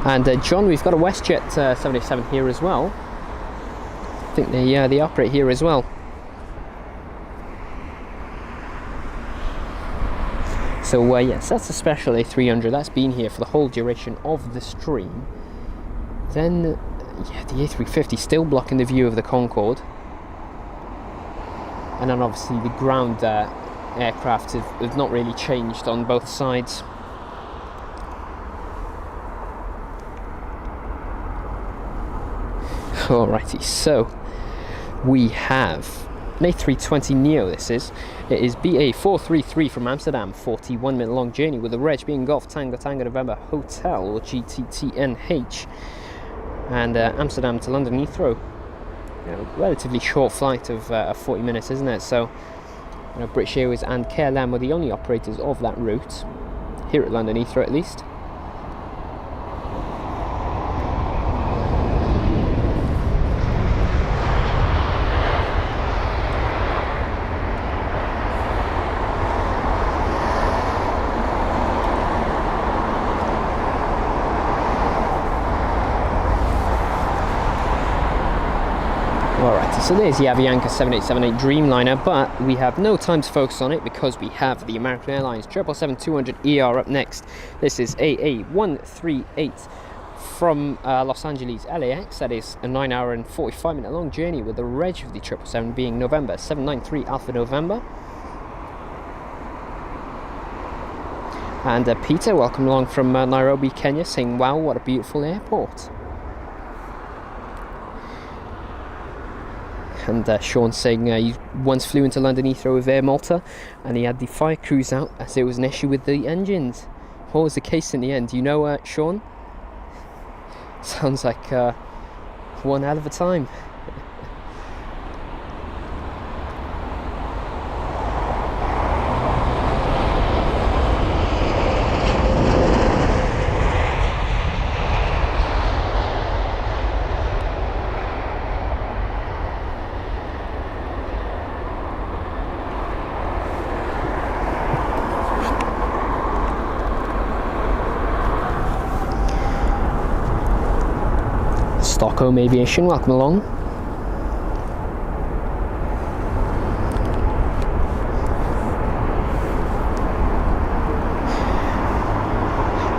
And John, we've got a WestJet 787 here as well. I think they operate here as well. So yes, that's a special A300. That's been here for the whole duration of the stream. Then, yeah, the A350 still blocking the view of the Concorde. And then obviously the ground aircraft have not really changed on both sides. Alrighty, so we have an A320neo, this is. It is BA433 from Amsterdam, 41-minute long journey with the reg being Golf Tango Tango November Hotel, or GTTNH. And Amsterdam to London Heathrow. relatively short flight of 40 minutes, isn't it? So British Airways and KLM are the only operators of that route here at London Heathrow, at least. So there's the Avianca 7878 Dreamliner, but we have no time to focus on it because we have the American Airlines 777-200ER up next. This is AA138 from Los Angeles LAX. That is a 9 hour and 45 minute long journey, with the reg of the 777 being November 793 Alpha November. And Peter, welcome along from Nairobi, Kenya, saying, wow, what a beautiful airport. And Sean saying he once flew into London Heathrow with Air Malta and he had the fire crews out as there was an issue with the engines. What was the case in the end? Do you know, Sean? Sounds like one hell of a time. Stockholm Aviation, welcome along.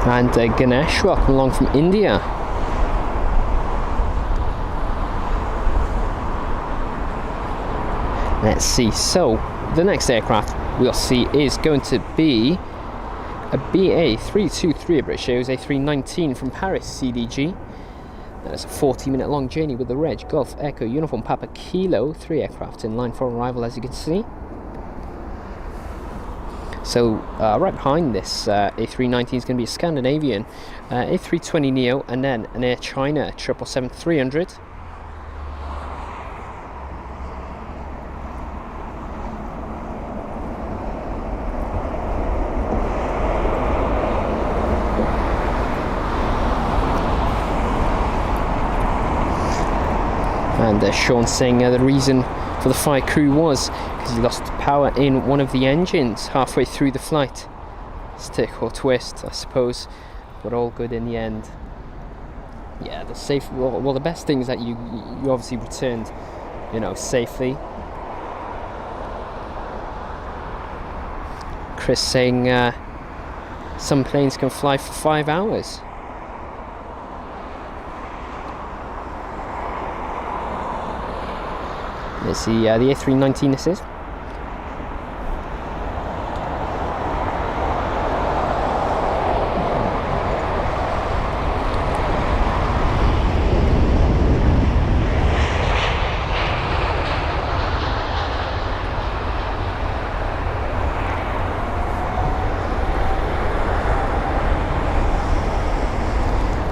And Ganesh, welcome along from India. Let's see, so the next aircraft we'll see is going to be a BA323, a British Airways A319 from Paris CDG. That is a 40-minute long journey with the reg Golf Echo Uniform Papa Kilo, 3 aircraft in line for arrival, as you can see. So right behind this A319 is going to be a Scandinavian A320neo, and then an Air China 777-300. And Sean saying the reason for the fire crew was because he lost power in one of the engines halfway through the flight. Stick or twist, I suppose, but all good in the end. Yeah, the safe. Well, the best thing is that you obviously returned, safely. Chris saying some planes can fly for 5 hours. Let's see, the A319 this is.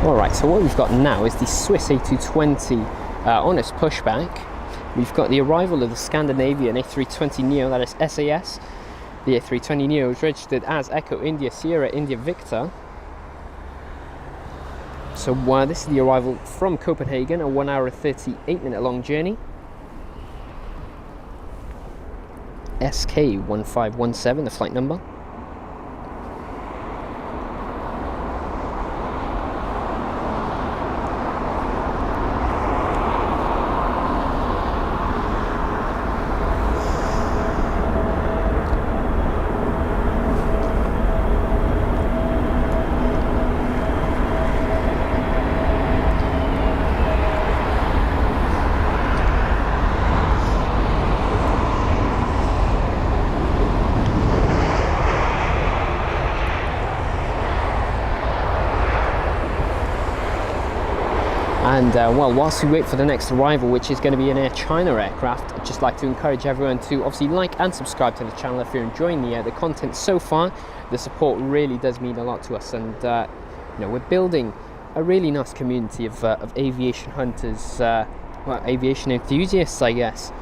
Alright, so what we've got now is the Swiss A220 on its pushback. We've got the arrival of the Scandinavian A320neo, that is SAS. The A320neo is registered as Echo India Sierra India Victor. So this is the arrival from Copenhagen, a 1 hour and 38 minute long journey. SK1517, the flight number. And well, whilst we wait for the next arrival, which is going to be an Air China aircraft, I'd just like to encourage everyone to obviously like and subscribe to the channel if you're enjoying the content so far. The support really does mean a lot to us, and we're building a really nice community of aviation hunters well, aviation enthusiasts, I guess.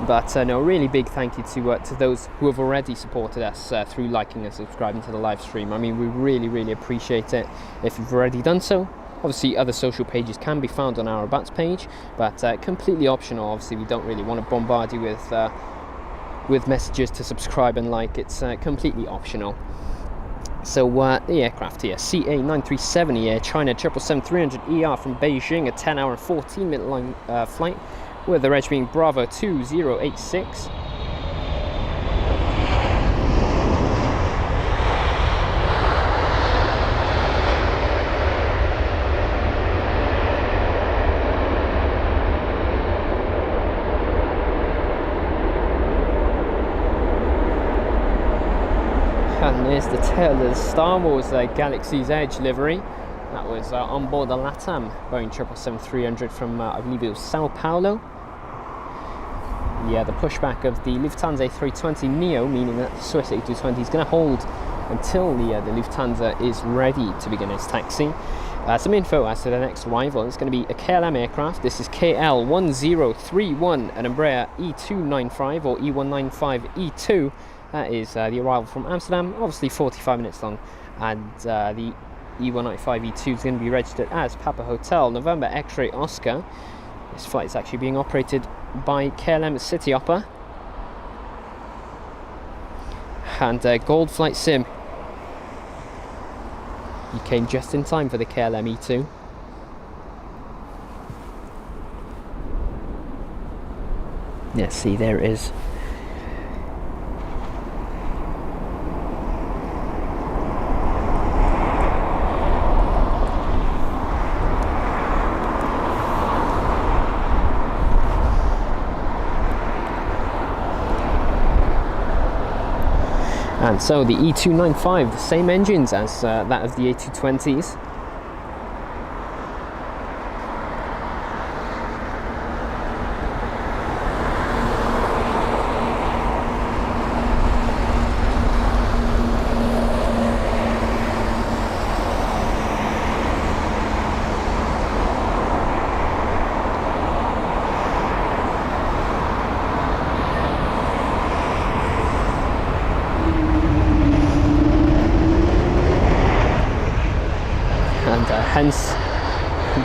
But no, really big thank you to those who have already supported us through liking and subscribing to the live stream. I mean, we really appreciate it if you've already done so. Obviously, other social pages can be found on our About page, but completely optional. Obviously, we don't really want to bombard you with messages to subscribe and like. It's completely optional. So the aircraft here, CA937 Air China 777-300ER from Beijing, a 10-hour and 14-minute long flight, with the reg being Bravo 2086. And there's the tail of the Star Wars Galaxy's Edge livery. That was on board the LATAM Boeing 777-300 from, I believe it was Sao Paulo. Yeah, the pushback of the Lufthansa A320 Neo, meaning that the Swiss A220 is going to hold until the Lufthansa is ready to begin its taxi. Some info as to the next arrival. It's going to be a KLM aircraft. This is KL1031, an Embraer E295 or E195E2. That is the arrival from Amsterdam, obviously 45 minutes long, and the E195E2 is going to be registered as Papa Hotel November X-Ray Oscar. This flight is actually being operated by KLM City Hopper and Gold Flight Sim. You came just in time for the KLM E2. Yeah, see, there it is. And so the E295, the same engines as that of the A220s. Hence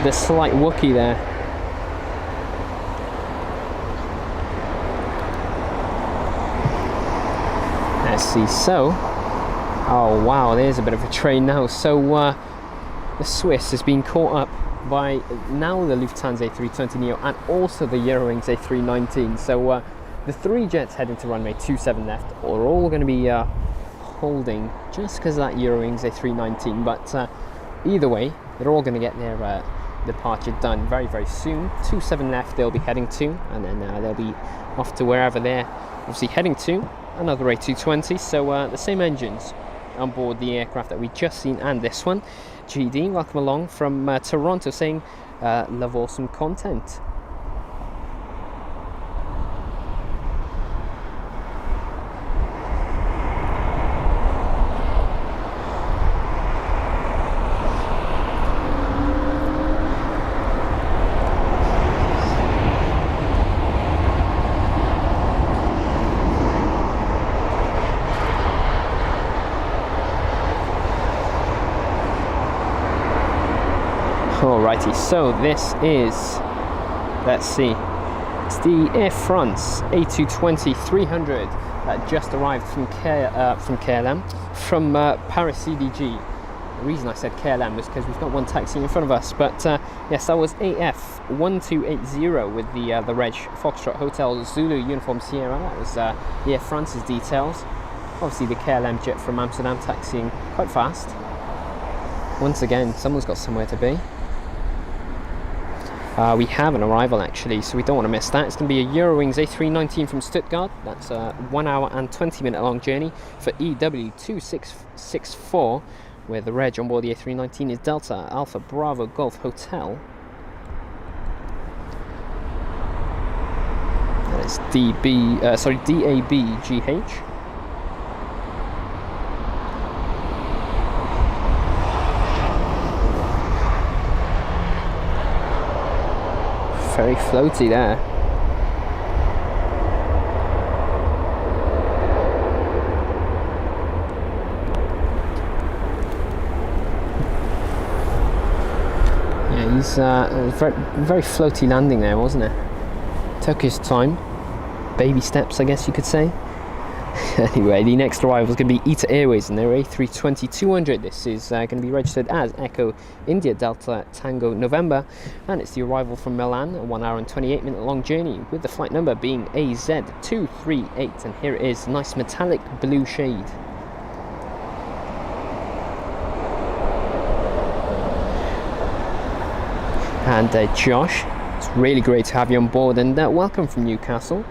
the slight Wookie there. Let's see, so, oh wow, there's a bit of a train now. So the Swiss has been caught up by now the Lufthansa A320 Neo and also the Eurowings A319. So the three jets heading to runway 27 left are all going to be holding just because of that Eurowings A319, but either way, they're all going to get their departure done very soon. 27 left they'll be heading to, and then they'll be off to wherever they're obviously heading to, another A220. So the same engines on board the aircraft that we just seen and this one. GD, welcome along from Toronto, saying love awesome content. Alrighty, so this is, let's see, it's the Air France A220-300 that just arrived from KLM, from Paris CDG. The reason I said KLM was because we've got one taxi in front of us, but yes, that was AF1280 with the reg Foxtrot Hotel Zulu Uniform Sierra. That was the Air France's details. Obviously the KLM jet from Amsterdam taxiing quite fast. Once again, someone's got somewhere to be. We have an arrival actually, so we don't want to miss that. It's going to be a Eurowings A319 from Stuttgart. That's a 1 hour and 20 minute long journey for EW2664, where the reg on board the A319 is Delta Alpha Bravo Golf Hotel. That is DABGH. very floaty there. Yeah, he's very floaty landing there, wasn't it? Took his time. Baby steps, I guess you could say. Anyway, the next arrival is going to be ITA Airways and their A320-200. This is going to be registered as Echo India Delta Tango November, and it's the arrival from Milan, a 1 hour and 28 minute long journey, with the flight number being AZ238. And here it is, nice metallic blue shade. And Josh, it's really great to have you on board, and welcome from Newcastle.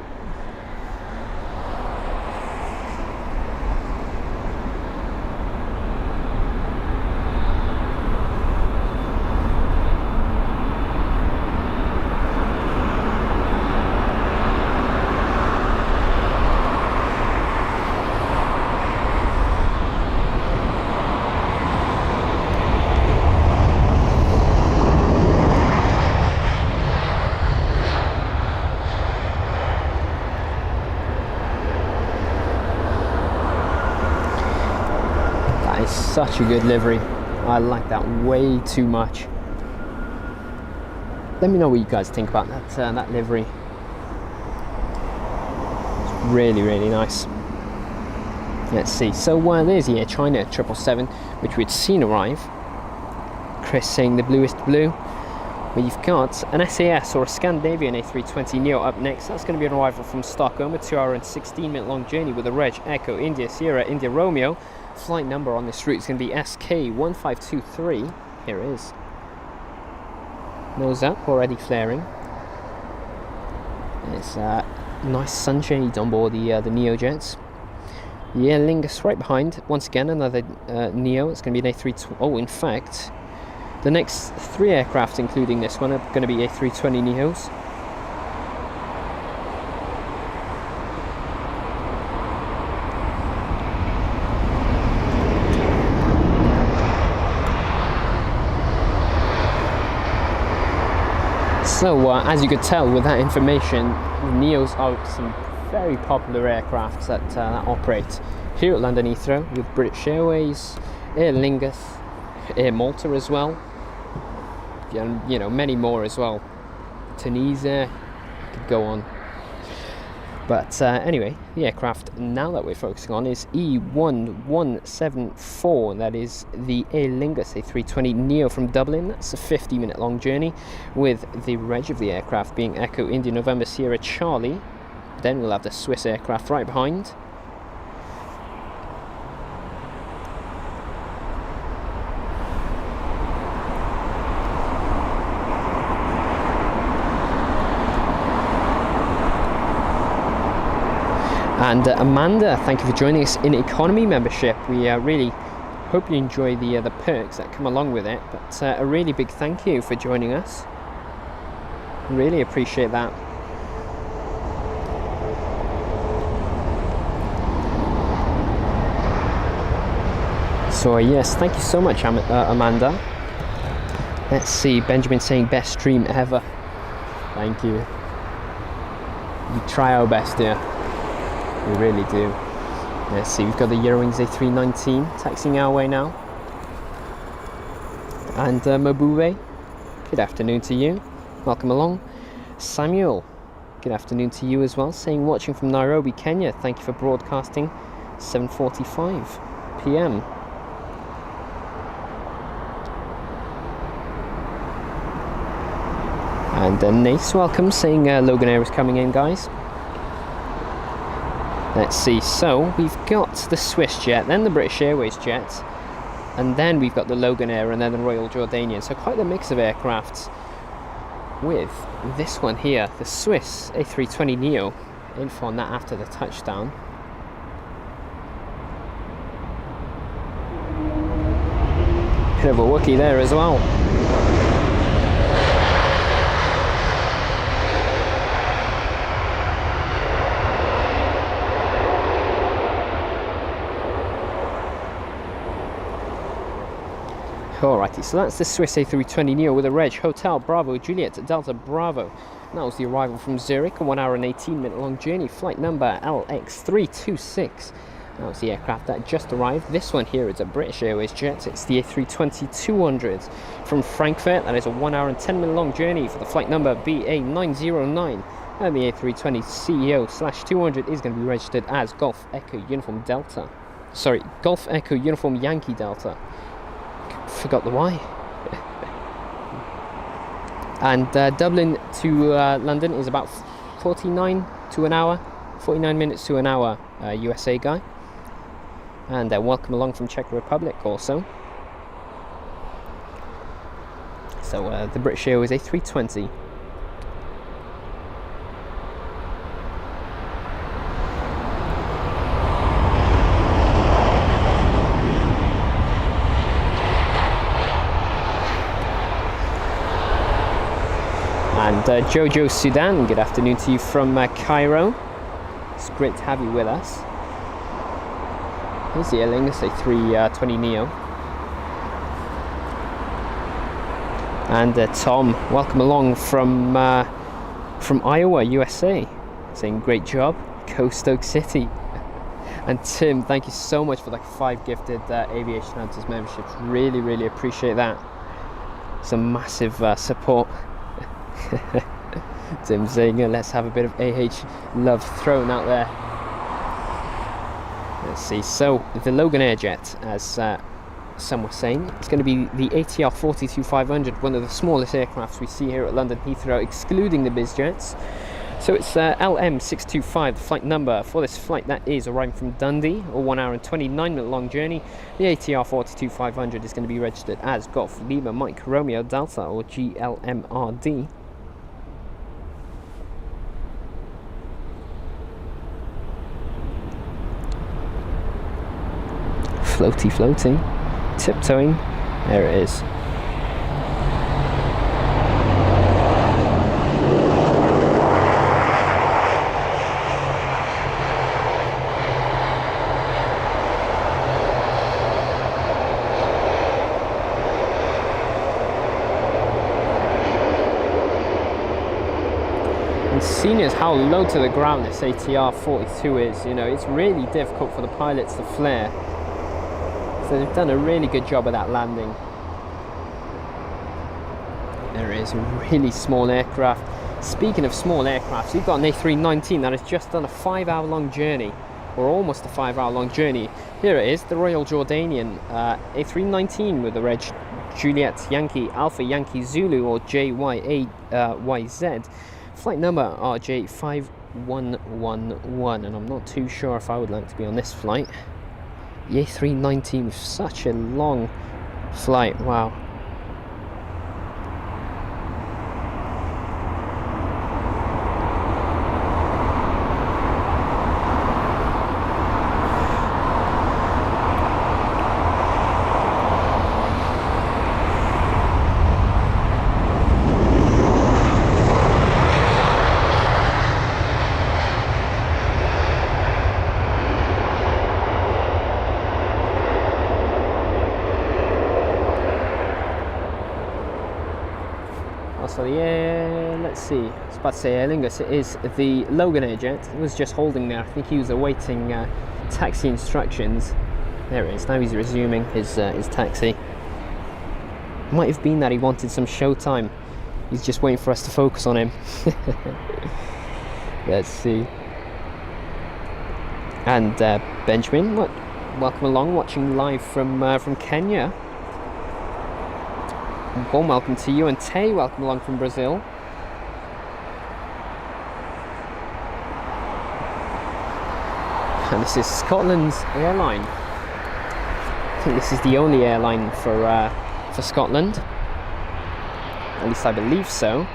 Such a good livery. I like that way too much. Let me know what you guys think about that livery. It's really, really nice. Let's see. So there's the Air China 777, which we'd seen arrive. Chris saying the bluest blue. We've got an SAS or a Scandinavian A380 Neo up next. That's going to be an arrival from Stockholm, a 2 hour and 16 minute long journey with a reg Echo India Sierra India Romeo. Flight number on this route is going to be SK1523. Here it is. Nose up, already flaring. There's nice sunshade on board the Neo-jets. The Aer Lingus right behind. Once again, another Neo. It's going to be an A320. Oh, in fact, the next 3 aircraft, including this one, are going to be A320 Neos. So, as you could tell with that information, the Neos are some very popular aircraft that operate here at London Heathrow with British Airways, Aer Lingus, Air Malta as well, and you know, many more as well. Tunisia, could go on. But anyway, the aircraft now that we're focusing on is E1174. That is the Aer Lingus A320 Neo from Dublin. That's a 50-minute long journey, with the reg of the aircraft being Echo India November Sierra Charlie. Then we'll have the Swiss aircraft right behind. And Amanda, thank you for joining us in economy membership. We really hope you enjoy the perks that come along with it. But a really big thank you for joining us. Really appreciate that. So yes, thank you so much, Amanda. Let's see, Benjamin saying best stream ever. Thank you. We try our best here. We really do. Let's see, we've got the Eurowings A319 taxiing our way now. And Mabube, good afternoon to you. Welcome along. Samuel, good afternoon to you as well, saying watching from Nairobi, Kenya. Thank you for broadcasting. 7:45 p.m. And Nace, welcome, saying Logan Air is coming in, guys. Let's see, so we've got the Swiss jet, then the British Airways jet, and then we've got the Logan Air and then the Royal Jordanian. So quite a mix of aircrafts with this one here, the Swiss A320 Neo. Info on that after the touchdown. Bit of a Wookiee there as well. Alrighty, so that's the Swiss A320 Neo with a reg Hotel Bravo Juliet Delta Bravo. That was the arrival from Zurich, a 1 hour and 18-minute long journey, flight number LX326. That was the aircraft that just arrived. This one here is a British Airways jet. It's the A320-200 from Frankfurt. That is a 1 hour and 10-minute long journey for the flight number BA909. And the A320 CEO/200 is going to be registered as Golf Echo Uniform Delta. Sorry, Golf Echo Uniform Yankee Delta. Forgot the Y. And Dublin to London is about 49 minutes to an hour, USA guy. And welcome along from Czech Republic also. So the British Airways A320. And Jojo Sudan, good afternoon to you from Cairo. It's great to have you with us. Here's the Aer Lingus A320neo. And Tom, welcome along from Iowa, USA, saying great job, Stoke City. And Tim, thank you so much for the 5 gifted Aviation Hunters memberships. Really, really appreciate that. Some massive support. Tim saying, let's have a bit of AH love thrown out there. Let's see. So the Logan Airjet, as some were saying, it's going to be the ATR 42-500, one of the smallest aircrafts we see here at London Heathrow, excluding the biz jets. So it's LM625, the flight number for this flight that is arriving from Dundee, a 1 hour and 29-minute long journey. The ATR 42-500 is going to be registered as Golf Lima Mike Romeo Delta, or GLMRD. Floating, tiptoeing, there it is. And seeing as how low to the ground this ATR 42 is, you know, it's really difficult for the pilots to flare. So they've done a really good job of that landing. There it is, a really small aircraft. Speaking of small aircraft, we've got an A319 that has just done a 5-hour long journey, or almost a 5-hour long journey. Here it is, the Royal Jordanian A319 with the reg Juliet Yankee Alpha Yankee Zulu, or JYAYZ. Flight number RJ5111, and I'm not too sure if I would like to be on this flight. The A319 with such a long flight, wow. So let's see, I was about to say Aer Lingus, it is the Logan Airjet. It was just holding there, I think he was awaiting taxi instructions. There it is, now he's resuming his taxi. Might have been that he wanted some showtime, he's just waiting for us to focus on him. Let's see. And Benjamin, welcome along, watching live from Kenya. Warm welcome to you, and Tay, welcome along from Brazil. And this is Scotland's airline. I think this is the only airline for Scotland. At least I believe so.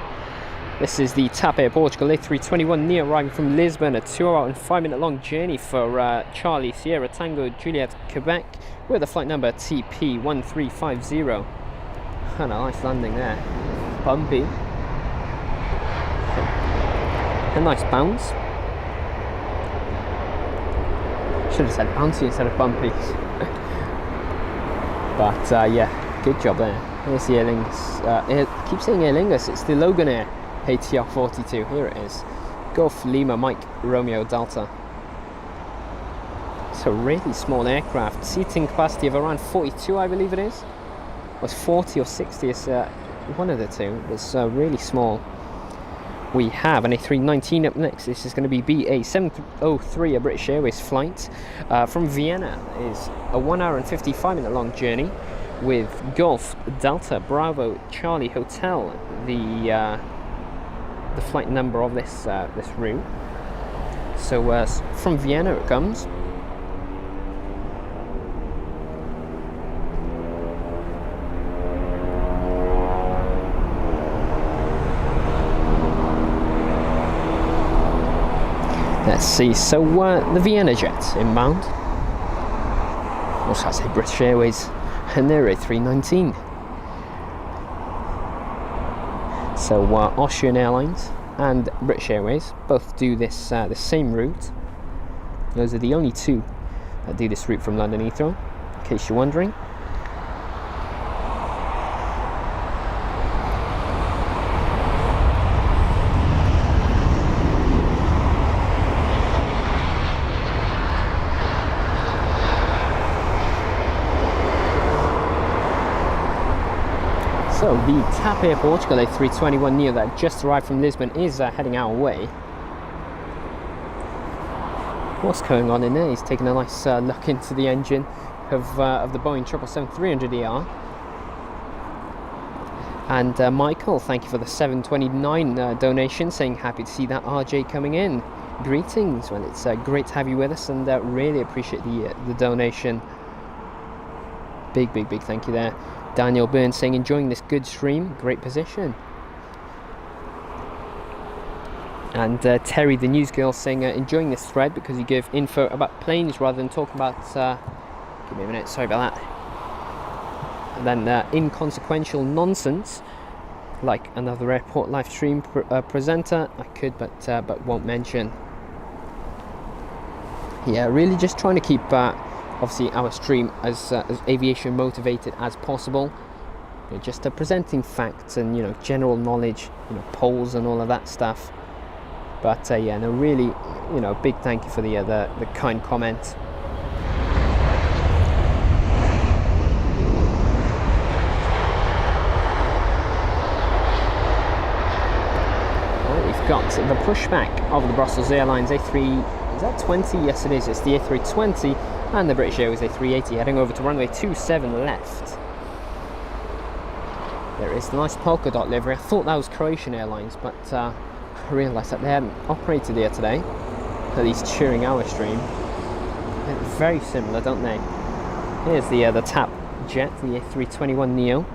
This is the TAP Air Portugal A321neo arriving from Lisbon, a 2 hour and 5-minute long journey for Charlie Sierra Tango Juliet Quebec with a flight number TP1350. And a nice landing there. Bumpy. A nice bounce. Should have said bouncy instead of bumpy. But yeah, good job there. Here's the Aer Lingus. I keep saying Aer Lingus, it's the Logan Air. ATR 42, here it is. Golf Lima Mike Romeo Delta. It's a really small aircraft, seating capacity of around 42, I believe it is. It was 40 or 60, it's one of the two. It's really small. We have an A319 up next. This is going to be BA 703, a British Airways flight from Vienna. It is a 1 hour and 55-minute long journey with Golf Delta Bravo Charlie Hotel, the flight number of this this route. So from Vienna it comes. Let's see, so the Vienna jet inbound. Also, I say British Airways and their A319. So Austrian Airlines and British Airways both do this the same route. Those are the only two that do this route from London Heathrow, in case you're wondering. So the TAP Air Portugal A321neo that just arrived from Lisbon is heading our way. What's going on in there? He's taking a nice look into the engine of the Boeing 777-300ER. And Michael, thank you for the 729 donation, saying happy to see that RJ coming in. Greetings, well, it's great to have you with us, and really appreciate the donation. Big thank you there. Daniel Burns saying enjoying this good stream, great position. And Terry the news girl saying enjoying this thread because you give info about planes rather than talking about give me a minute, sorry about that. And then inconsequential nonsense like another airport live stream presenter. I could but won't mention. Yeah, really just trying to keep obviously our stream as aviation motivated as possible. You know, just presenting facts and general knowledge, polls and all of that stuff. But yeah, no, really, big thank you for the kind comment. Right, we've got the pushback of the Brussels Airlines A3. Is that 20? Yes, it is. It's the A320 and the British Airways A380 heading over to runway 27 left. There is the nice polka dot livery. I thought that was Croatian Airlines, but I realised that they hadn't operated here today, at least during our stream. They're very similar, don't they? Here's the TAP jet, the A321neo.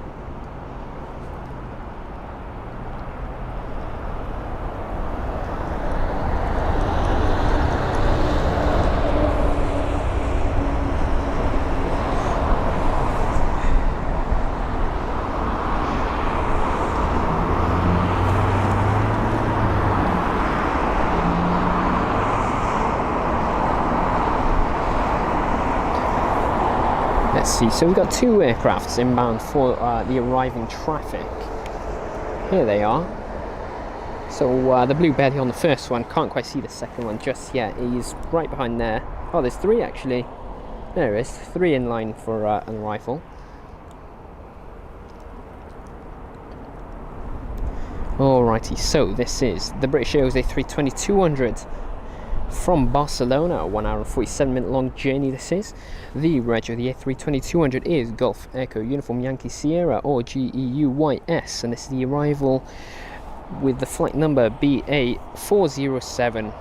Let's see, so we've got two aircrafts inbound for the arriving traffic. Here they are. So the blue belly on the first one, can't quite see the second one just yet. He's right behind there. Oh, there's three actually. There is, three in line for an arrival. Alrighty, so this is the British Airways A320-200 from Barcelona, 1 hour and 47-minute long journey this is. The reg of the A320-200 is Golf Echo Uniform Yankee Sierra, or GEUYS, and this is the arrival with the flight number BA407.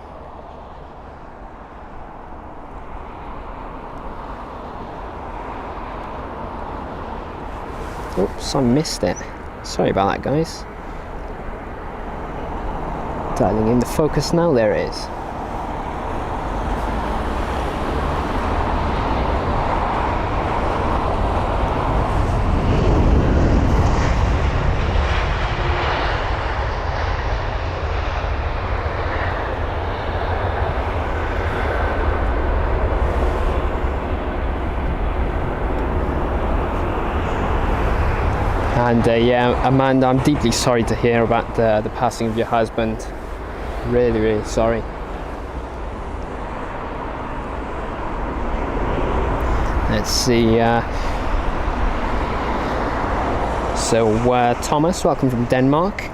Oops, I missed it. Sorry about that, guys. Dialing in the focus now, there it is. And yeah, Amanda, I'm deeply sorry to hear about the passing of your husband. Really, really sorry. Let's see. So Thomas, welcome from Denmark.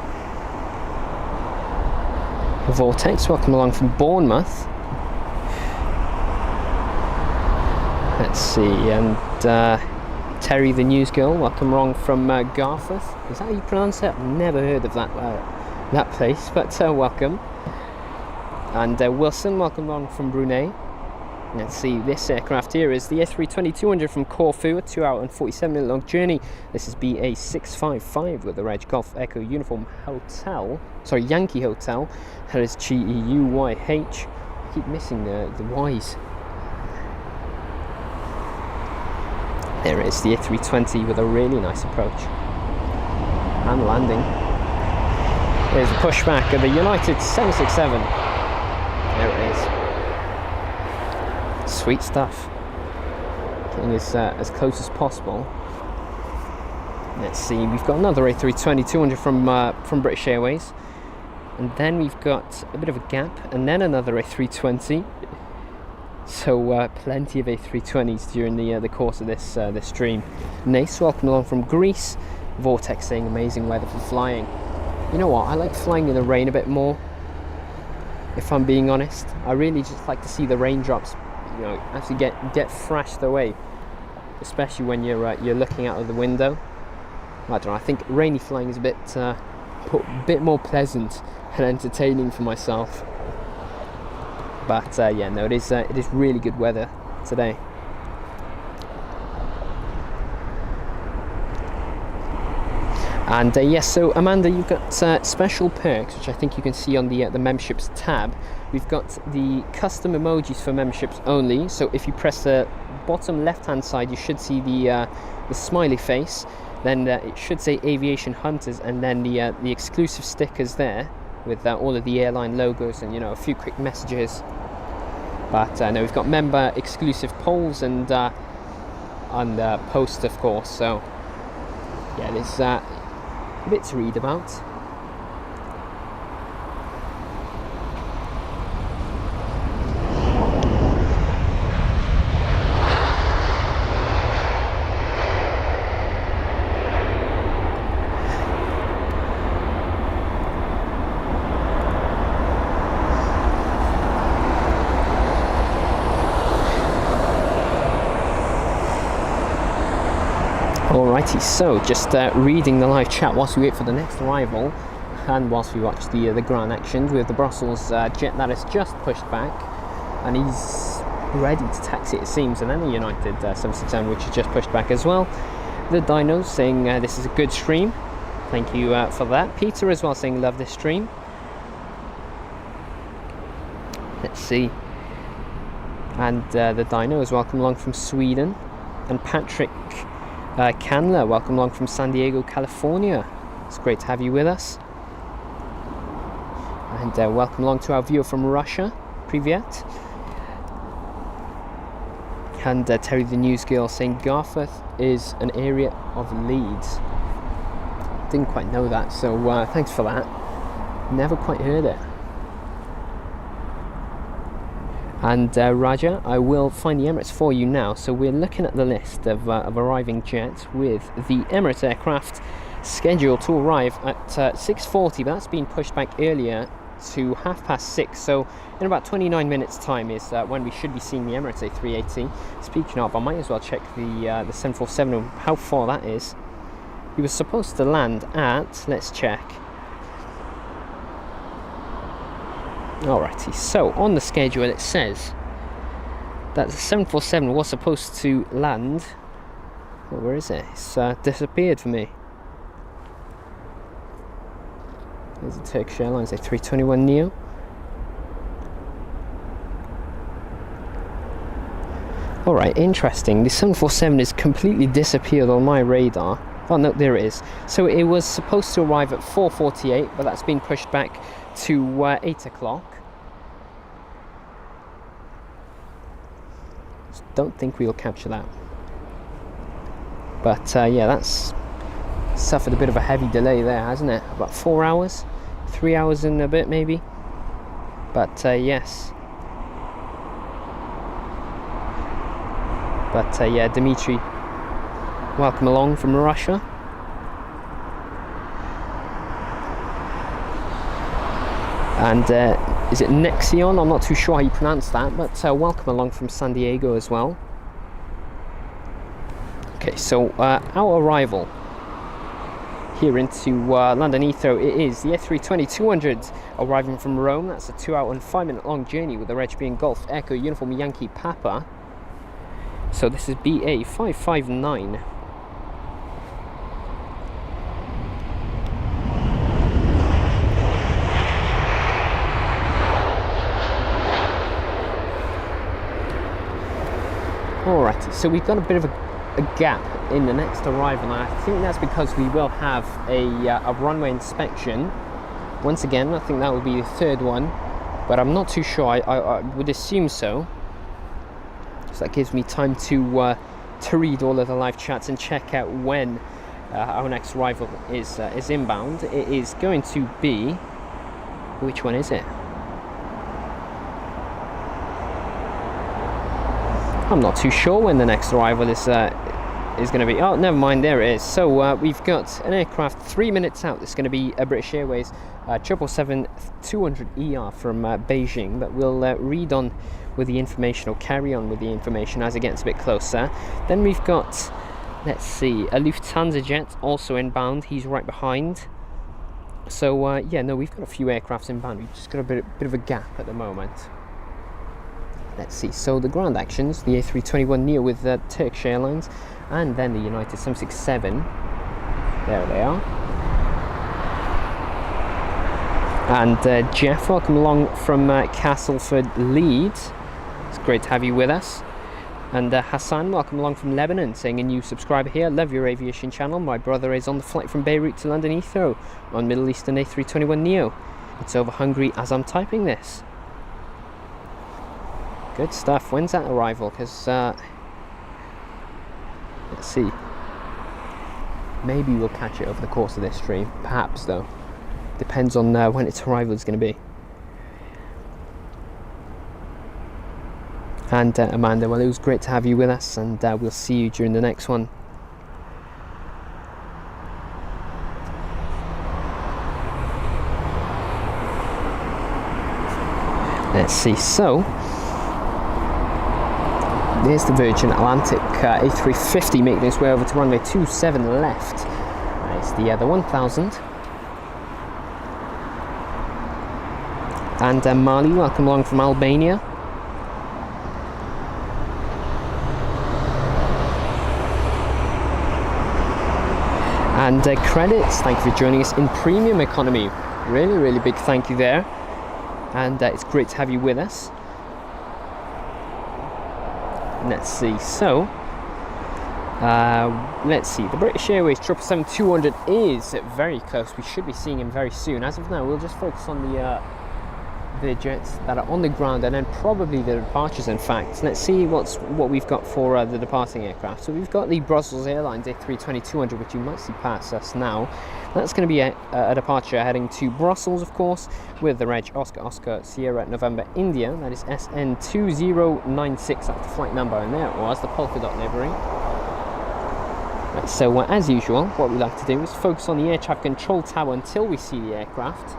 Vortex, welcome along from Bournemouth. Let's see, and Terry the News Girl, welcome along from Garforth. Is that how you pronounce it? I've never heard of that place, but welcome. And Wilson, welcome along from Brunei. Let's see, this aircraft here is the A320-200 from Corfu, a 2 hour and 47 minute long journey. This is BA 655 with the Reg Golf Echo Uniform Hotel, sorry, Yankee Hotel. That is GEUYH. I keep missing the Y's. There it is, the A320 with a really nice approach and landing. There's a pushback of the United 767. There it is. Sweet stuff. Getting as close as possible. Let's see, we've got another A320-200 from British Airways, and then we've got a bit of a gap, and then another A320. So plenty of A320s during the course of this stream. Nace, welcome along from Greece. Vortex saying amazing weather for flying. You know what? I like flying in the rain a bit more. If I'm being honest, I really just like to see the raindrops, you know, actually get thrashed away, especially when you're looking out of the window. I don't know. I think rainy flying is a bit more pleasant and entertaining for myself. But yeah, no, it is really good weather today. And yes, so Amanda, you've got special perks, which I think you can see on the memberships tab. We've got the custom emojis for memberships only. So if you press the bottom left-hand side, you should see the smiley face. Then it should say Aviation Hunters, and then the exclusive stickers there with all of the airline logos and, you know, a few quick messages. But no, we've got member exclusive polls and posts, of course. So yeah, there's a bit to read about. Alrighty, so just reading the live chat whilst we wait for the next arrival, and whilst we watch the ground actions with the Brussels jet that has just pushed back, and he's ready to taxi, it seems, and then the United 767, which has just pushed back as well. The Dinos saying this is a good stream. Thank you for that. Peter as well saying love this stream. Let's see. And the Dino is welcome along from Sweden, and Patrick Candler, welcome along from San Diego, California. It's great to have you with us. And welcome along to our viewer from Russia, Privyet. And Terry the News Girl saying Garforth is an area of Leeds. Didn't quite know that, so thanks for that. Never quite heard it. And Raja, I will find the Emirates for you now. So we're looking at the list of arriving jets with the Emirates aircraft scheduled to arrive at 6:40, but that's been pushed back earlier to 6:30. So in about 29 minutes time is when we should be seeing the Emirates A380. Speaking of, I might as well check the 747, how far that is. He was supposed to land at, let's check. Alrighty, so on the schedule it says that the 747 was supposed to land. Oh, where is it? It's disappeared for me. There's the Turkish Airlines A321neo. Alright, interesting. The 747 is completely disappeared on my radar. Oh no, there it is. So it was supposed to arrive at 4:48, but that's been pushed back to 8 o'clock. Don't think we'll capture that. But yeah, that's suffered a bit of a heavy delay there, hasn't it? About 4 hours, 3 hours and a bit maybe. But yes. But yeah, Dimitri, welcome along from Russia. And is it Nexion? I'm not too sure how you pronounce that, but welcome along from San Diego as well. Okay, so our arrival here into London Heathrow, it is the A320-200 arriving from Rome. That's a 2-hour and 5-minute long journey with the reg being Golf Echo Uniform Yankee Papa. So this is BA 559. Alright, so we've got a bit of a gap in the next arrival, and I think that's because we will have a runway inspection. Once again, I think that will be the third one, but I'm not too sure. I would assume so. So that gives me time to read all of the live chats and check out when our next arrival is inbound. It is going to be, which one is it? I'm not too sure when the next arrival is going to be. Oh, never mind, there it is. So we've got an aircraft 3 minutes out. It's going to be a British Airways 777-200ER from Beijing, but we'll read on with the information, or carry on with the information as it gets a bit closer. Then we've got, let's see, a Lufthansa jet also inbound. He's right behind. So yeah, no, we've got a few aircrafts inbound. We've just got a bit of a gap at the moment. Let's see, so the ground actions, the A321neo with Turkish Airlines, and then the United 767. There they are. And Jeff, welcome along from Castleford, Leeds. It's great to have you with us. And Hassan, welcome along from Lebanon, saying a new subscriber here. Love your aviation channel. My brother is on the flight from Beirut to London Heathrow on Middle Eastern A321neo. It's over Hungary as I'm typing this. Good stuff. When's that arrival? Because let's see, maybe we'll catch it over the course of this stream, perhaps, though depends on when its arrival is going to be. And Amanda, well, it was great to have you with us, and we'll see you during the next one. Let's see, so there's the Virgin Atlantic A350 making its way over to runway 27 left. It's the 1000. And Mali, welcome along from Albania. And credits, thank you for joining us in premium economy. Really, really big thank you there. And it's great to have you with us. Let's see, so let's see, the British Airways 777-200 is very close. We should be seeing him very soon. As of now, we'll just focus on the jets that are on the ground, and then probably the departures. In fact, let's see what we've got for the departing aircraft. So we've got the Brussels Airlines A320-200, which you might see pass us now. That's going to be a departure heading to Brussels, of course, with the reg Oscar Sierra November India. That is SN2096. That's the flight number, and there it was, the polka dot livery. Right, so as usual, what we like to do is focus on the air traffic control tower until we see the aircraft.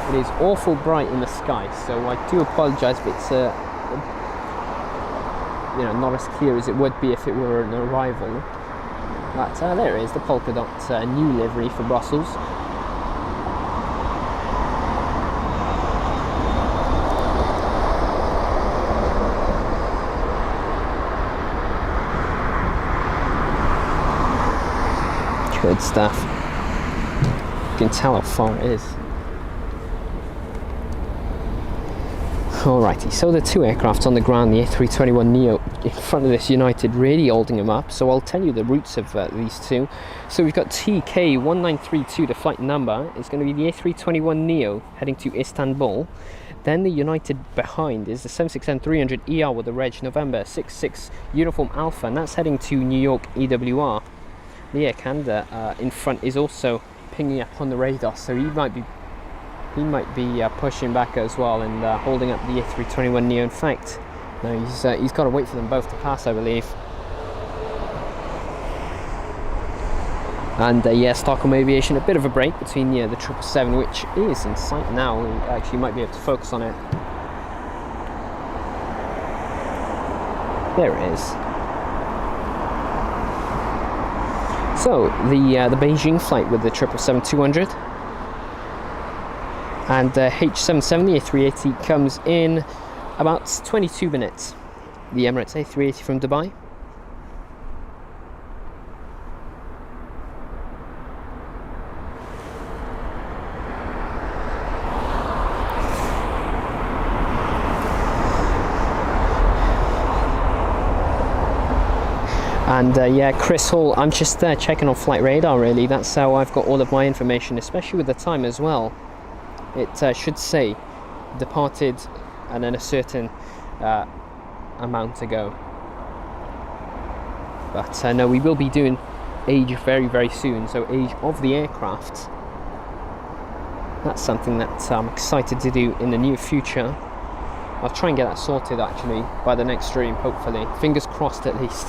It is awful bright in the sky, so I do apologise if it's not as clear as it would be if it were an arrival. But there it is, the polka dot new livery for Brussels. Good stuff. You can tell how far it is. Alrighty, so the two aircraft on the ground, the A321neo in front of this United, really holding them up. So I'll tell you the routes of these two. So we've got TK1932, the flight number is going to be the A321neo heading to Istanbul. Then the United behind is the 767-300ER with the reg November 66 Uniform Alpha, and that's heading to New York EWR. The Air Canada in front is also pinging up on the radar, so he might be pushing back as well and holding up the A321neo. In fact, no, he's got to wait for them both to pass, I believe. And yeah, Stockholm Aviation, a bit of a break between the 777, which is in sight now. We actually might be able to focus on it. There it is. So the Beijing flight with the 777-200 and H77, the A380, comes in about 22 minutes. The Emirates A380 from Dubai. And yeah, Chris Hall, I'm just checking on Flight Radar really. That's how I've got all of my information, especially with the time as well. It should say departed and then a certain amount ago. But no, we will be doing age very, very soon. So age of the aircraft. That's something that I'm excited to do in the near future. I'll try and get that sorted actually by the next stream, hopefully. Fingers crossed at least.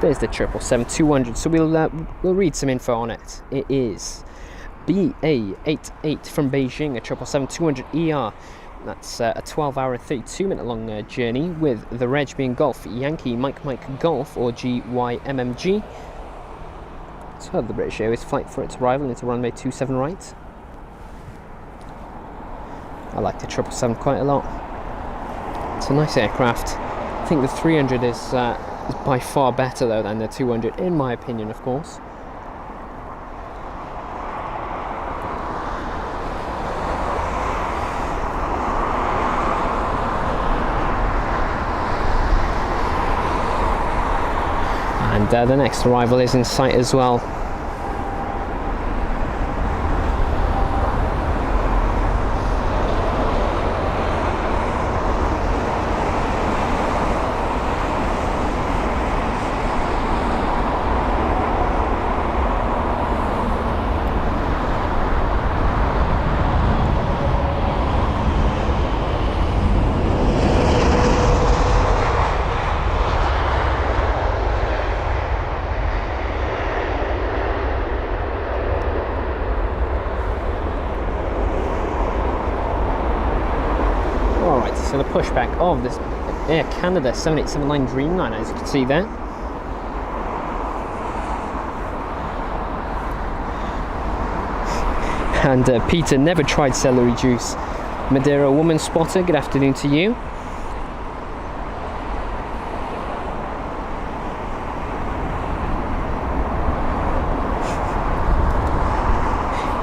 There's the 777-200, so we'll read some info on it. It is BA88 from Beijing, a 777-200ER. That's a 12-hour and 32-minute long journey, with the reg being Golf Yankee Mike Golf, or GYMMG. So the British Airways flight for its arrival into runway 27 right. I like the 777 quite a lot. It's a nice aircraft. I think the 300 is by far better though than the 200, in my opinion, of course. And the next arrival is in sight as well. So the pushback of this Air Canada 7879 Dreamliner, as you can see there. And Peter never tried celery juice. Madeira Woman Spotter, good afternoon to you.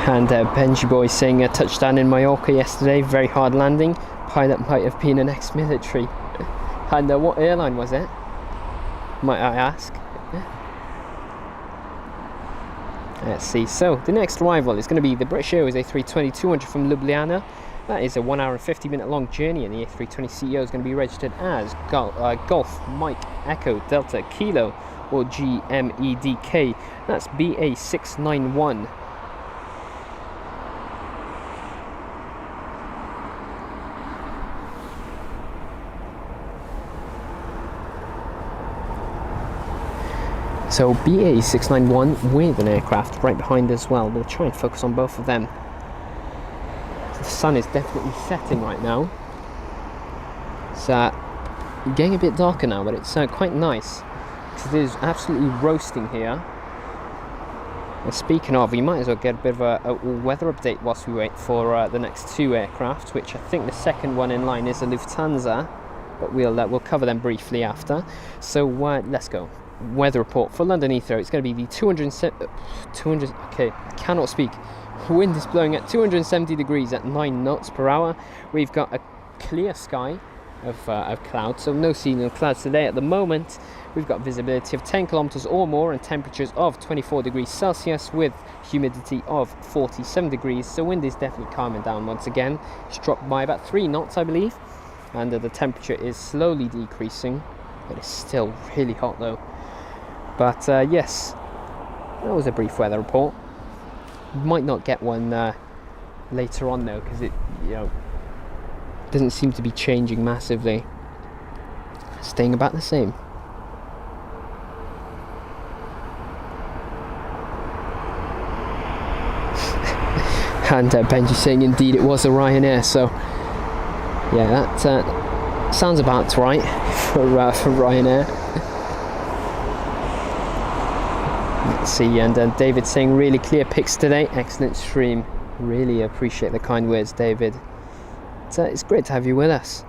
And Benji Boy saying a touchdown in Mallorca yesterday, very hard landing. Pilot might have been an ex-military. And what airline was it, might I ask? Let's see. So the next arrival is going to be the British Airways A320-200 from Ljubljana. That is a 1 hour and 50-minute long journey, and the A320 CEO is going to be registered as Golf Mike Echo Delta Kilo, or GMEDK. That's BA691. So BA691 with an aircraft right behind as well. We'll try and focus on both of them. The sun is definitely setting right now. It's getting a bit darker now, but it's quite nice. It is absolutely roasting here. And speaking of, we might as well get a bit of a weather update whilst we wait for the next two aircraft, which I think the second one in line is a Lufthansa, but we'll cover them briefly after. So let's go. Weather report for London Heathrow. It's going to be the 200. Okay, I cannot speak. Wind is blowing at 270 degrees at 9 knots per hour. We've got a clear sky, of clouds, so no seeing of clouds today. At the moment, we've got visibility of 10 kilometers or more and temperatures of 24 degrees Celsius with humidity of 47 degrees. So wind is definitely calming down once again. It's dropped by about 3 knots, I believe, and the temperature is slowly decreasing, but it's still really hot though. But yes, that was a brief weather report. Might not get one later on though, because it, you know, doesn't seem to be changing massively, staying about the same. And Benji saying indeed it was a Ryanair, so yeah, that sounds about right for Ryanair. Let's see, and David saying really clear pics today, excellent stream. Really appreciate the kind words, David. It's great to have you with us.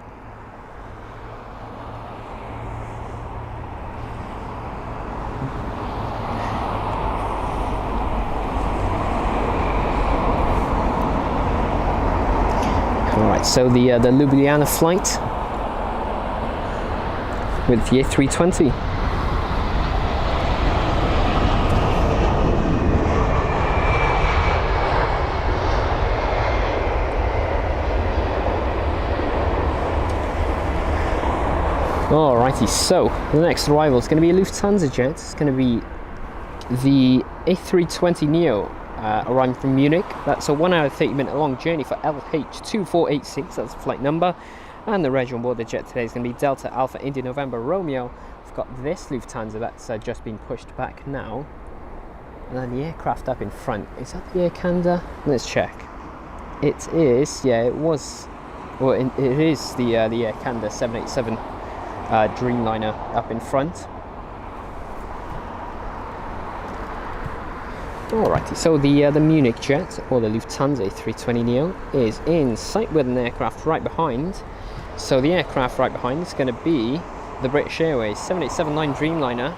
Alright, so the Ljubljana flight with the A320. Alrighty, so the next arrival is going to be a Lufthansa jet. It's going to be the A320neo arriving from Munich. That's a 1 hour 30-minute long journey for LH2486, that's the flight number. And the reg on board the jet today is going to be Delta Alpha India November Romeo. We've got this Lufthansa that's just been pushed back now. And then the aircraft up in front, is that the Air Canada? Let's check. It is, yeah, it was, well, it is the Air Canada 787 Dreamliner up in front. Alrighty, so the Munich jet, or the Lufthansa A320neo, is in sight with an aircraft right behind. So the aircraft right behind is going to be the British Airways 7879 Dreamliner.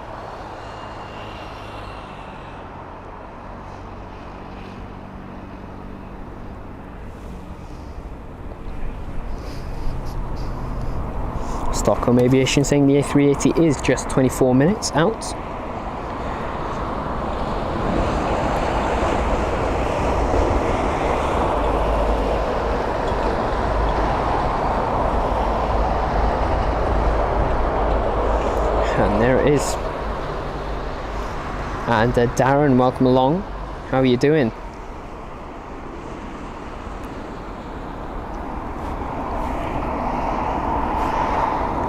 Stockholm Aviation saying the A380 is just 24 minutes out. And there it is. And Darren, welcome along. How are you doing?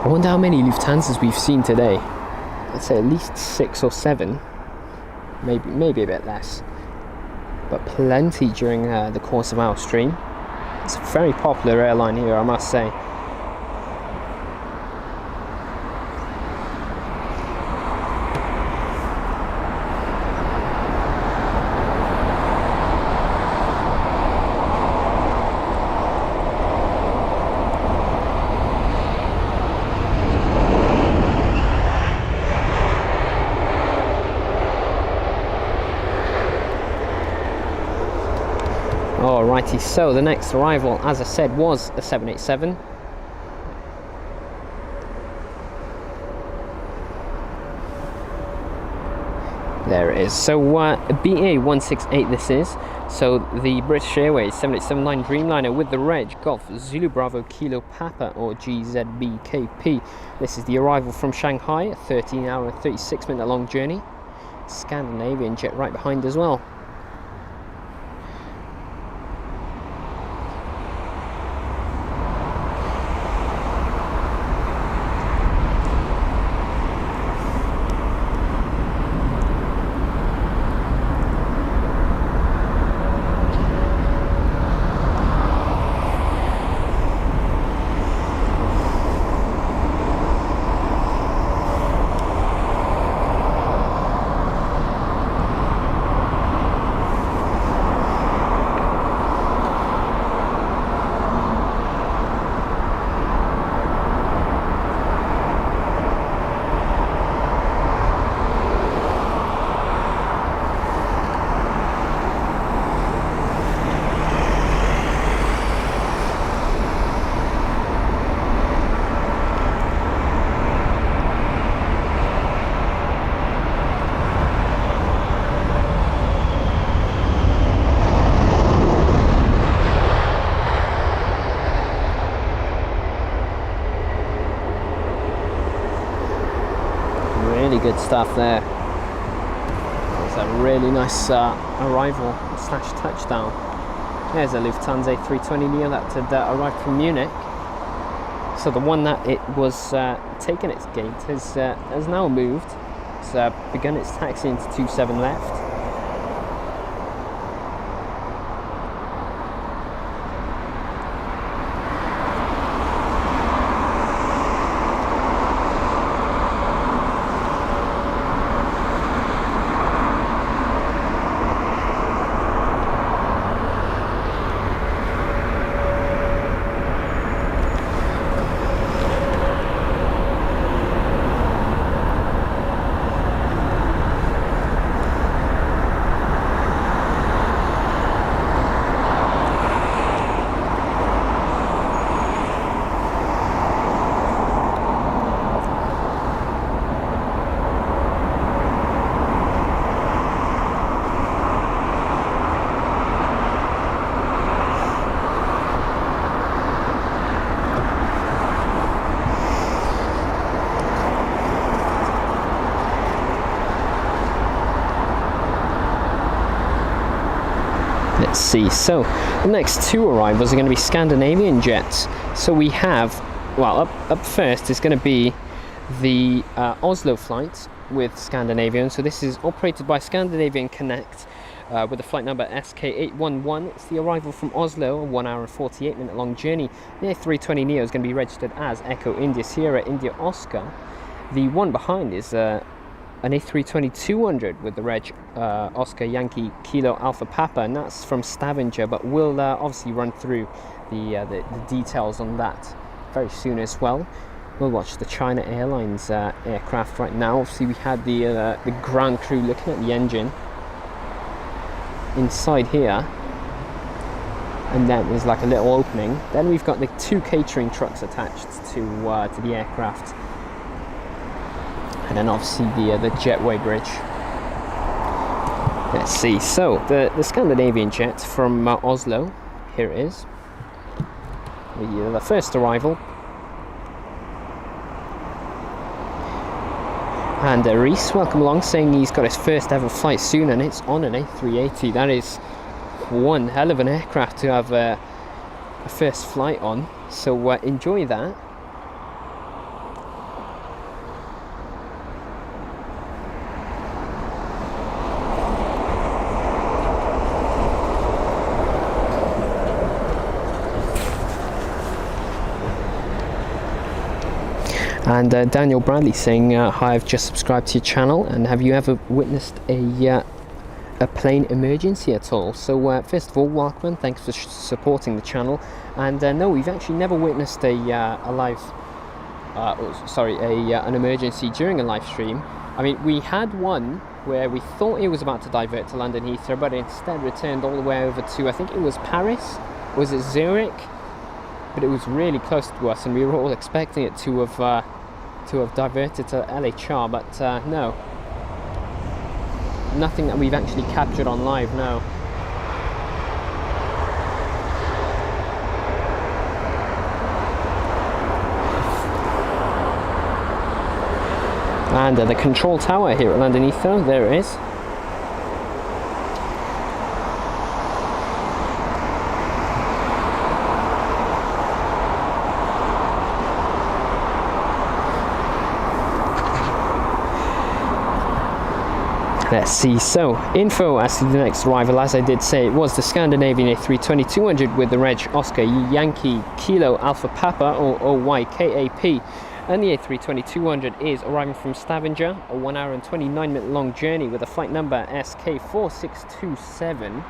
I wonder how many Lufthansas we've seen today. I'd say at least 6 or 7, maybe a bit less, but plenty during the course of our stream. It's a very popular airline here, I must say. Alrighty, so the next arrival, as I said, was a 787. There it is. So BA 168 this is. So the British Airways 7879 Dreamliner with the reg Golf Zulu Bravo Kilo Papa, or GZBKP. This is the arrival from Shanghai, a 13 hour and 36 minute long journey. Scandinavian jet right behind as well. good stuff there. It's a really nice arrival / touchdown. There's a Lufthansa A320neo that had arrived from Munich. So the one that it was taking its gate has now moved. It's begun its taxi into 27 left. Let's see, so the next two arrivals are going to be Scandinavian jets. So we have, well, up first is going to be the Oslo flight with Scandinavian. So this is operated by Scandinavian Connect with the flight number SK811. It's the arrival from Oslo, a 1 hour and 48 minute long journey. The A320neo is going to be registered as Echo India Sierra India Oscar. The one behind is an A320-200 with the reg Oscar Yankee Kilo Alpha Papa, and that's from Stavanger, but we'll obviously run through the details on that very soon as well. We'll watch the China Airlines aircraft right now. Obviously we had the ground crew looking at the engine inside here, and then there's like a little opening. Then we've got the two catering trucks attached to the aircraft. And then obviously the jetway bridge. Let's see, so the Scandinavian jet from Oslo, here it is. The first arrival. And Reese, welcome along, saying he's got his first ever flight soon, and it's on an A380. That is one hell of an aircraft to have a first flight on, so enjoy that. And Daniel Bradley saying, hi, I've just subscribed to your channel, and have you ever witnessed a plane emergency at all? So first of all, welcome, and thanks for supporting the channel. And no, we've actually never witnessed an emergency during a live stream. I mean, we had one where we thought it was about to divert to London Heathrow, but it instead returned all the way over to, I think it was Paris, was it Zurich? But it was really close to us, and we were all expecting it to have diverted to LHR, but no, nothing that we've actually captured on live. No. And the control tower here at London Heathrow, there it is. Let's see, so info as to the next arrival, as I did say, it was the Scandinavian A320-200 with the reg Oscar Yankee Kilo Alpha Papa, or OYKAP, and the A320-200 is arriving from Stavanger, a 1 hour and 29 minute long journey with a flight number SK4627.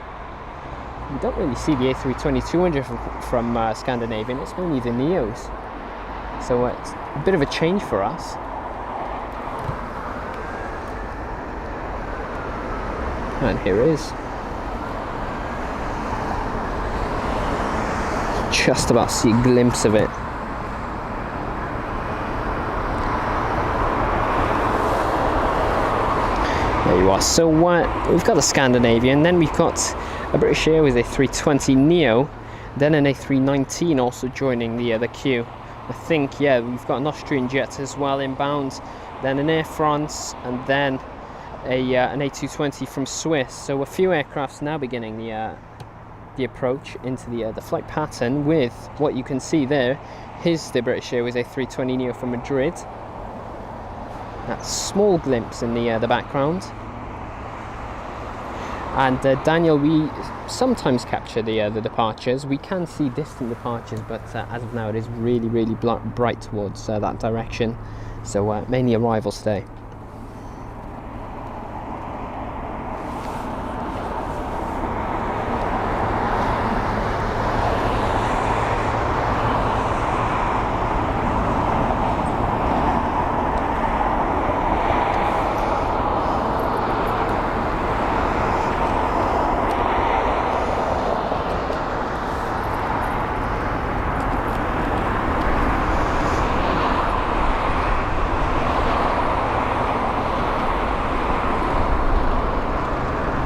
We don't really see the A320-200 from Scandinavian, it's only the Neos, so it's a bit of a change for us. And here it is. Just about see a glimpse of it. There you are. So we've got a Scandinavian, then we've got a British Airways A320neo, then an A319 also joining the queue. I think, yeah, we've got an Austrian jet as well inbound. then an Air France, and then an A220 from Swiss. So a few aircrafts now beginning the approach into the flight pattern, with what you can see there is the British Airways A320neo from Madrid. That small glimpse in the background. And Daniel, we sometimes capture the departures. We can see distant departures, but as of now it is really, really bright towards that direction. So mainly arrivals today.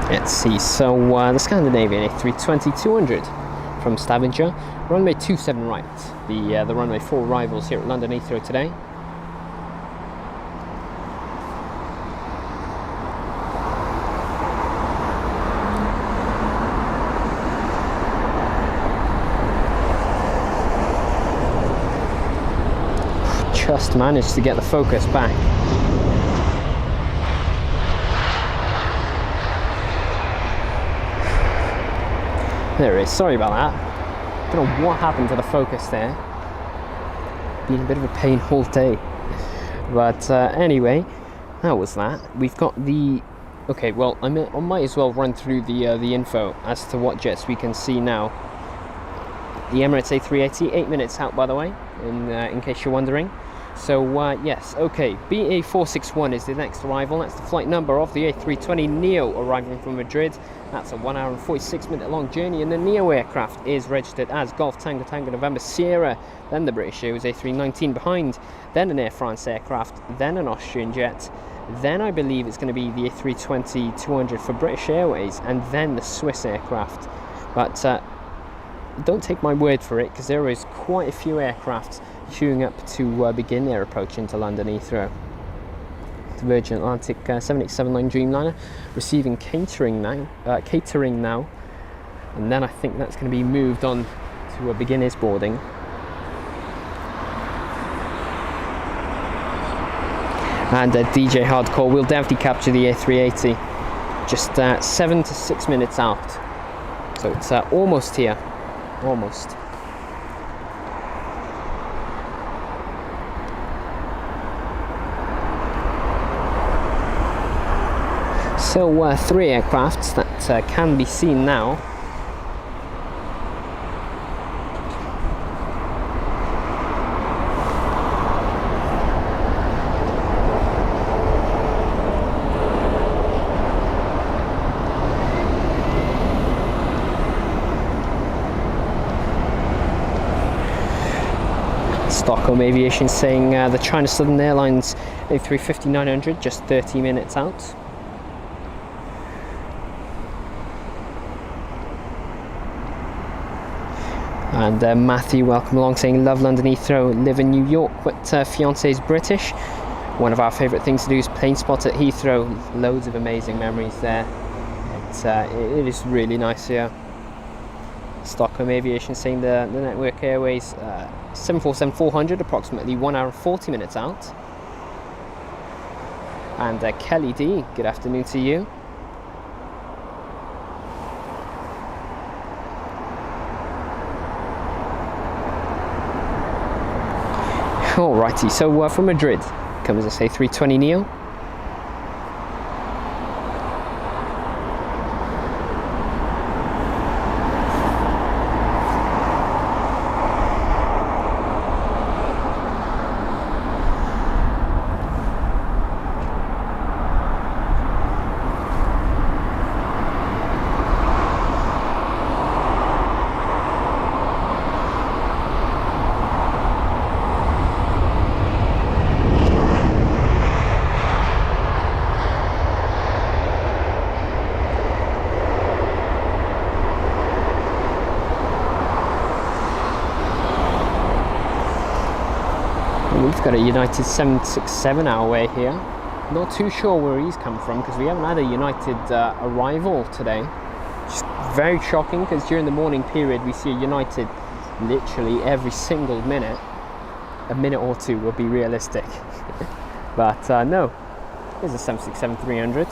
Let's see, so the Scandinavian A320-200 from Stavanger, runway 27 right, the runway 4 arrivals here at London Heathrow today. Just managed to get the focus back. There it is, sorry about that. Don't know what happened to the focus there. Been a bit of a pain all day. But anyway, that was that. We've got the... Okay, well, I might as well run through the info as to what jets we can see now. The Emirates A380, 8 minutes out, by the way, in case you're wondering. So yes, okay, BA461 is the next arrival. That's the flight number of the A320neo arriving from Madrid. That's a 1 hour and 46 minute long journey, and the neo aircraft is registered as Golf Tango Tango November Sierra, then the British Airways A319 behind, then an Air France aircraft, then an Austrian jet, then I believe it's going to be the A320-200 for British Airways, and then the Swiss aircraft. But don't take my word for it, because there is quite a few aircraft queuing up to begin their approach into London Heathrow. The Virgin Atlantic 7879 Dreamliner receiving catering now, and then I think that's going to be moved on to a beginner's boarding. And DJ Hardcore will definitely capture the A380, just 7 to 6 minutes out, so it's almost here, almost. So 3 aircrafts that can be seen now. Stockholm Aviation saying the China Southern Airlines A350-900 just 30 minutes out. And Matthew, welcome along, saying love London Heathrow, live in New York, but fiancé is British. One of our favourite things to do is plane spot at Heathrow. Loads of amazing memories there. It is really nice here. Stockholm Aviation saying the Network Airways 747-400, approximately 1 hour and 40 minutes out. And Kelly D, good afternoon to you. Alrighty, so from Madrid comes this A320neo. We've got a United 767 our way here. Not too sure where he's come from because we haven't had a United arrival today. Just very shocking because during the morning period we see a United literally every single minute. A minute or two will be realistic. But no, here's a 767-300.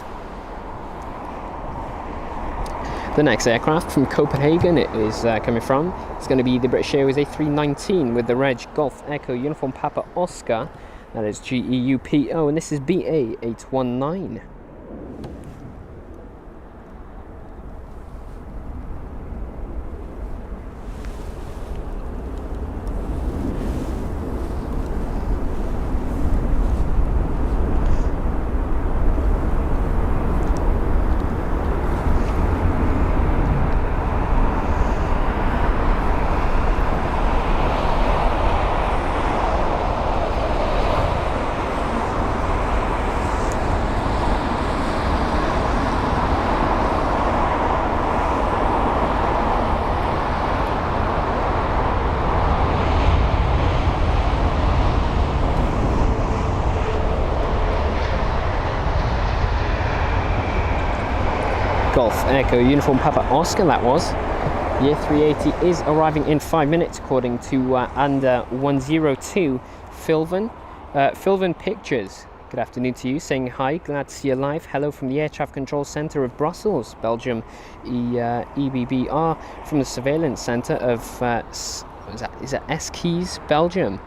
The next aircraft from Copenhagen it is coming from. It's going to be the British Airways A319 with the reg Golf Echo Uniform Papa Oscar. That is GEUPO, and this is BA 819. Golf Echo Uniform Papa Oscar, that was. The A380 is arriving in 5 minutes, according to under 102 Philvin Pictures. Good afternoon to you, saying hi, glad to see you live. Hello from the Air Traffic Control Centre of Brussels, Belgium, EBBR, from the Surveillance Centre of, is that Eskies, Belgium.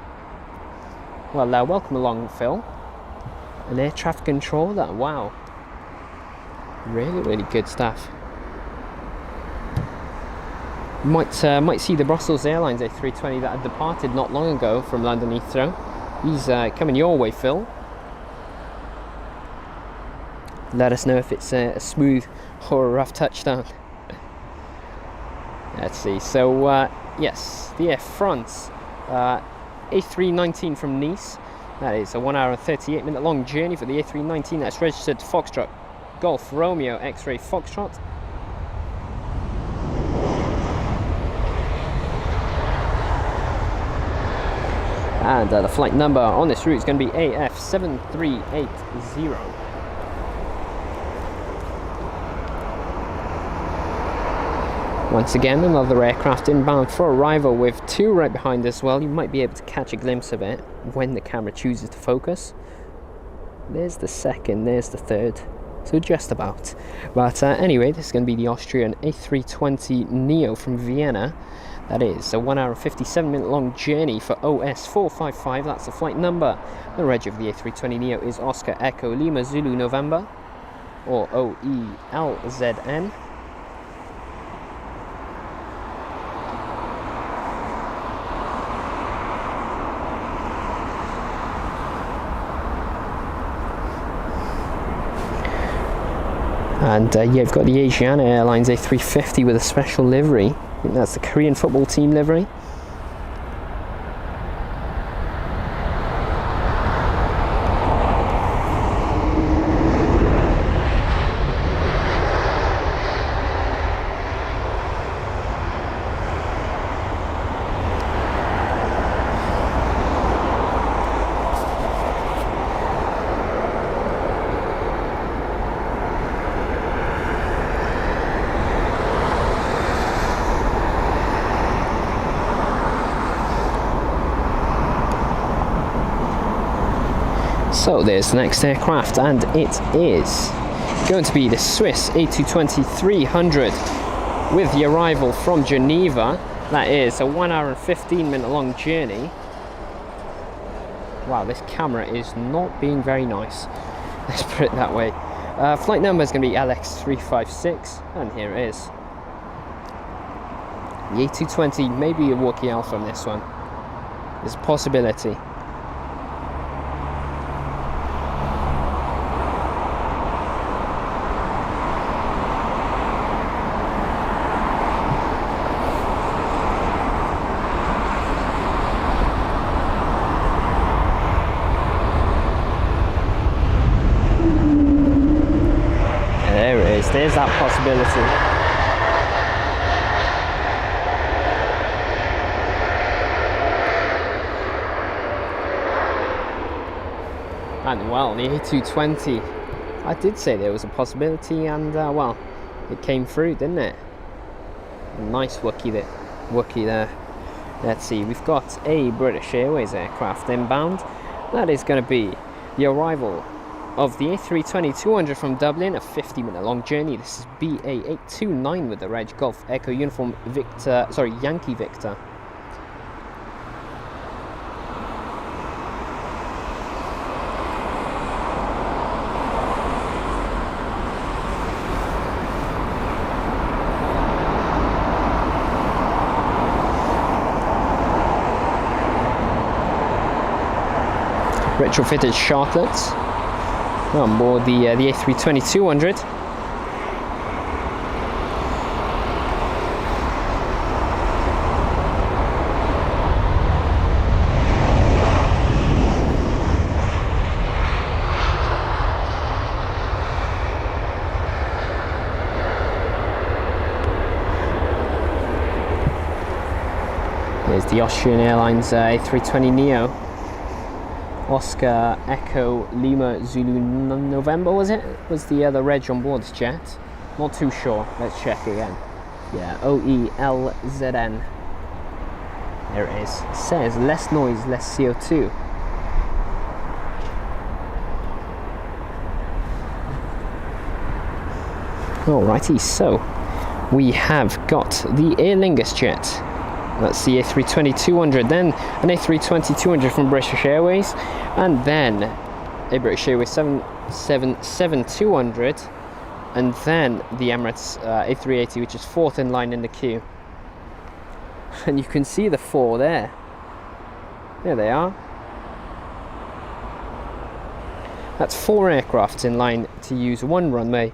Well, welcome along, Phil. An air traffic controller, wow. Really good stuff. Might see the Brussels Airlines A320 that had departed not long ago from London Heathrow. He's coming your way, Phil. Let us know if it's a smooth or a rough touchdown. Let's see. So yes, the Air France A319 from Nice. That is a 1 hour and 38 minute long journey for the A319. That's registered Foxtrot Golf Romeo X-Ray Foxtrot. And the flight number on this route is going to be AF7380. Once again, another aircraft inbound for arrival with two right behind as well. You might be able to catch a glimpse of it when the camera chooses to focus. There's the second, there's the third. So just about. But anyway, this is going to be the Austrian A320 Neo from Vienna. That is a 1 hour and 57 minute long journey for OS455. That's the flight number. The reg of the A320 Neo is Oscar Echo Lima Zulu November, or OELZN. And yeah, you've got the Aegean Airlines A350 with a special livery. I think that's the Korean football team livery. So there's the next aircraft, and it is going to be the Swiss A220-300 with the arrival from Geneva. That is a 1 hour and 15 minute long journey. Wow, this camera is not being very nice. Let's put it that way. Flight number is going to be LX356, and here it is. The A220 may be a walkie alpha on this one. There's a possibility. There's that possibility. And well, the A220, I did say there was a possibility, and well, it came through, didn't it? A nice Wookie there. Let's see, we've got a British Airways aircraft inbound. That is going to be the arrival of the A320-200 from Dublin, a 50-minute long journey. This is BA829 with the reg Golf Echo Uniform Victor, sorry, Yankee Victor. Retrofitted Charlottes on board the A320-200. Here's the Austrian Airlines A320neo. Oscar Echo Lima Zulu November, was it? Was the reg on board this jet? Not too sure. Let's check again. Yeah, OELZN. There it is. It says less noise, less CO2. Alrighty, so we have got the Aer Lingus jet. That's the A320-200, then an A320-200 from British Airways, and then a British Airways 777-200, and then the Emirates A380, which is fourth in line in the queue. And you can see the four there. There they are. That's four aircraft in line to use one runway,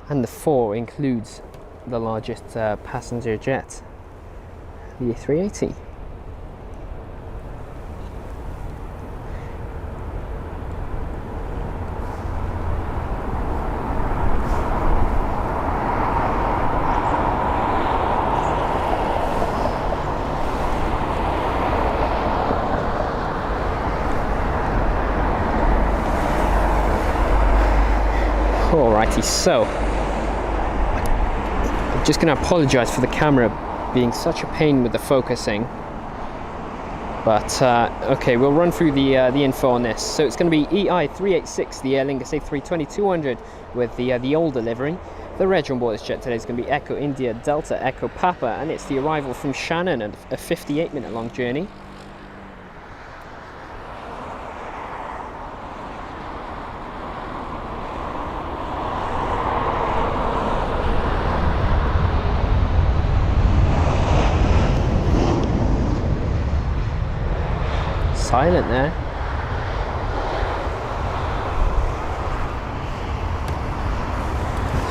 and the four includes the largest passenger jet, the A380. Alrighty, so I'm just going to apologise for the camera being such a pain with the focusing, but okay, we'll run through the info on this. So it's going to be EI386, the Aer Lingus A320-200 with the older livery. The reg on board this jet today is going to be Echo India Delta Echo Papa, and it's the arrival from Shannon, and a 58-minute long journey. Silent there.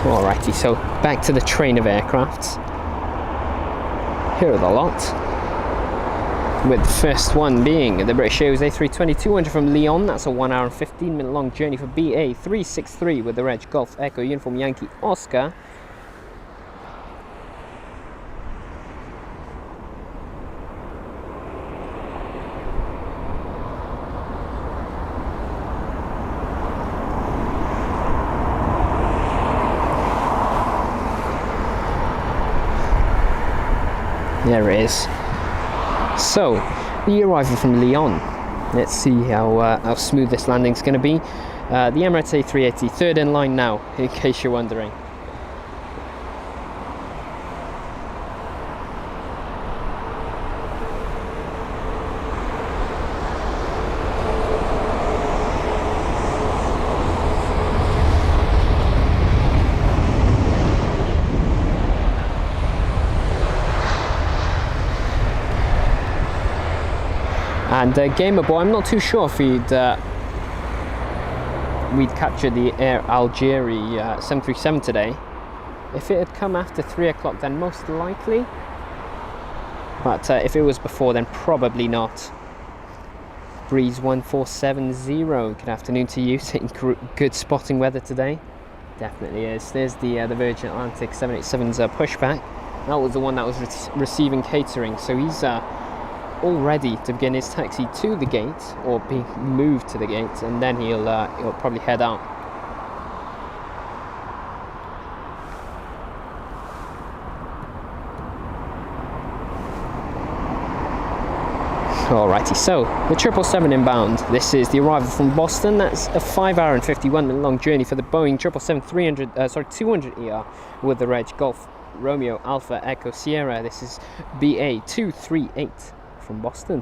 Alrighty, so back to the train of aircrafts. Here are the lot. With the first one being the British Airways A320-200 from Lyon. That's a 1 hour and 15-minute long journey for BA363 with the reg Golf Echo Uniform Yankee Oscar. There it is. So, the arrival from Lyon. Let's see how smooth this landing's going to be. The Emirates A380, third in line now, in case you're wondering. And Gamer Boy, I'm not too sure if we'd captured the Air Algeria 737 today. If it had come after 3 o'clock, then most likely. But if it was before, then probably not. Breeze 1470, good afternoon to you. Good spotting weather today. Definitely is. There's the Virgin Atlantic 787's pushback. That was the one that was receiving catering, so he's all ready to begin his taxi to the gate, or being moved to the gate, and then he'll probably head out. Alrighty, so the 777 inbound. This is the arrival from Boston. That's a 5-hour and 51-minute long journey for the Boeing 200ER with the reg Golf Romeo Alpha Echo Sierra. This is BA 238 from Boston.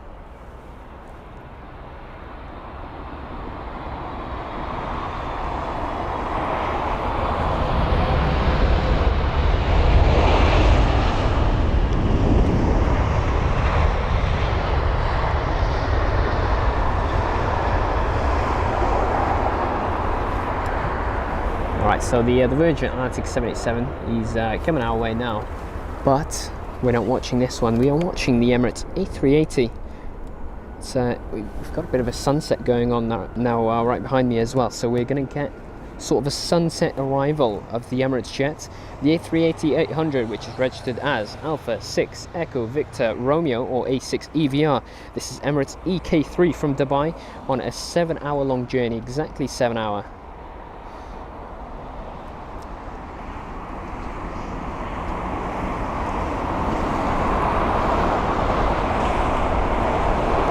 Right, so the Virgin Atlantic 787 is coming our way now, but we're not watching this one. We are watching the Emirates A380. It's we've got a bit of a sunset going on now right behind me as well, so we're going to get sort of a sunset arrival of the Emirates jet. The A380-800, which is registered as Alpha 6 Echo Victor Romeo, or A6 EVR. This is Emirates EK3 from Dubai on a 7-hour long journey, exactly 7 hour.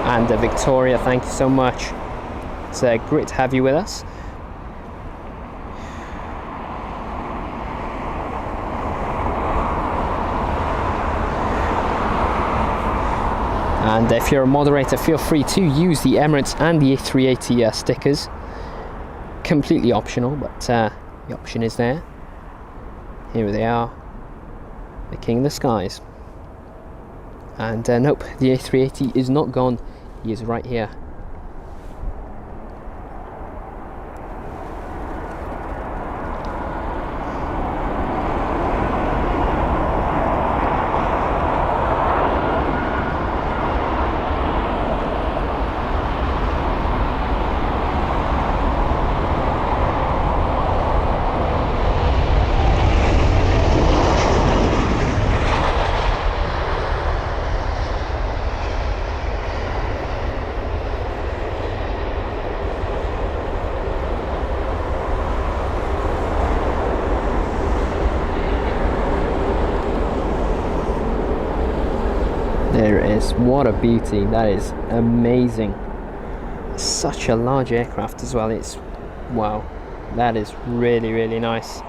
And Victoria, thank you so much. It's great to have you with us. And if you're a moderator, feel free to use the Emirates and the A380 stickers. Completely optional, but the option is there. Here they are, the King of the Skies. And nope, the A380 is not gone. He is right here. There it is. What a beauty. That is amazing. Such a large aircraft as well. It's wow. That is really, really nice.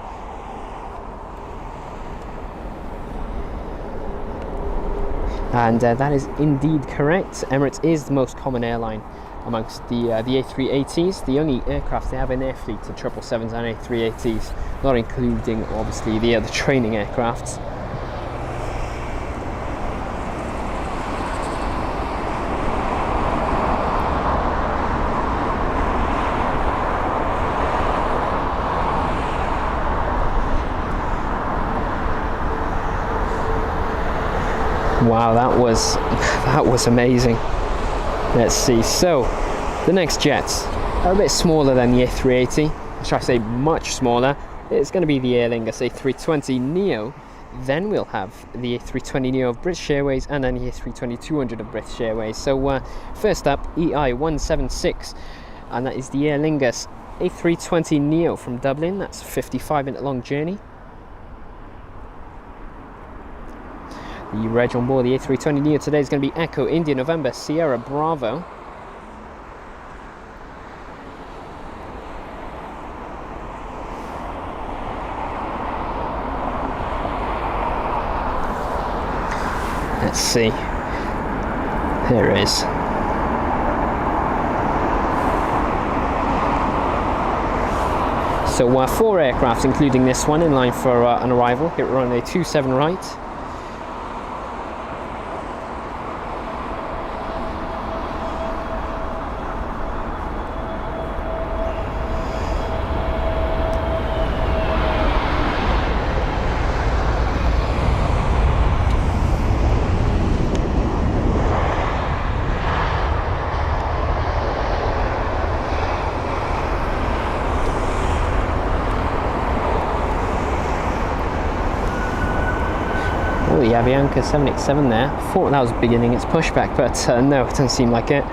And that is indeed correct. Emirates is the most common airline amongst the A380s. The only aircraft they have in their fleet are 777s and A380s, not including obviously the training aircrafts. Wow, that was amazing. Let's see. So the next jets are a bit smaller than the A380. Should I say much smaller? It's going to be the Aer Lingus A320neo. Then we'll have the A320neo of British Airways, and then the A320-200 of British Airways. So first up, EI176, and that is the Aer Lingus A320neo from Dublin. That's a 55-minute long journey. The reg on board the A320neo today is going to be Echo India November Sierra Bravo. Let's see. There it is. So 4 aircraft, including this one, in line for an arrival here at runway 27 right. Avianca 787 there. Thought that was beginning its pushback, but no, it doesn't seem like it.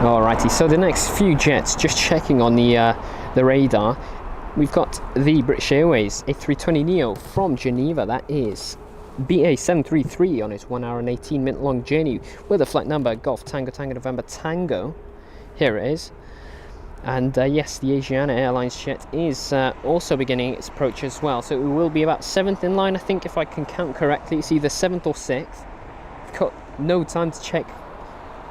Alrighty, so the next few jets, just checking on the radar, we've got the British Airways A320neo from Geneva. That is BA 733 on its 1 hour and 18 minute long journey with a flight number Golf Tango Tango November Tango. Here it is. And yes, the Aegean Airlines jet is also beginning its approach as well. So it will be about 7th in line, I think, if I can count correctly. It's either 7th or 6th. I've got no time to check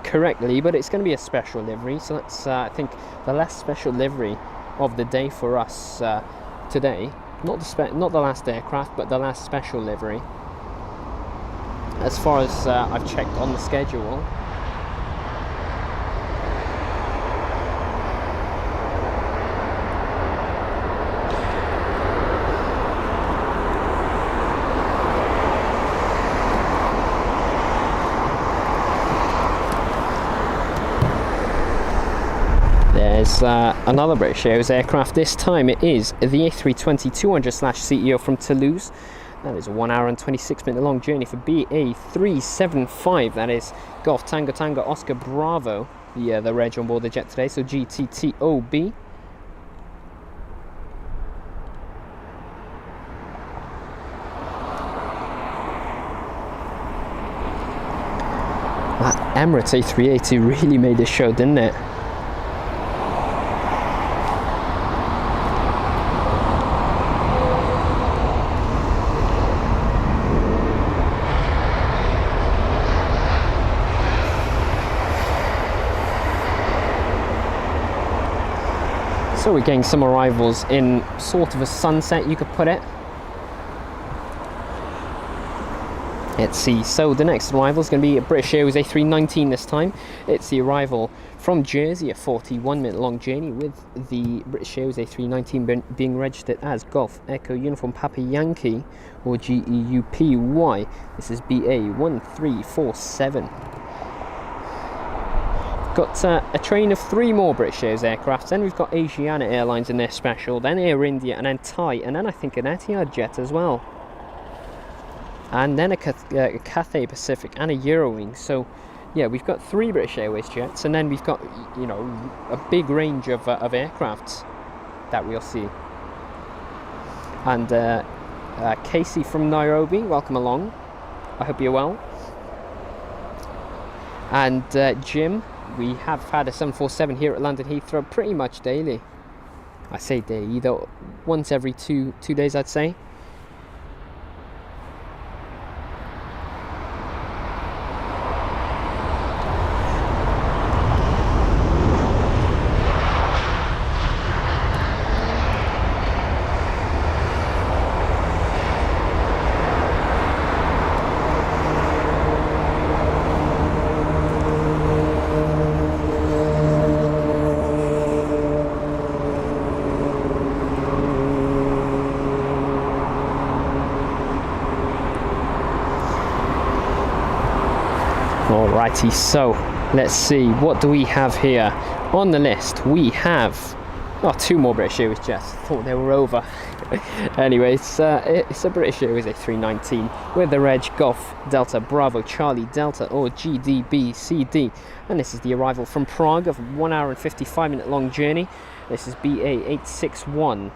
correctly, but it's going to be a special livery. So that's, I think, the last special livery of the day for us today. Not the last aircraft, but the last special livery. As far as I've checked on the schedule. There's another British Airways aircraft. This time it is the A320-200/CEO from Toulouse. That is a 1 hour and 26 minute long journey for BA 375. That is Golf Tango Tango Oscar Bravo, the reg on board the jet today, so GTTOB. That Emirates A380 really made this show, didn't it? So we're getting some arrivals in sort of a sunset, you could put it. Let's see, so the next arrival is going to be a British Airways A319 this time. It's the arrival from Jersey, a 41 minute long journey with the British Airways A319 being registered as Golf Echo Uniform Papa Yankee, or GEUPY. This is BA 1347. Got a train of 3 more British Airways aircraft. Then we've got Aegean Airlines in their special, then Air India, and then Thai, and then I think an Etihad jet as well. And then a Cathay Pacific and a Eurowing. So yeah, we've got 3 British Airways jets, and then we've got, you know, a big range of aircrafts that we'll see. And Casey from Nairobi, welcome along. I hope you're well. And Jim, we have had a 747 here at London Heathrow pretty much daily. I say daily, either once every two days, I'd say. Alrighty, so let's see, what do we have here on the list? We have 2 more British Airways jets. Thought they were over. Anyway, it's a British Airways A319 with the reg Golf Delta Bravo Charlie Delta, or GDBCD, and this is the arrival from Prague of 1 hour and 55 minute long journey. This is BA 861.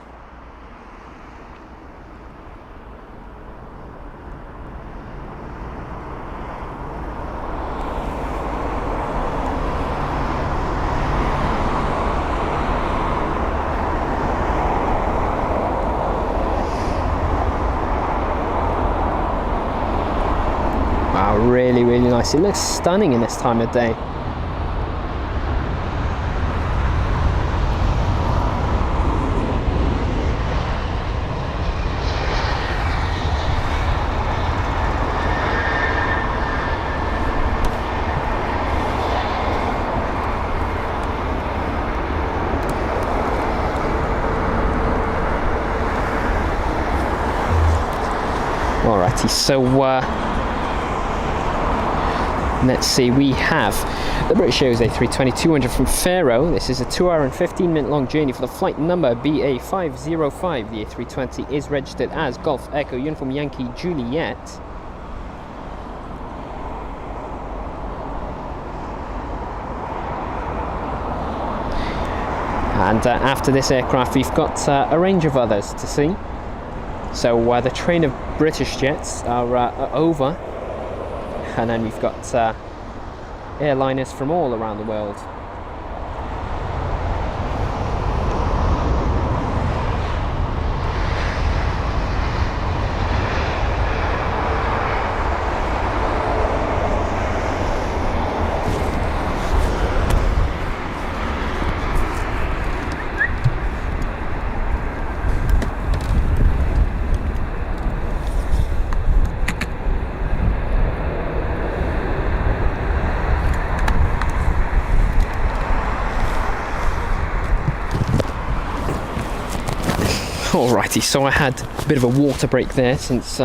Really, really nice. It looks stunning in this time of day. Alrighty, so Let's see, we have the British Airways A320-200 from Faro. This is a 2-hour and 15-minute long journey for the flight number BA505. The A320 is registered as Golf Echo Uniform Yankee Juliet. And after this aircraft, we've got a range of others to see. So the train of British jets are over, and then we've got airliners from all around the world. Alrighty, so I had a bit of a water break there since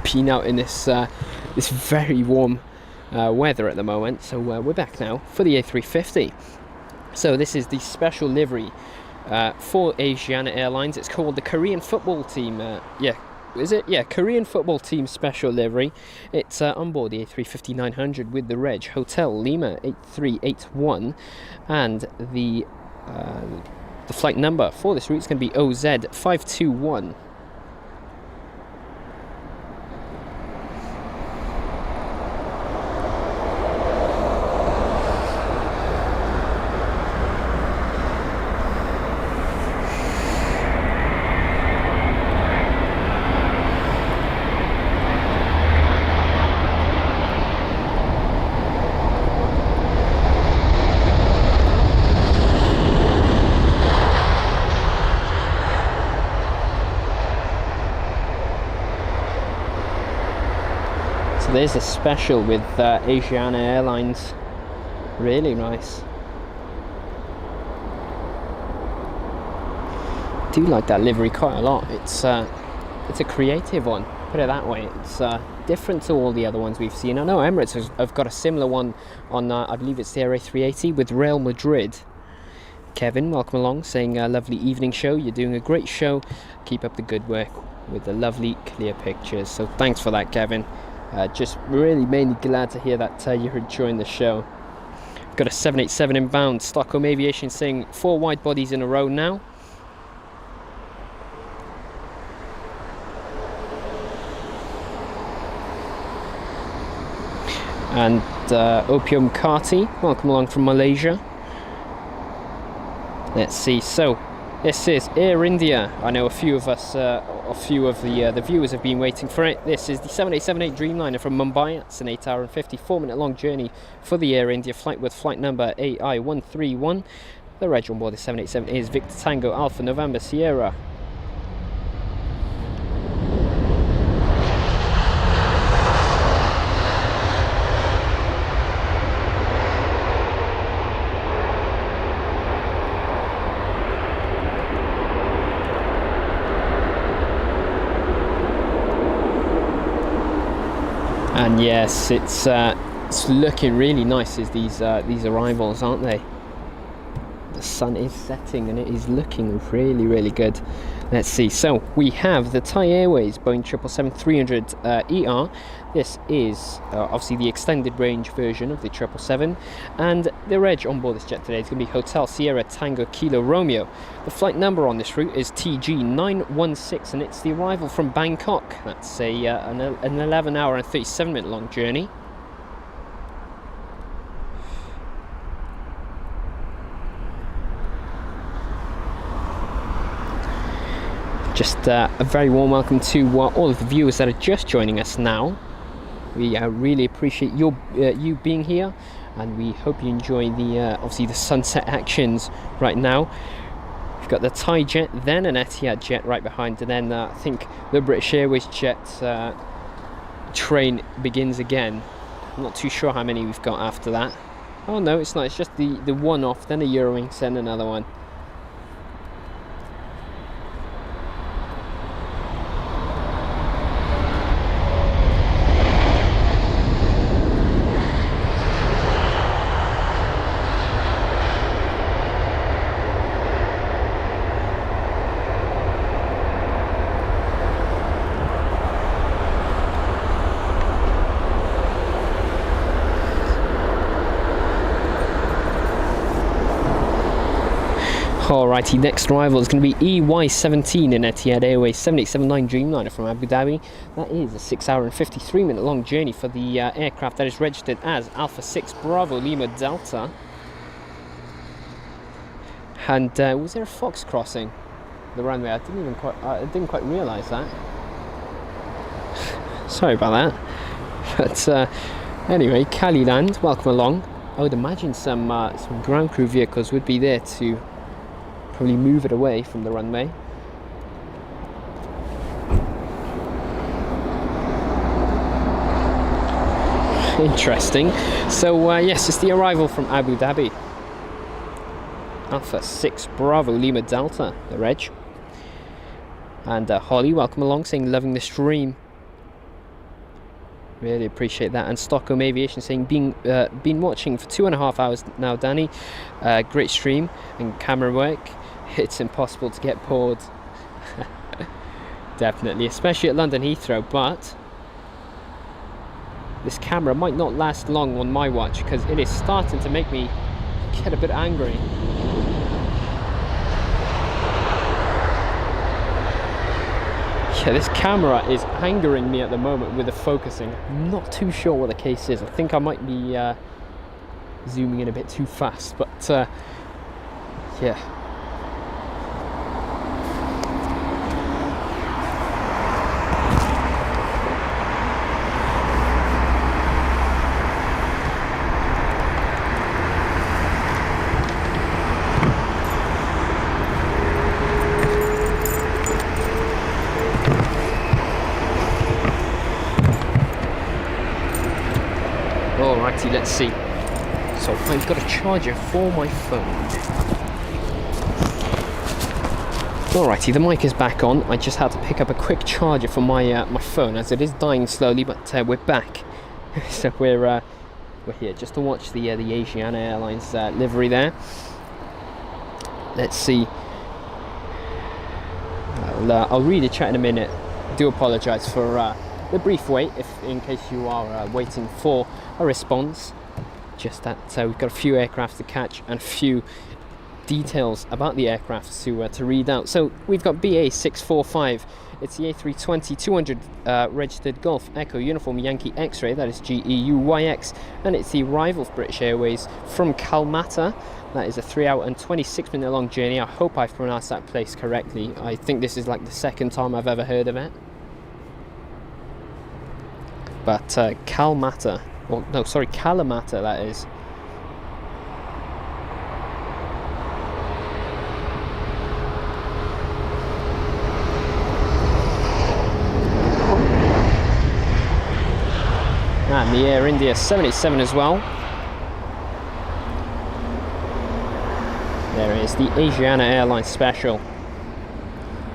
being out in this this very warm weather at the moment. So we're back now for the A350. So this is the special livery for Aegean Airlines. It's called the Korean Football Team. Is it? Yeah, Korean Football Team Special Livery. It's on board the A350-900 with the reg Hotel Lima 8381, and the flight number for this route is going to be OZ521. So there's a special with Aegean Airlines. Really nice. I do like that livery quite a lot. It's a creative one, put it that way. It's different to all the other ones we've seen. I know Emirates have got a similar one on, I believe it's the A380 with Real Madrid. Kevin, welcome along, saying lovely evening show. You're doing a great show. Keep up the good work with the lovely clear pictures. So thanks for that, Kevin. Just really mainly glad to hear that you're enjoying the show. Got a 787 inbound. Stockholm Aviation saying 4 wide bodies in a row now. And Opium Kati, welcome along from Malaysia. Let's see, so this is Air India. I know a few of us, a few of the viewers have been waiting for it. This is the 7878 Dreamliner from Mumbai. It's an 8-hour and 54-minute long journey for the Air India flight with flight number AI131. The reg on board the 787 is Victor Tango Alpha November Sierra. And yes, it's looking really nice as these arrivals, aren't they? The sun is setting and it is looking really, really good. Let's see. So we have the Thai Airways Boeing 777-300 ER. This is obviously the extended range version of the 777, and the reg on board this jet today is going to be Hotel Sierra Tango Kilo Romeo. The flight number on this route is TG916, and it's the arrival from Bangkok. That's an 11-hour and 37-minute long journey. Just a very warm welcome to all of the viewers that are just joining us now. We really appreciate you being here, and we hope you enjoy the obviously the sunset actions right now. We've got the Thai jet, then an Etihad jet right behind, and then I think the British Airways jet train begins again. I'm not too sure how many we've got after that. Oh no, it's not. It's just the one off, then a Eurowings, then another one. Alrighty, next arrival is going to be EY17 in Etihad Airways 7879 Dreamliner from Abu Dhabi. That is a 6 hour and 53 minute long journey for the aircraft that is registered as Alpha 6 Bravo Lima Delta. And was there a fox crossing the runway? I didn't quite realise that. Sorry about that. But anyway, Caliland, welcome along. I would imagine some ground crew vehicles would be there to probably move it away from the runway. Interesting. So yes, it's the arrival from Abu Dhabi. Alpha 6 Bravo Lima Delta, the reg. And Holly, welcome along, saying loving the stream. Really appreciate that. And Stockholm Aviation saying been watching for 2.5 hours now, Danny. Great stream and camera work. It's impossible to get bored. Definitely, especially at London Heathrow. But this camera might not last long on my watch because it is starting to make me get a bit angry. Yeah, this camera is angering me at the moment with the focusing. I'm not too sure what the case is. I think I might be zooming in a bit too fast, but yeah. Alrighty, let's see. So I've got a charger for my phone. Alrighty, the mic is back on. I just had to pick up a quick charger for my my phone as it is dying slowly, but we're back. So we're here just to watch the Aegean Airlines livery there. Let's see. I'll read the chat in a minute. I do apologise for the brief wait, in case you are waiting for a response. Just that we've got a few aircraft to catch and a few details about the aircraft to read out. So we've got BA 645. It's the A320 200 registered Golf Echo Uniform Yankee X-ray, that is GEUYX, and it's the arrival of British Airways from Kalmata. That is a 3 hour and 26 minute long journey. I hope I've pronounced that place correctly. I think this is like the second time I've ever heard of it. But Kalamata, well, no, sorry, Kalamata, that is. And the Air India 787 as well. There is the Asiana Airlines Special.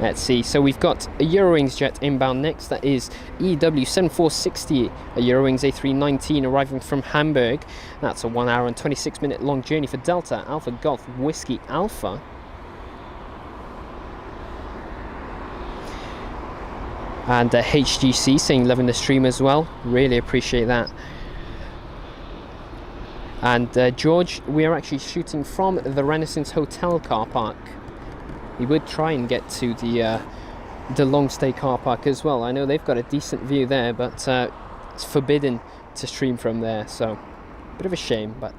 Let's see, so we've got a Eurowings jet inbound next. That is EW7460, a Eurowings A319 arriving from Hamburg. That's a 1 hour and 26 minute long journey for Delta Alpha Golf Whiskey Alpha. And HGC saying loving the stream as well. Really appreciate that. And George, we are actually shooting from the Renaissance Hotel car park. We would try and get to the long stay car park as well. I know they've got a decent view there, but it's forbidden to stream from there, so a bit of a shame. But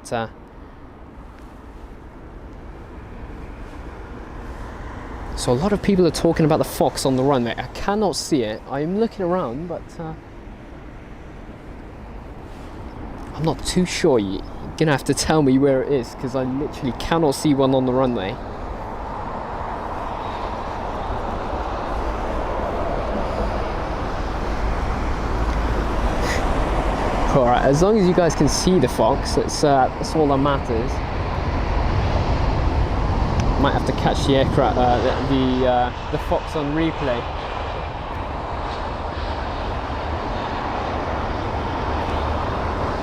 so a lot of people are talking about the fox on the runway. I cannot see it. I'm looking around, but I'm not too sure. You're gonna have to tell me where it is, because I literally cannot see one on the runway. Alright, as long as you guys can see the fox, that's all that matters. Might have to catch the aircraft, the fox on replay.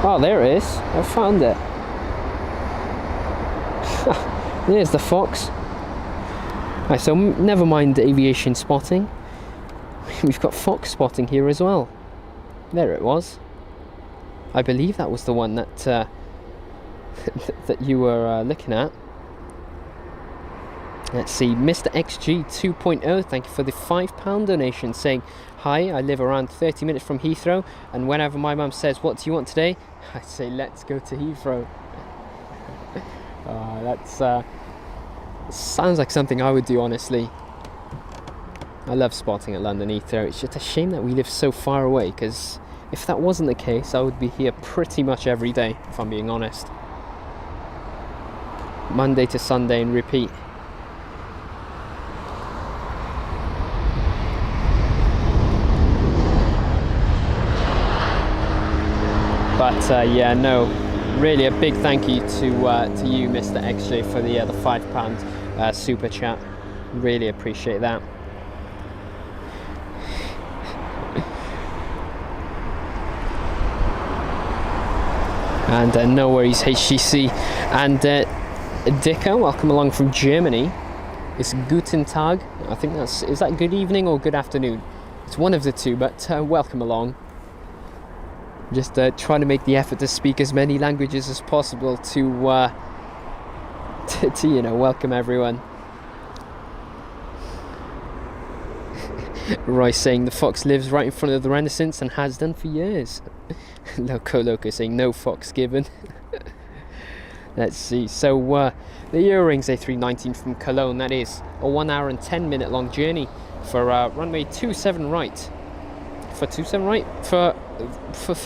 Oh, there it is. I found it. There's the fox. Right, so never mind aviation spotting. We've got fox spotting here as well. There it was. I believe that was the one that that you were looking at. Let's see, Mr. XG 2.0, thank you for the £5 donation, saying, hi, I live around 30 minutes from Heathrow, and whenever my mum says, what do you want today? I say, let's go to Heathrow. That's sounds like something I would do, honestly. I love spotting at London Heathrow. It's just a shame that we live so far away, because if that wasn't the case, I would be here pretty much every day, if I'm being honest. Monday to Sunday and repeat. But yeah, no, really a big thank you to you, Mr. XJ, for the £5 super chat. Really appreciate that. And no worries, HCC. And Dicker, welcome along from Germany. It's Guten Tag. I think is that good evening or good afternoon? It's one of the two, but welcome along. Just trying to make the effort to speak as many languages as possible to you know, welcome everyone. Roy saying the fox lives right in front of the Renaissance and has done for years. Loco saying no fox given. Let's see. So the Eurowings A319 from Cologne. That is a 1 hour and 10 minute long journey for runway 27 right. For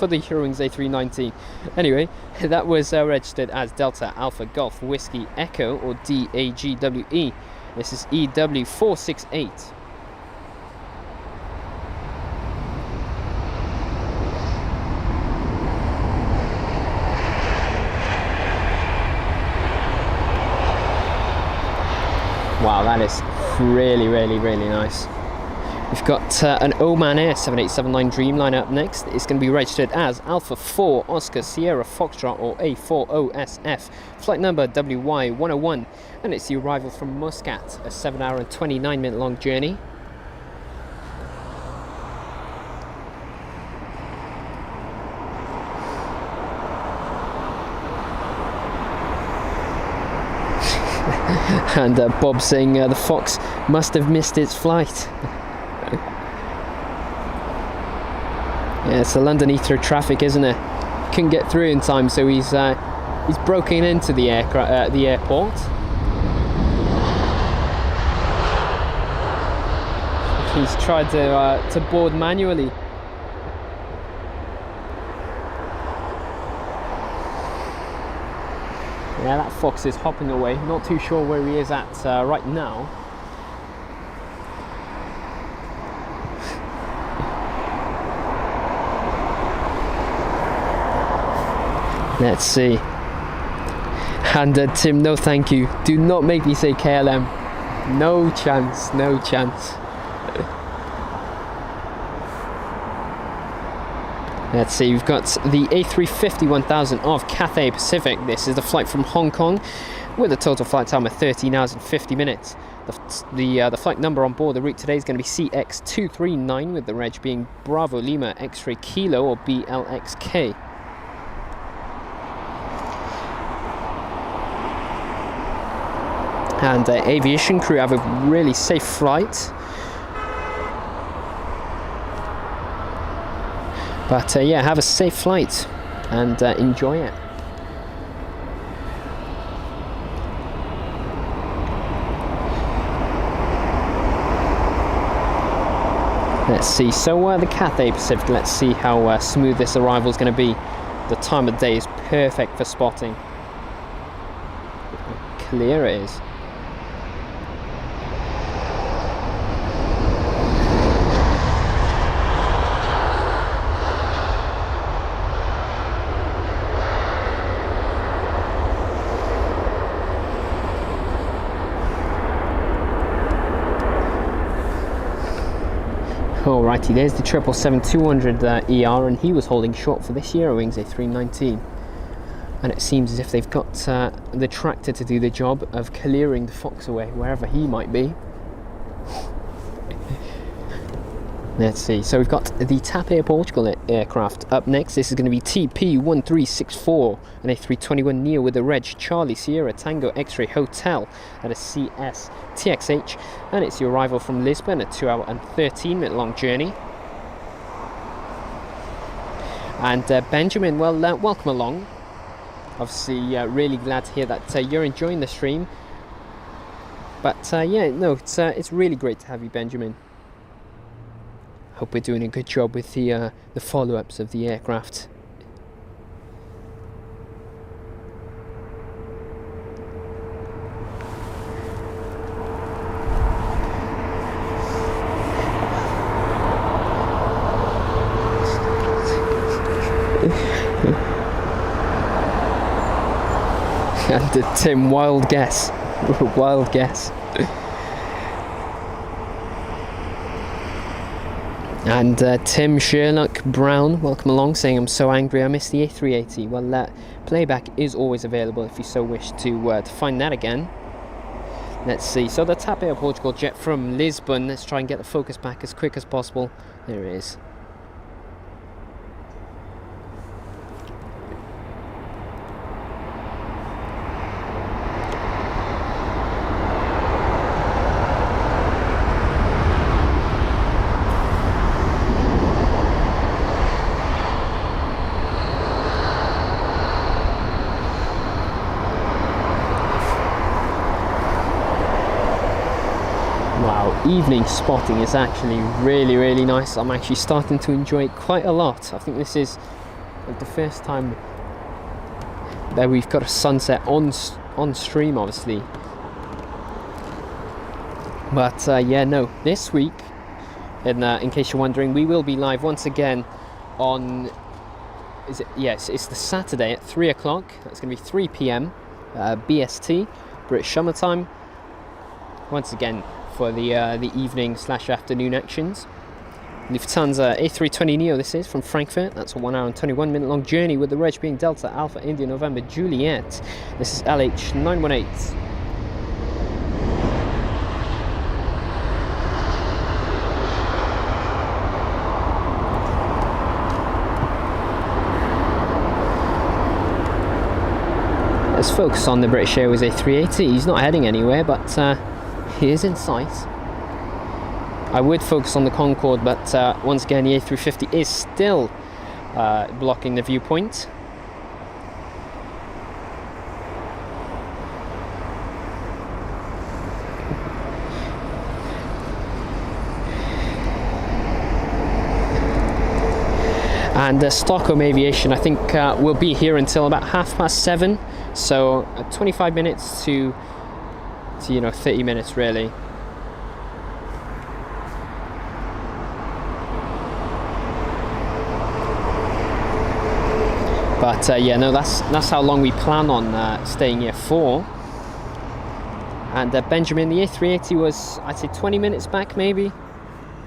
the Eurowings A319. Anyway, that was registered as Delta Alpha Golf Whiskey Echo, or DAGWE. This is EW468. Wow, that is really nice. We've got an Oman Air 7879 Dreamliner up next. It's going to be registered as Alpha 4 Oscar Sierra Foxtrot, or A40SF, flight number WY101, and it's the arrival from Muscat, a 7 hour and 29 minute long journey. And Bob saying the Fox must have missed its flight. Yeah, it's the London Heathrow traffic, isn't it? Couldn't get through in time, so he's broken into the airport. He's tried to board manually. Yeah, that fox is hopping away. Not too sure where he is at right now. Let's see. And Tim, no thank you. Do not make me say KLM. No chance, no chance. Let's see, we've got the A350-1000 of Cathay Pacific. This is the flight from Hong Kong with a total flight time of 13 hours and 50 minutes. The flight number on board the route today is going to be CX239, with the reg being Bravo Lima X-Ray Kilo, or BLXK. And aviation crew have a really safe flight. But yeah, have a safe flight and enjoy it. Let's see, so the Cathay Pacific, let's see how smooth this arrival is going to be. The time of day is perfect for spotting. How clear it is. Alrighty, there's the 777-200 ER, and he was holding short for this Eurowings A319. And it seems as if they've got the tractor to do the job of clearing the fox away, wherever he might be. Let's see, so we've got the TAP Air Portugal aircraft up next. This is going to be TP1364, an A321neo with the reg Charlie Sierra Tango X-Ray Hotel at a CS TXH, and it's the arrival from Lisbon, a 2 hour and 13 minute long journey. And Benjamin, well, welcome along. Obviously, really glad to hear that you're enjoying the stream. But yeah, no, it's really great to have you, Benjamin. Hope we're doing a good job with the follow-ups of the aircraft. And Tim, wild guess. Wild guess. And Tim Sherlock Brown, welcome along, saying I'm so angry I missed the A380. Well, playback is always available if you so wish to find that again. Let's see, so the TAP Air Portugal jet from Lisbon. Let's try and get the focus back as quick as possible. There it is. Evening spotting is actually really nice. I'm actually starting to enjoy it quite a lot. I think this is the first time that we've got a sunset on stream, obviously. But yeah, no, this week, in case you're wondering, we will be live once again on, yes, it's the Saturday at 3 o'clock. That's going to be 3 p.m. BST, British Summer Time. Once again, for the evening / afternoon actions. Lufthansa A320neo, this is from Frankfurt. That's a 1 hour and 21 minute long journey with the reg being Delta Alpha India November Juliet. This is LH918. Let's focus on the British Airways A380. He's not heading anywhere, but he is in sight. I would focus on the Concorde, but once again the A350 is still blocking the viewpoint. And Stockholm Aviation, I think, will be here until about 7:30. So 25 minutes to 30 minutes really. But yeah, no, that's how long we plan on staying here for. And Benjamin, the A380 was, I'd say, 20 minutes back maybe.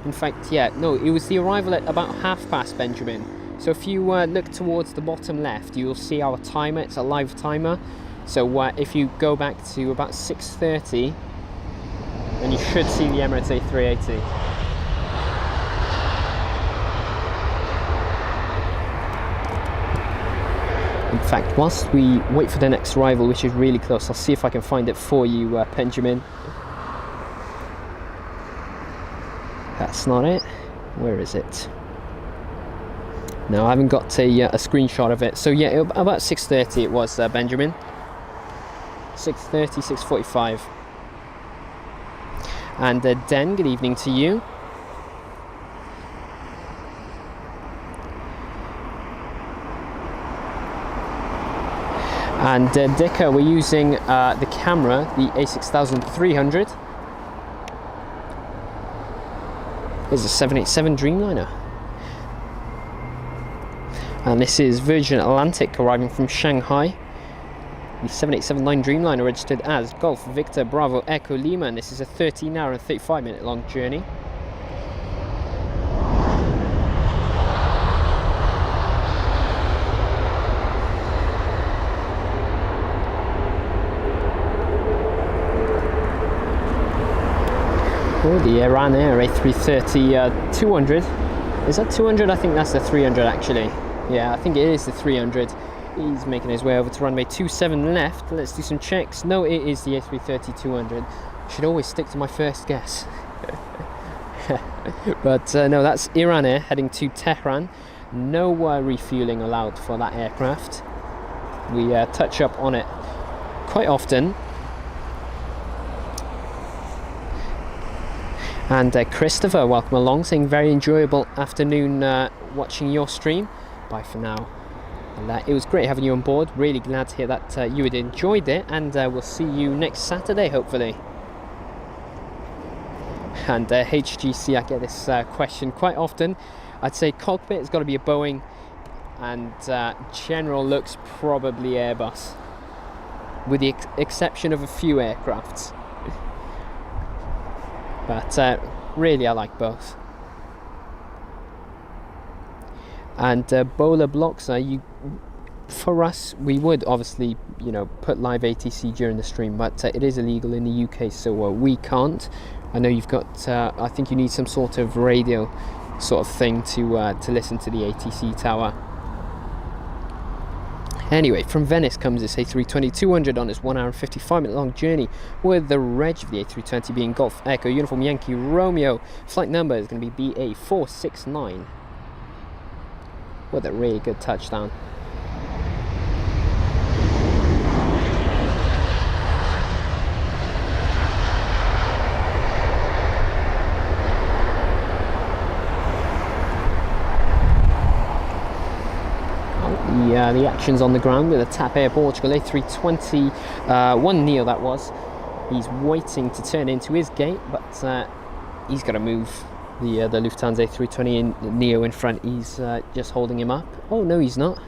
In fact, yeah, no, it was the arrival at about 5:30, Benjamin. So if you look towards the bottom left, you'll see our timer. It's a live timer. So if you go back to about 6:30, then you should see the Emirates A380. In fact, whilst we wait for the next arrival, which is really close, I'll see if I can find it for you, Benjamin. That's not it. Where is it? No, I haven't got a screenshot of it. So yeah, about 6:30 it was, Benjamin. 6:30, 6:45. And Den, good evening to you. And Dicker, we're using the camera, the A6300. This is a 787 Dreamliner. And this is Virgin Atlantic arriving from Shanghai. The 787-9 Dreamliner registered as Golf Victor Bravo Echo Lima, and this is a 13 hour and 35 minute long journey. Oh, the Iran Air A330 200. Is that 200? I think that's the 300 actually. Yeah, I think it is the 300. He's making his way over to runway 27 left. Let's do some checks. No, it is the A330 200. Should always stick to my first guess. But no, that's Iran Air heading to Tehran. No refueling allowed for that aircraft. We touch up on it quite often. And Christopher, welcome along, saying very enjoyable afternoon watching your stream. Bye for now. And, it was great having you on board. Really glad to hear that you had enjoyed it, and we'll see you next Saturday, hopefully. And HGC, I get this question quite often. I'd say cockpit has got to be a Boeing, and general looks probably Airbus, with the exception of a few aircrafts. But really, I like both. And Bowler Blocks, for us, we would obviously, put live ATC during the stream, but it is illegal in the UK, so we can't. I know you've got, I think you need some sort of radio sort of thing to listen to the ATC tower. Anyway, from Venice comes this A320-200 on its 1 hour and 55-minute long journey, with the reg of the A320 being Golf Echo Uniform Yankee Romeo. Flight number is going to be BA469. What a really good touchdown. The action's on the ground with a TAP Air Portugal A320 one Neo that was. He's waiting to turn into his gate, but he's got to move the Lufthansa A320 Neo in front. He's just holding him up. Oh no, he's not.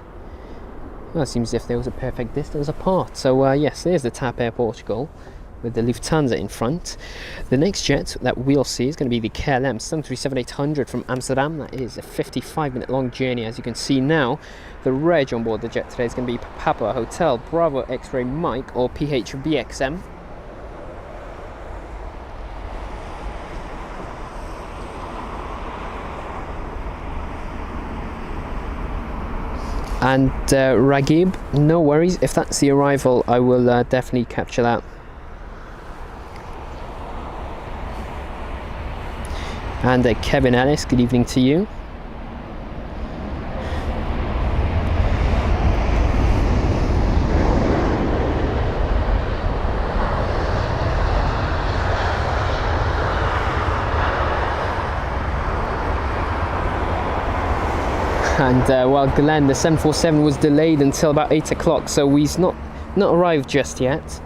Well, it seems as if there was a perfect distance apart. So yes, there's the TAP Air Portugal with the Lufthansa in front. The next jet that we'll see is going to be the KLM 737-800 from Amsterdam. That is a 55-minute long journey, as you can see now. The reg on board the jet today is going to be Papa Hotel Bravo X-Ray Mike, or PHBXM. And Ragib, no worries, if that's the arrival, I will definitely capture that. And Kevin Ellis, good evening to you. And well, Glenn, the 747 was delayed until about 8 o'clock, so he's not arrived just yet.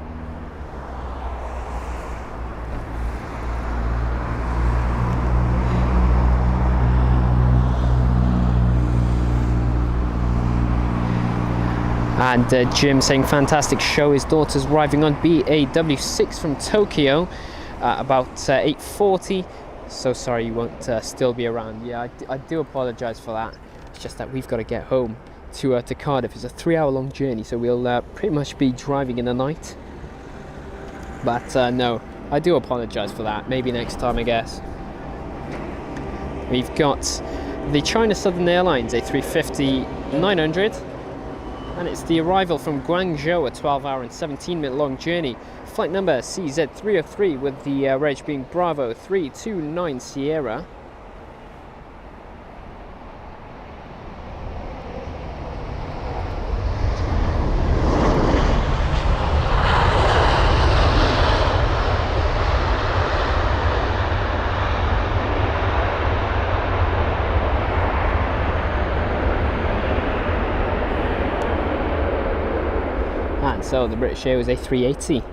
And Jim saying fantastic show. His daughter's arriving on BAW6 from Tokyo about 8:40. So sorry you won't still be around. Yeah, I do apologise for that. It's just that we've got to get home to Cardiff. It's a 3-hour long journey, so we'll pretty much be driving in the night. But no, I do apologise for that. Maybe next time, I guess. We've got the China Southern Airlines A350-900. And it's the arrival from Guangzhou, a 12-hour and 17-minute long journey. Flight number CZ303 with the reg being Bravo 329 Sierra. So the British Airways A380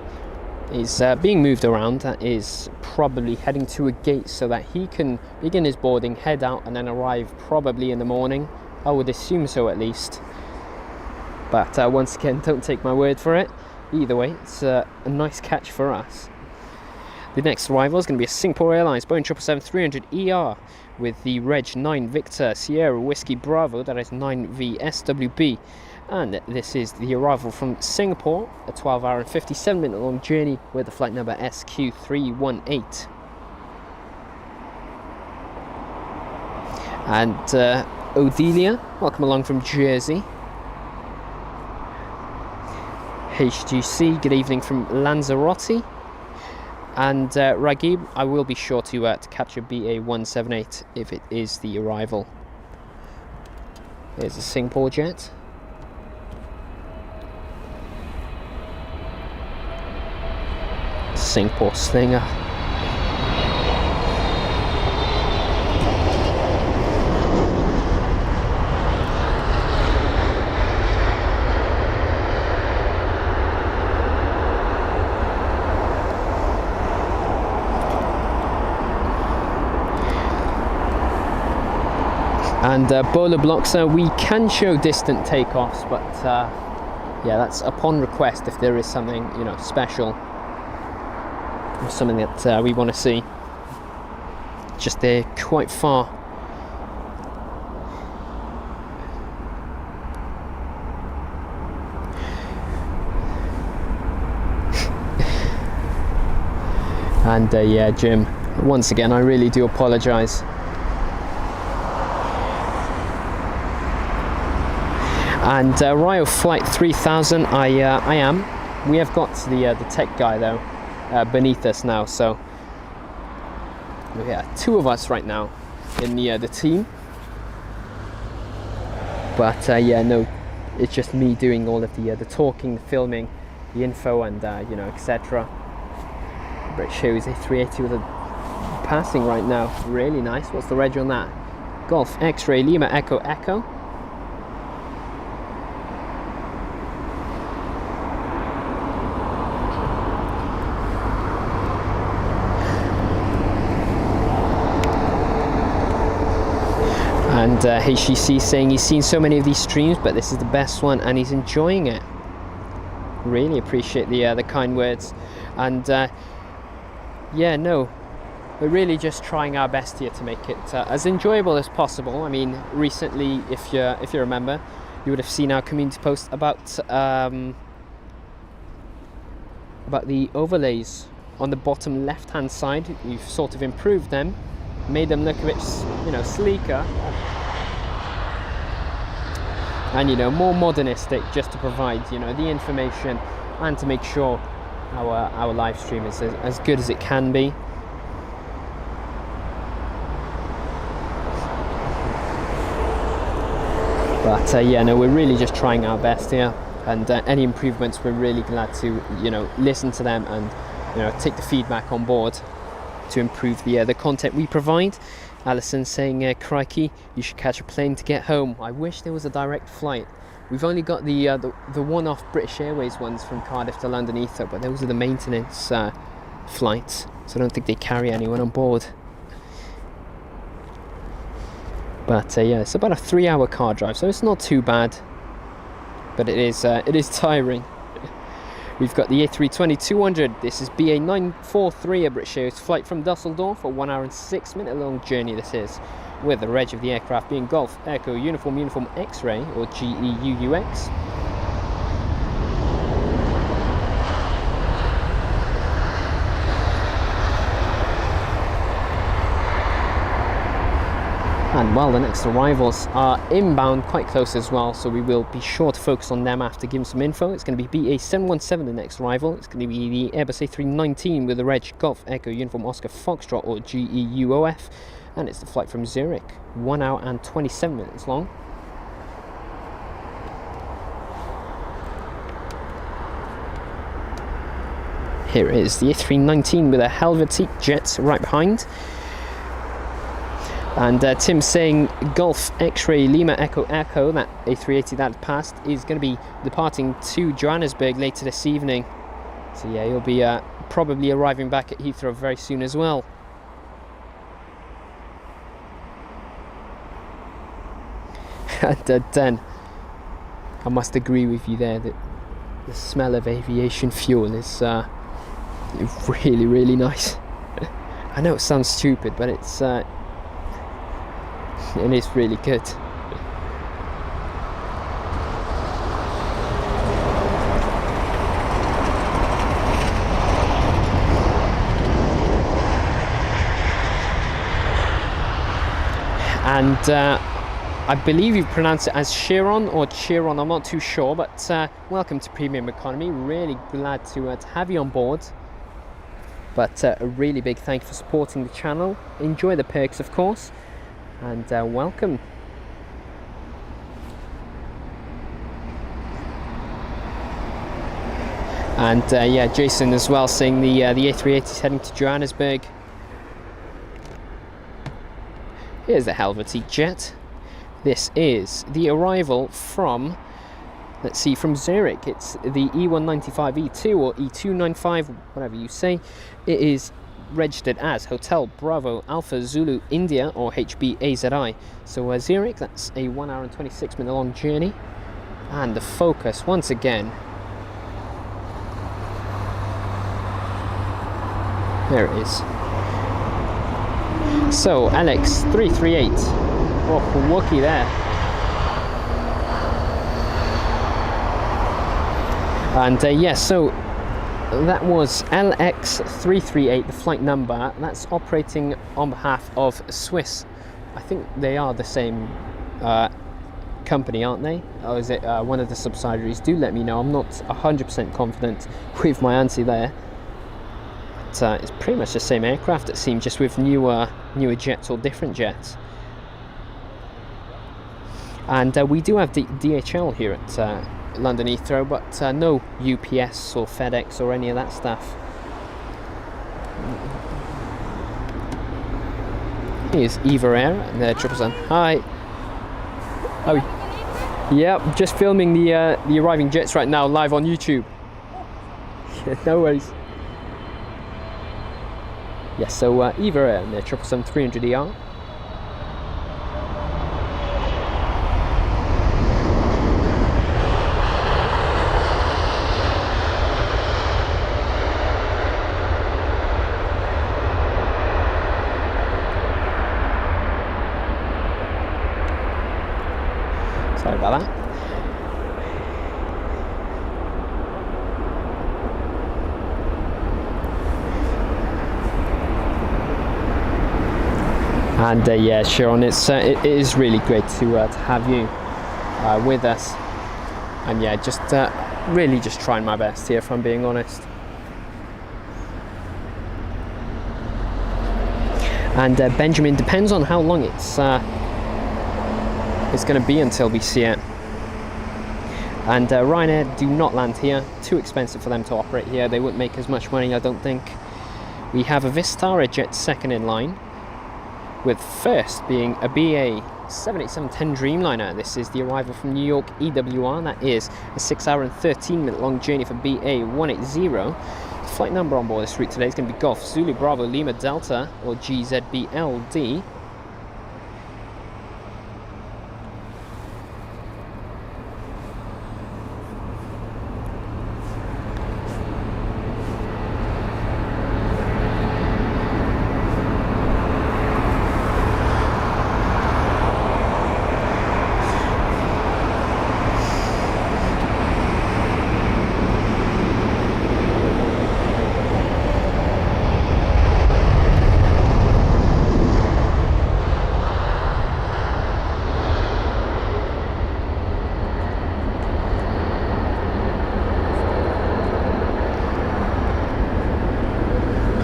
is being moved around. That is probably heading to a gate so that he can begin his boarding, head out, and then arrive probably in the morning. I would assume so, at least. But once again, don't take my word for it. Either way, it's a nice catch for us. The next arrival is going to be a Singapore Airlines Boeing 777-300ER with the reg 9 Victor Sierra Whiskey Bravo, that is 9VSWB. And this is the arrival from Singapore, a 12-hour and 57-minute long journey with the flight number SQ318. And Odelia, welcome along from Jersey. HGC, good evening from Lanzarote. And Ragib, I will be sure to capture BA178 if it is the arrival. There's a Singapore jet. Singapore Slinger. And Bola Bloxa, we can show distant takeoffs, but yeah, that's upon request if there is something, you know, special or something that we want to see. Just they're quite far. And yeah, Jim, once again, I really do apologise. And Rio Flight 3000, I am. We have got the tech guy though beneath us now, so yeah, two of us right now in the team. But yeah, no, it's just me doing all of the talking, the filming, the info, and you know, etc. British Airways A380 with a passing right now, really nice. What's the reg on that? Golf X-Ray Lima Echo Echo. And HCC saying he's seen so many of these streams, but this is the best one and he's enjoying it. Really appreciate the kind words. And yeah, no, we're really just trying our best here to make it as enjoyable as possible. I mean, recently, if you remember, you would have seen our community post about the overlays on the bottom left-hand side. We've sort of improved them, made them look a bit, you know, sleeker and, you know, more modernistic, just to provide, you know, the information and to make sure our live stream is as good as it can be. But yeah, no, we're really just trying our best here, and any improvements, we're really glad to, you know, listen to them and, you know, take the feedback on board to improve the content we provide. Alison saying, crikey, you should catch a plane to get home. I wish there was a direct flight. We've only got the one-off British Airways ones from Cardiff to London Heathrow, but those are the maintenance flights, so I don't think they carry anyone on board. But yeah, it's about a 3-hour car drive, so it's not too bad, but it is tiring. We've got the A320-200. This is BA943, a British Airways flight from Dusseldorf, a 1 hour and 6 minute long journey this is, with the reg of the aircraft being Golf Echo Uniform X-Ray, or GEUUX. And well, the next arrivals are inbound, quite close as well, so we will be sure to focus on them after giving some info. It's going to be BA717, the next arrival. It's going to be the Airbus A319 with the reg Golf Echo Uniform Oscar Foxtrot, or GEUOF, and it's the flight from Zurich, 1 hour and 27 minutes long. Here is the A319 with a Helvetic jet right behind. And Tim saying Golf X-Ray Lima Echo Echo, that A380 that passed, is going to be departing to Johannesburg later this evening. So yeah, you'll be probably arriving back at Heathrow very soon as well. And Dan, I must agree with you there that the smell of aviation fuel is really, really nice. I know it sounds stupid, but it is really good. and I believe you pronounce it as Chiron or Chiron, I'm not too sure, but welcome to Premium Economy. Really glad to have you on board. But a really big thank you for supporting the channel. Enjoy the perks, of course, and welcome. And yeah, Jason as well saying the A380 is heading to Johannesburg. Here's the Helvetic jet. This is the arrival from, let's see, from Zurich. It's the E195E2 or E295, whatever you say. It is registered as Hotel Bravo Alpha Zulu India or HBAZI. So Zurich, that's a 1 hour and 26 minute long journey. And the focus, once again, there it is. So Alex 338. Oh, Wookie there. And yeah, so that was LX338, the flight number. That's operating on behalf of Swiss. I think they are the same company, aren't they? Or is it one of the subsidiaries? Do let me know. I'm not 100% confident with my answer there. But, it's pretty much the same aircraft, it seems, just with newer jets or different jets. And we do have DHL here at London Heathrow, but no UPS or FedEx or any of that stuff. Here's Eva Air and their 777. Hi. Oh, yeah, just filming the arriving jets right now, live on YouTube. No worries. Yes, so Eva Air and their 777-300ER. Sorry about that. And yeah, Sharon, it is really great to have you with us. And yeah, just really just trying my best here, if I'm being honest. And Benjamin, depends on how long it's going to be until we see it. And Ryanair do not land here. Too expensive for them to operate here. They wouldn't make as much money, I don't think. We have a Vistara jet second in line, with first being a BA 787-10 Dreamliner. This is the arrival from New York EWR. That is a 6 hour and 13 minute long journey for BA 180. The flight number on board this route today is going to be Golf Zulu Bravo Lima Delta or GZBLD.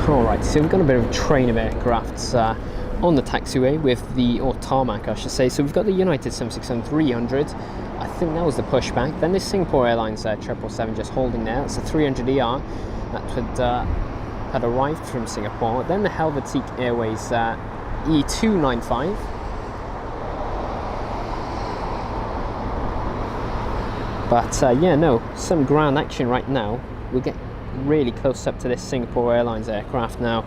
Alright, so we've got a bit of a train of aircrafts on the taxiway with the, or tarmac I should say. So we've got the United 767-300, I think that was the pushback. Then the Singapore Airlines 777 just holding there, that's a 300ER that had arrived from Singapore. Then the Helvetic Airways E295. But yeah, no, some ground action right now. We'll get really close up to this Singapore Airlines aircraft now.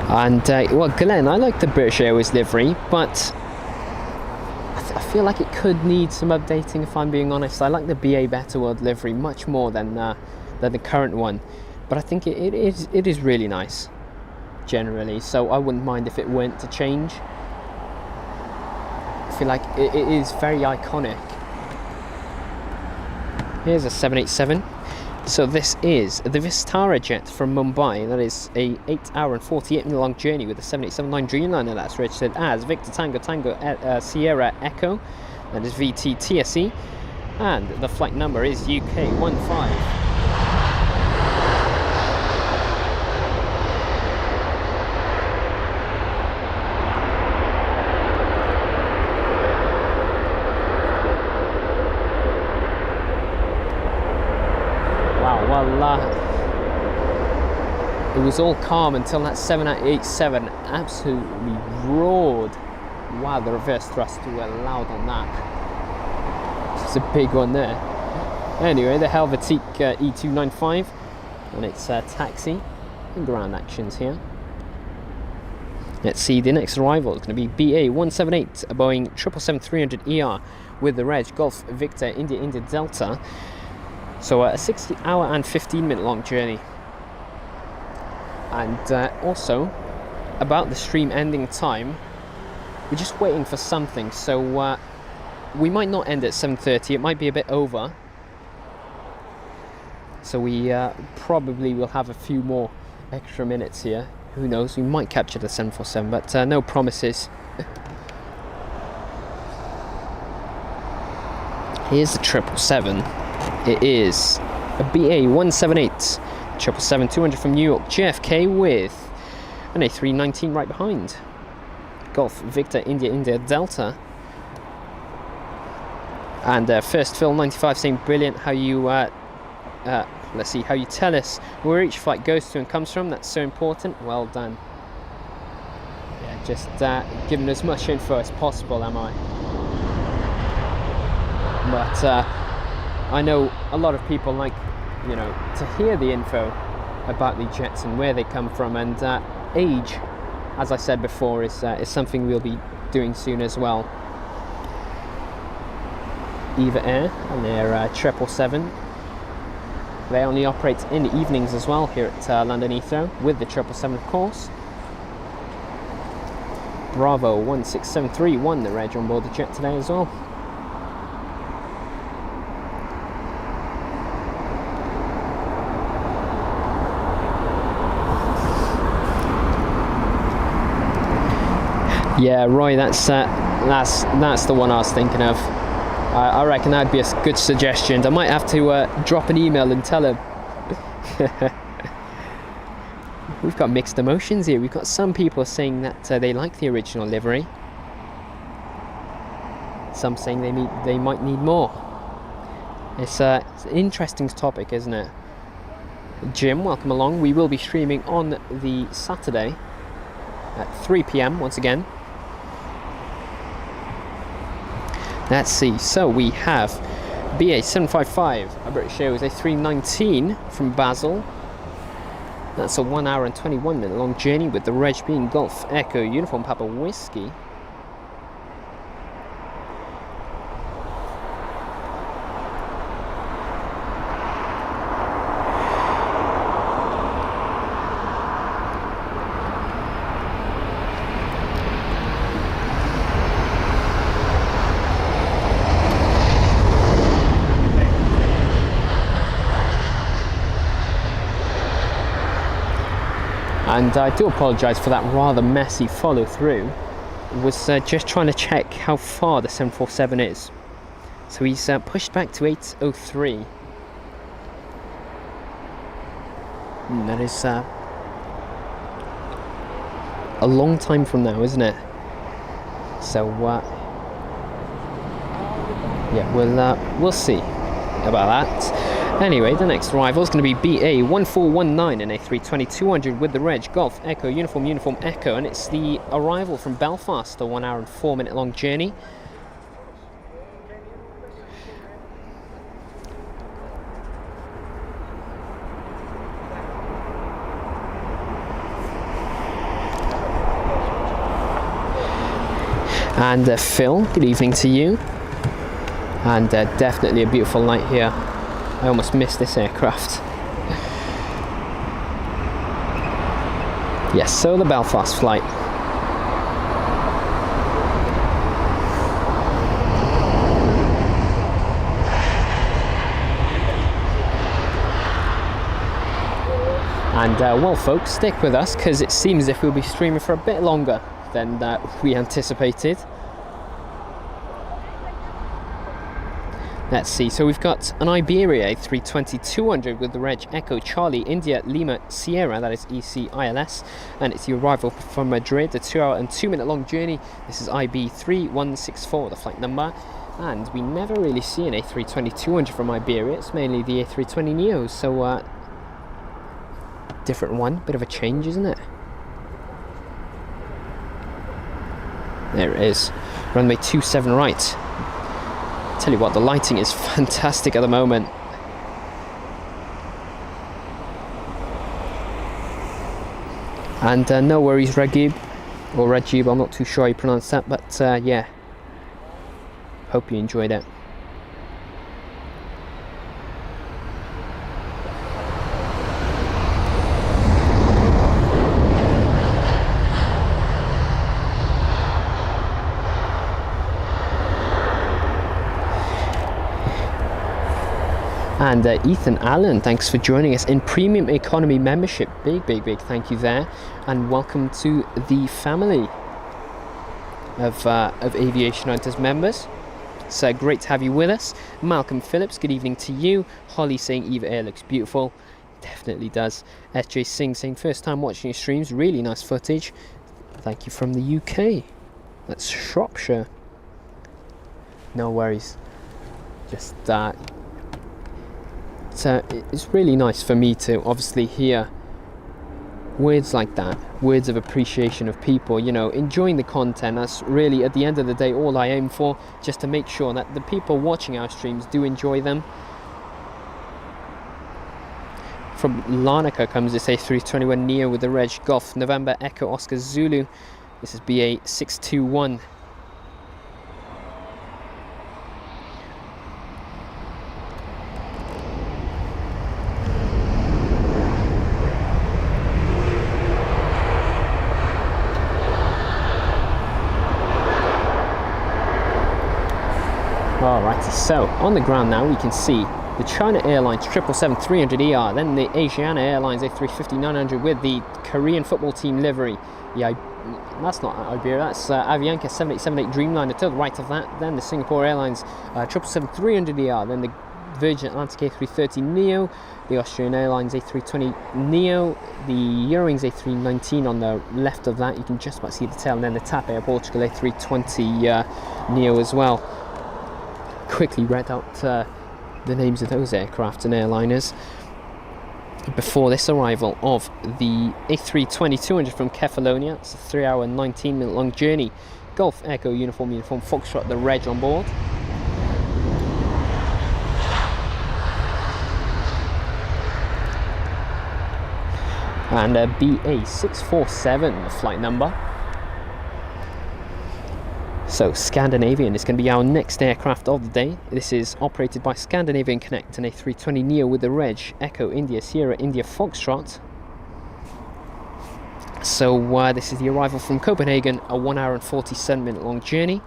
And well, Glenn, I like the British Airways livery, but I feel like it could need some updating, if I'm being honest. I like the BA Better World livery much more than the current one, but I think it is really nice generally, so I wouldn't mind if it went to change. I feel like it is very iconic. Here's a 787. So this is the Vistara jet from Mumbai. That is a 8-hour and 48-minute long journey with a 7879 Dreamliner. That's registered as Victor Tango Tango Sierra Echo. That is VT TSE. And the flight number is UK 15. Well, it was all calm until that 787 absolutely roared. Wow, the reverse thrust were loud on that. It's a big one there. Anyway, the Helvetic E295 and its taxi and ground actions here. Let's see, the next arrival is going to be BA 178, a Boeing 777-300ER with the reg Golf Victor India India Delta. So a 60-hour and 15-minute long journey. And also, about the stream ending time, we're just waiting for something. So we might not end at 7:30, it might be a bit over. So we probably will have a few more extra minutes here. Who knows, we might capture the 747, but no promises. Here's the 777. It is a BA 178 777-200 from New York JFK with an A319 right behind. Golf Victor India India Delta. And first Phil 95 saying brilliant how you let's see how you tell us where each flight goes to and comes from. That's so important. Well done. Yeah, just giving as much info as possible, am I? But I know a lot of people like, you know, to hear the info about the jets and where they come from, and age, as I said before, is something we'll be doing soon as well. Eva Air and their 777. They only operate in the evenings as well here at London Heathrow with the 777, of course. Bravo 16731, the reg on board the jet today as well. Yeah, Roy, that's the one I was thinking of. I reckon that'd be a good suggestion. I might have to drop an email and tell him. We've got mixed emotions here. We've got some people saying that they like the original livery. Some saying they might need more. It's an interesting topic, isn't it? Jim, welcome along. We will be streaming on the Saturday at 3 PM once again. Let's see, so we have BA 755, a British Airways A319 from Basel. That's a 1 hour and 21-minute long journey with the reg being Golf Echo Uniform Papa Whiskey. And I do apologise for that rather messy follow through. Was just trying to check how far the 747 is. So he's pushed back to 8:03. That is a long time from now, isn't it? So yeah, we'll see about that. Anyway, the next arrival is going to be BA 1419 and A320-200 with the reg Golf Echo Uniform Echo, and it's the arrival from Belfast, a 1 hour and 4-minute long journey. And Phil, good evening to you. And definitely a beautiful night here. I almost missed this aircraft. Yes, so the Belfast flight. And well folks, stick with us because it seems as if we'll be streaming for a bit longer than we anticipated. Let's see, so we've got an Iberia A320-200 with the reg Echo Charlie India Lima Sierra, that is ECILS, and it's the arrival from Madrid, a 2-hour and 2-minute long journey. This is IB3164, the flight number, and we never really see an A320-200 from Iberia. It's mainly the A320neos, so different one, bit of a change, isn't it? There it is, runway 27 right. Tell you what, the lighting is fantastic at the moment. And no worries, Regib, or Regib, I'm not too sure how you pronounce that, but yeah, hope you enjoyed it. And Ethan Allen, thanks for joining us in Premium Economy membership. Big thank you there, and welcome to the family of Aviation Hunters members. It's great to have you with us. Malcolm Phillips, good evening to you. Holly saying Eva Air looks beautiful. Definitely does. SJ Singh saying first time watching your streams, really nice footage. Thank you from the UK. That's Shropshire. No worries. Just it's really nice for me to obviously hear words like that, words of appreciation of people, you know, enjoying the content. That's really, at the end of the day, all I aim for, just to make sure that the people watching our streams do enjoy them. From Larnaca comes this A321 Neo with the reg Golf November Echo Oscar Zulu. This is BA 621. Alrighty, so on the ground now we can see the China Airlines 777-300ER, then the Aegean Airlines A350-900 with the Korean football team livery. Yeah, that's not Iberia, that's Avianca 7878 Dreamliner to the right of that. Then the Singapore Airlines 777-300ER, then the Virgin Atlantic A330 Neo, the Austrian Airlines A320 Neo, the Eurowings A319 on the left of that. You can just about see the tail, and then the TAP Air Portugal A320 Neo as well. Quickly read out the names of those aircraft and airliners before this arrival of the A320-200 from Kefalonia. It's a 3-hour 19-minute long journey. Golf Echo Uniform Foxtrot, the reg on board. And BA 647, the flight number. So Scandinavian is going to be our next aircraft of the day. This is operated by Scandinavian Connect, an A320 Neo with the reg Echo India Sierra India Foxtrot. So this is the arrival from Copenhagen, a 1-hour and 47-minute long journey.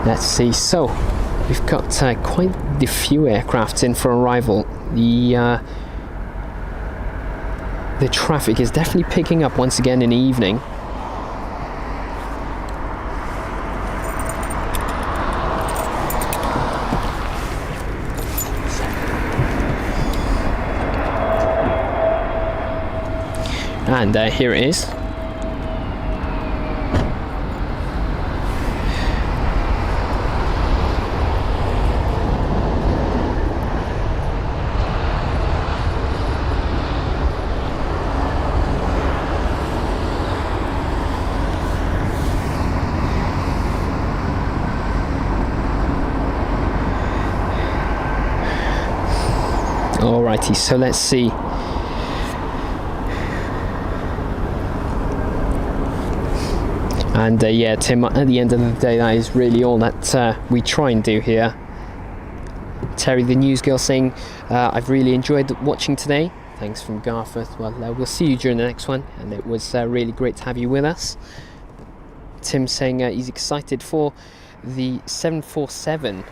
Let's see, so we've got quite a few aircraft in for arrival. The traffic is definitely picking up once again in the evening. And here it is. Alrighty, so let's see. And yeah, Tim, at the end of the day, that is really all that we try and do here. Terry, the news girl, saying, I've really enjoyed watching today. Thanks from Garforth. Well, we'll see you during the next one, and it was really great to have you with us. Tim saying he's excited for the 747.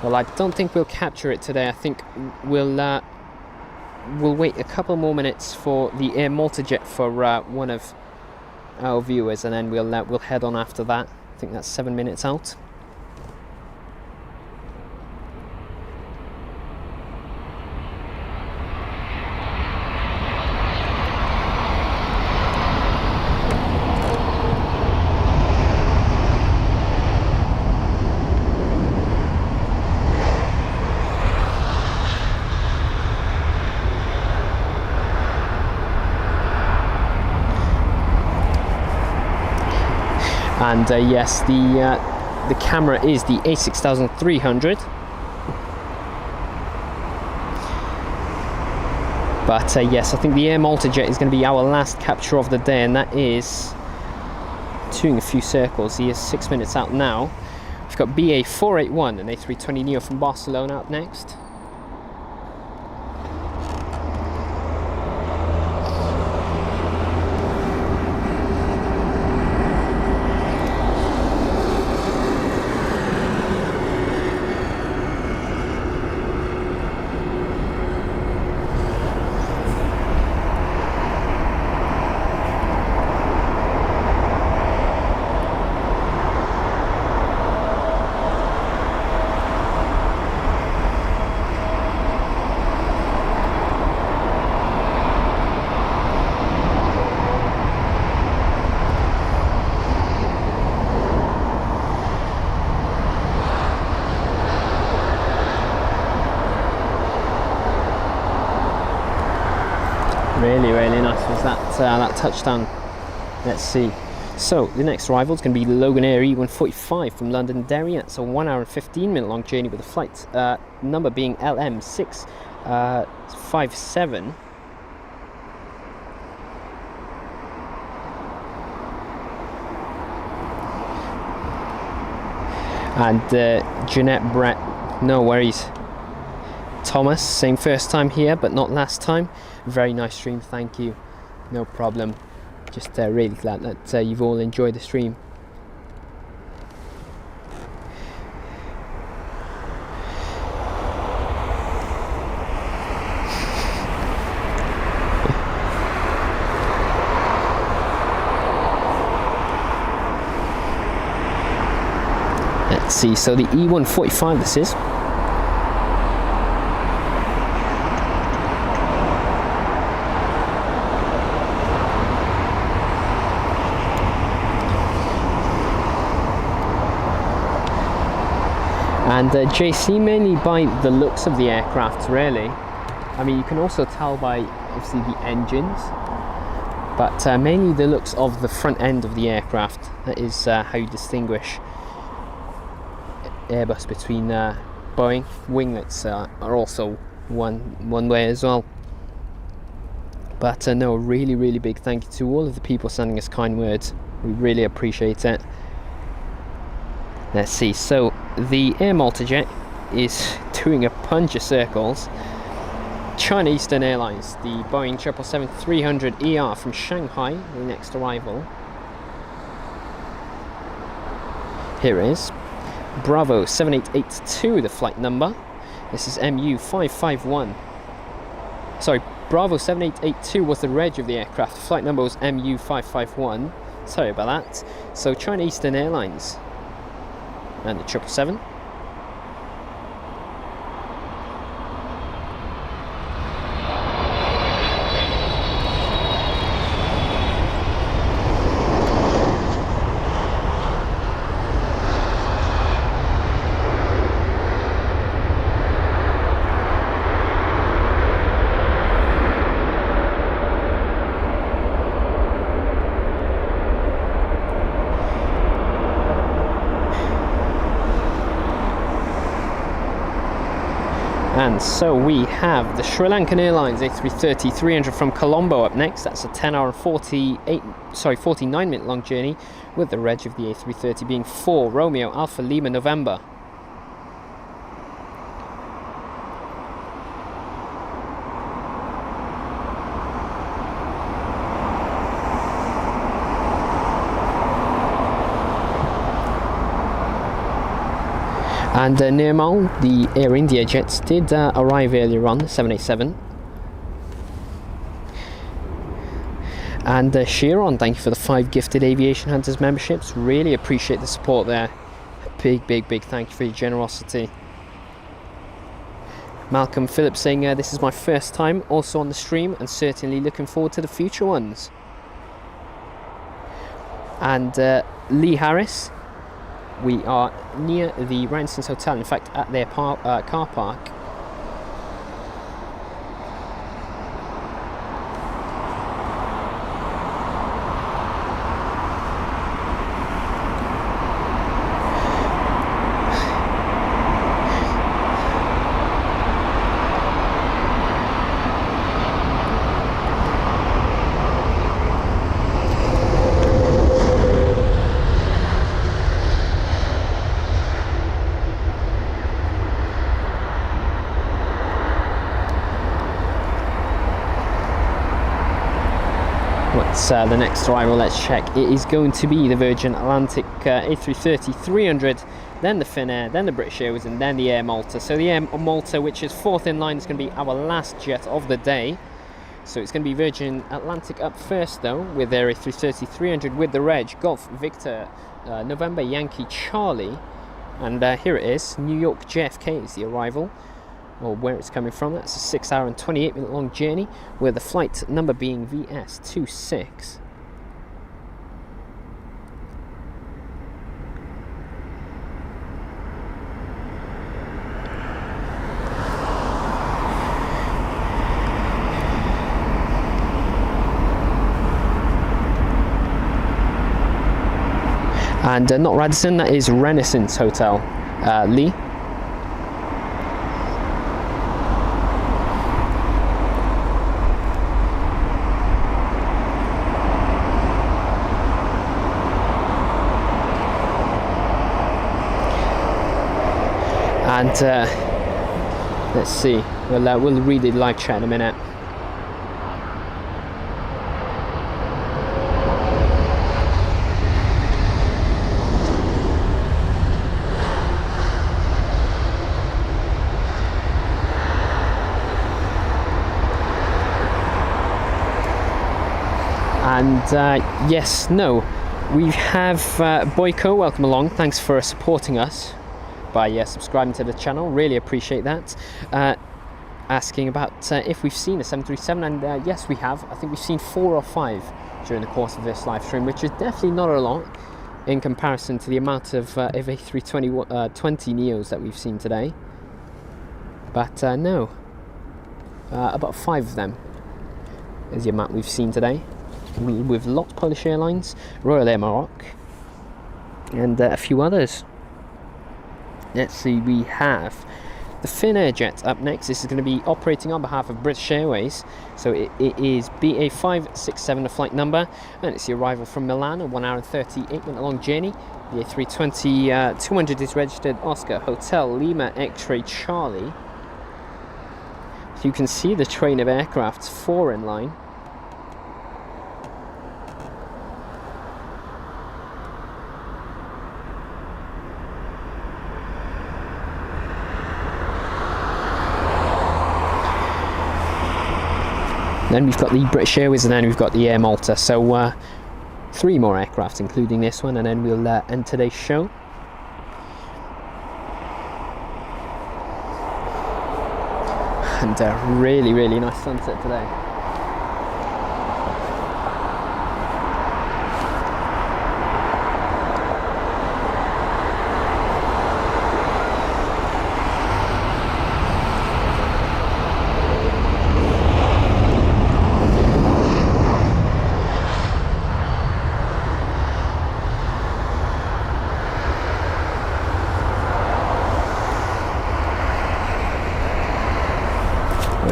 Well, I don't think we'll capture it today. I think we'll wait a couple more minutes for the Air Malta jet for one of our viewers, and then we'll head on after that. I think that's 7 minutes out. And yes, the camera is the A6300, but yes, I think the Air Malta jet is going to be our last capture of the day, and that is doing a few circles. He is 6 minutes out now. We've got BA 481 and A320 Neo from Barcelona up next. Really nice was that touchdown. Let's see. So the next arrival is going to be Logan Air E145 from London Derry. It's a 1 hour and 15-minute long journey with a flight number being LM657. And Jeanette Brett, no worries. Thomas, same first time here, but not last time. Very nice stream, thank you. No problem. Just really glad that you've all enjoyed the stream. Let's see, so the E145 this is. And JC, mainly by the looks of the aircraft, really. I mean, you can also tell by obviously the engines, but mainly the looks of the front end of the aircraft. That is how you distinguish Airbus between Boeing. Winglets are also one way as well. But no, really big thank you to all of the people sending us kind words. We really appreciate it. Let's see, so the Air Malta jet is doing a bunch of circles. China Eastern Airlines, the Boeing 777-300ER from Shanghai, the next arrival. Here is Bravo 7882, the flight number. This is MU551. Sorry, Bravo 7882 was the reg of the aircraft. The flight number was MU551. Sorry about that. So China Eastern Airlines and the 777. And so we have the Sri Lankan Airlines A330-300 from Colombo up next. That's a 10-hour and 49-minute long journey, with the reg of the A330 being 4 Romeo Alpha Lima November. And Nirmal, the Air India jets, did arrive earlier on, the 787. And Chiron, thank you for the 5 gifted Aviation Hunters memberships. Really appreciate the support there. Big thank you for your generosity. Malcolm Phillips saying, this is my first time also on the stream and certainly looking forward to the future ones. And Lee Harris, we are near the Renaissance Hotel, in fact at their car park. The next arrival, let's check. It is going to be the Virgin Atlantic A330-300, then the Finnair, then the British Airways, and then the Air Malta. So the Air Malta, which is 4th in line, is going to be our last jet of the day. So it's going to be Virgin Atlantic up first, though, with their A330-300 with the reg Golf Victor November Yankee Charlie. And here it is, New York JFK is the arrival, or where it's coming from. That's a 6-hour and 28-minute long journey, with the flight number being VS26. And not Radisson, that is Renaissance Hotel, Lee. And let's see, we'll read the live chat in a minute. And yes, no, we have Boyko, welcome along, thanks for supporting us by subscribing to the channel, really appreciate that. Asking about if we've seen a 737, and yes we have. I think we've seen 4 or 5 during the course of this live stream, which is definitely not a lot in comparison to the amount of A320 neos that we've seen today. But no, about 5 of them is the amount we've seen today, with LOT Polish Airlines, Royal Air Maroc, and a few others. Let's see, we have the Finnair jet up next. This is going to be operating on behalf of British Airways. So it is BA567, the flight number, and it's the arrival from Milan, a 1-hour and 38-minute long journey. The A320 200 is registered Oscar Hotel Lima X-ray Charlie. So you can see the train of aircrafts, 4 in line. Then we've got the British Airways, and then we've got the Air Malta. So 3 more aircraft, including this one, and then we'll end today's show. And a really nice sunset today.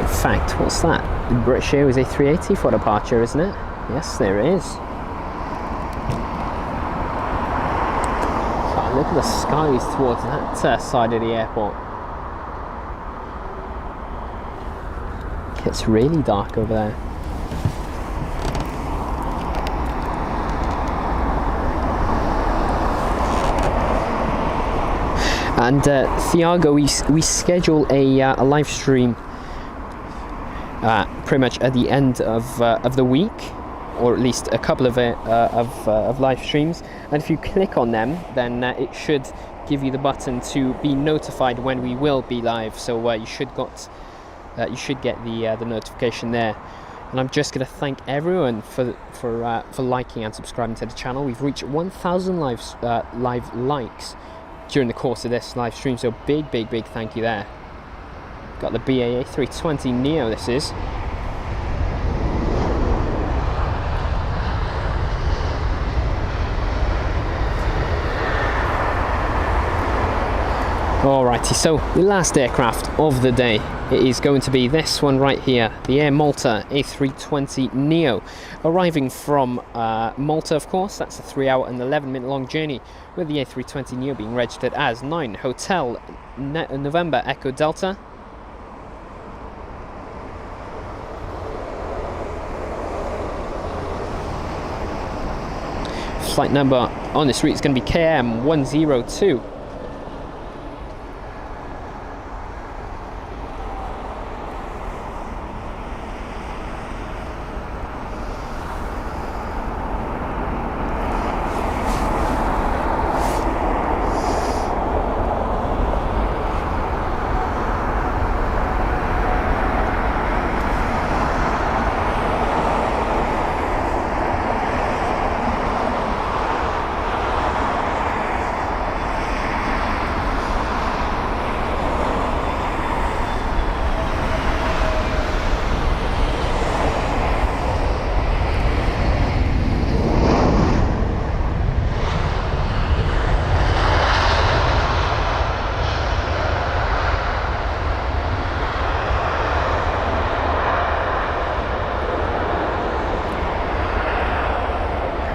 fact, what's that? The British Airways A380 for departure, isn't it? Yes, there is. God, look at the skies towards that side of the airport. It's really dark over there. And Thiago, we schedule a live stream pretty much at the end of the week, or at least a couple of live streams. And if you click on them, then it should give you the button to be notified when we will be live. So you should get the notification there. And I'm just going to thank everyone for liking and subscribing to the channel. We've reached 1,000 live likes during the course of this live stream, so big thank you there. Got the BA A320 Neo, this is. Alrighty, so the last aircraft of the day, it is going to be this one right here, the Air Malta A320 Neo, arriving from Malta, of course. That's a 3-hour and 11-minute long journey, with the A320 Neo being registered as 9 Hotel November Echo Delta. Flight number on this route is going to be KLM 102.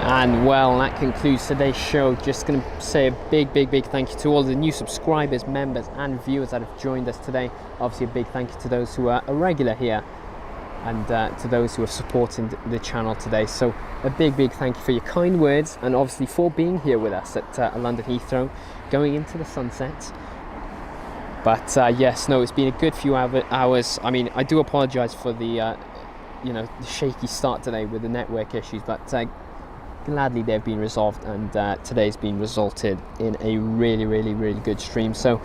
And well, that concludes today's show. Just going to say a big thank you to all the new subscribers, members and viewers that have joined us today. Obviously a big thank you to those who are a regular here, and to those who are supporting the channel today. So a big thank you for your kind words, and obviously for being here with us at London Heathrow, going into the sunset. But yes, no, it's been a good few hours. I mean, I do apologise for the the shaky start today with the network issues, but gladly they've been resolved, and today's been resulted in a really good stream. So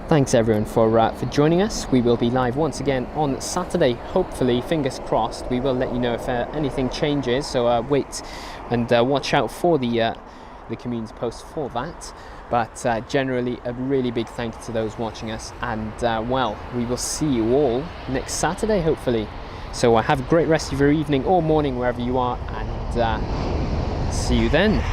thanks everyone for joining us. We will be live once again on Saturday, hopefully, fingers crossed. We will let you know if anything changes, so wait and watch out for the community post for that. But generally a really big thank you to those watching us, and well, we will see you all next Saturday hopefully. So have a great rest of your evening or morning wherever you are, and see you then.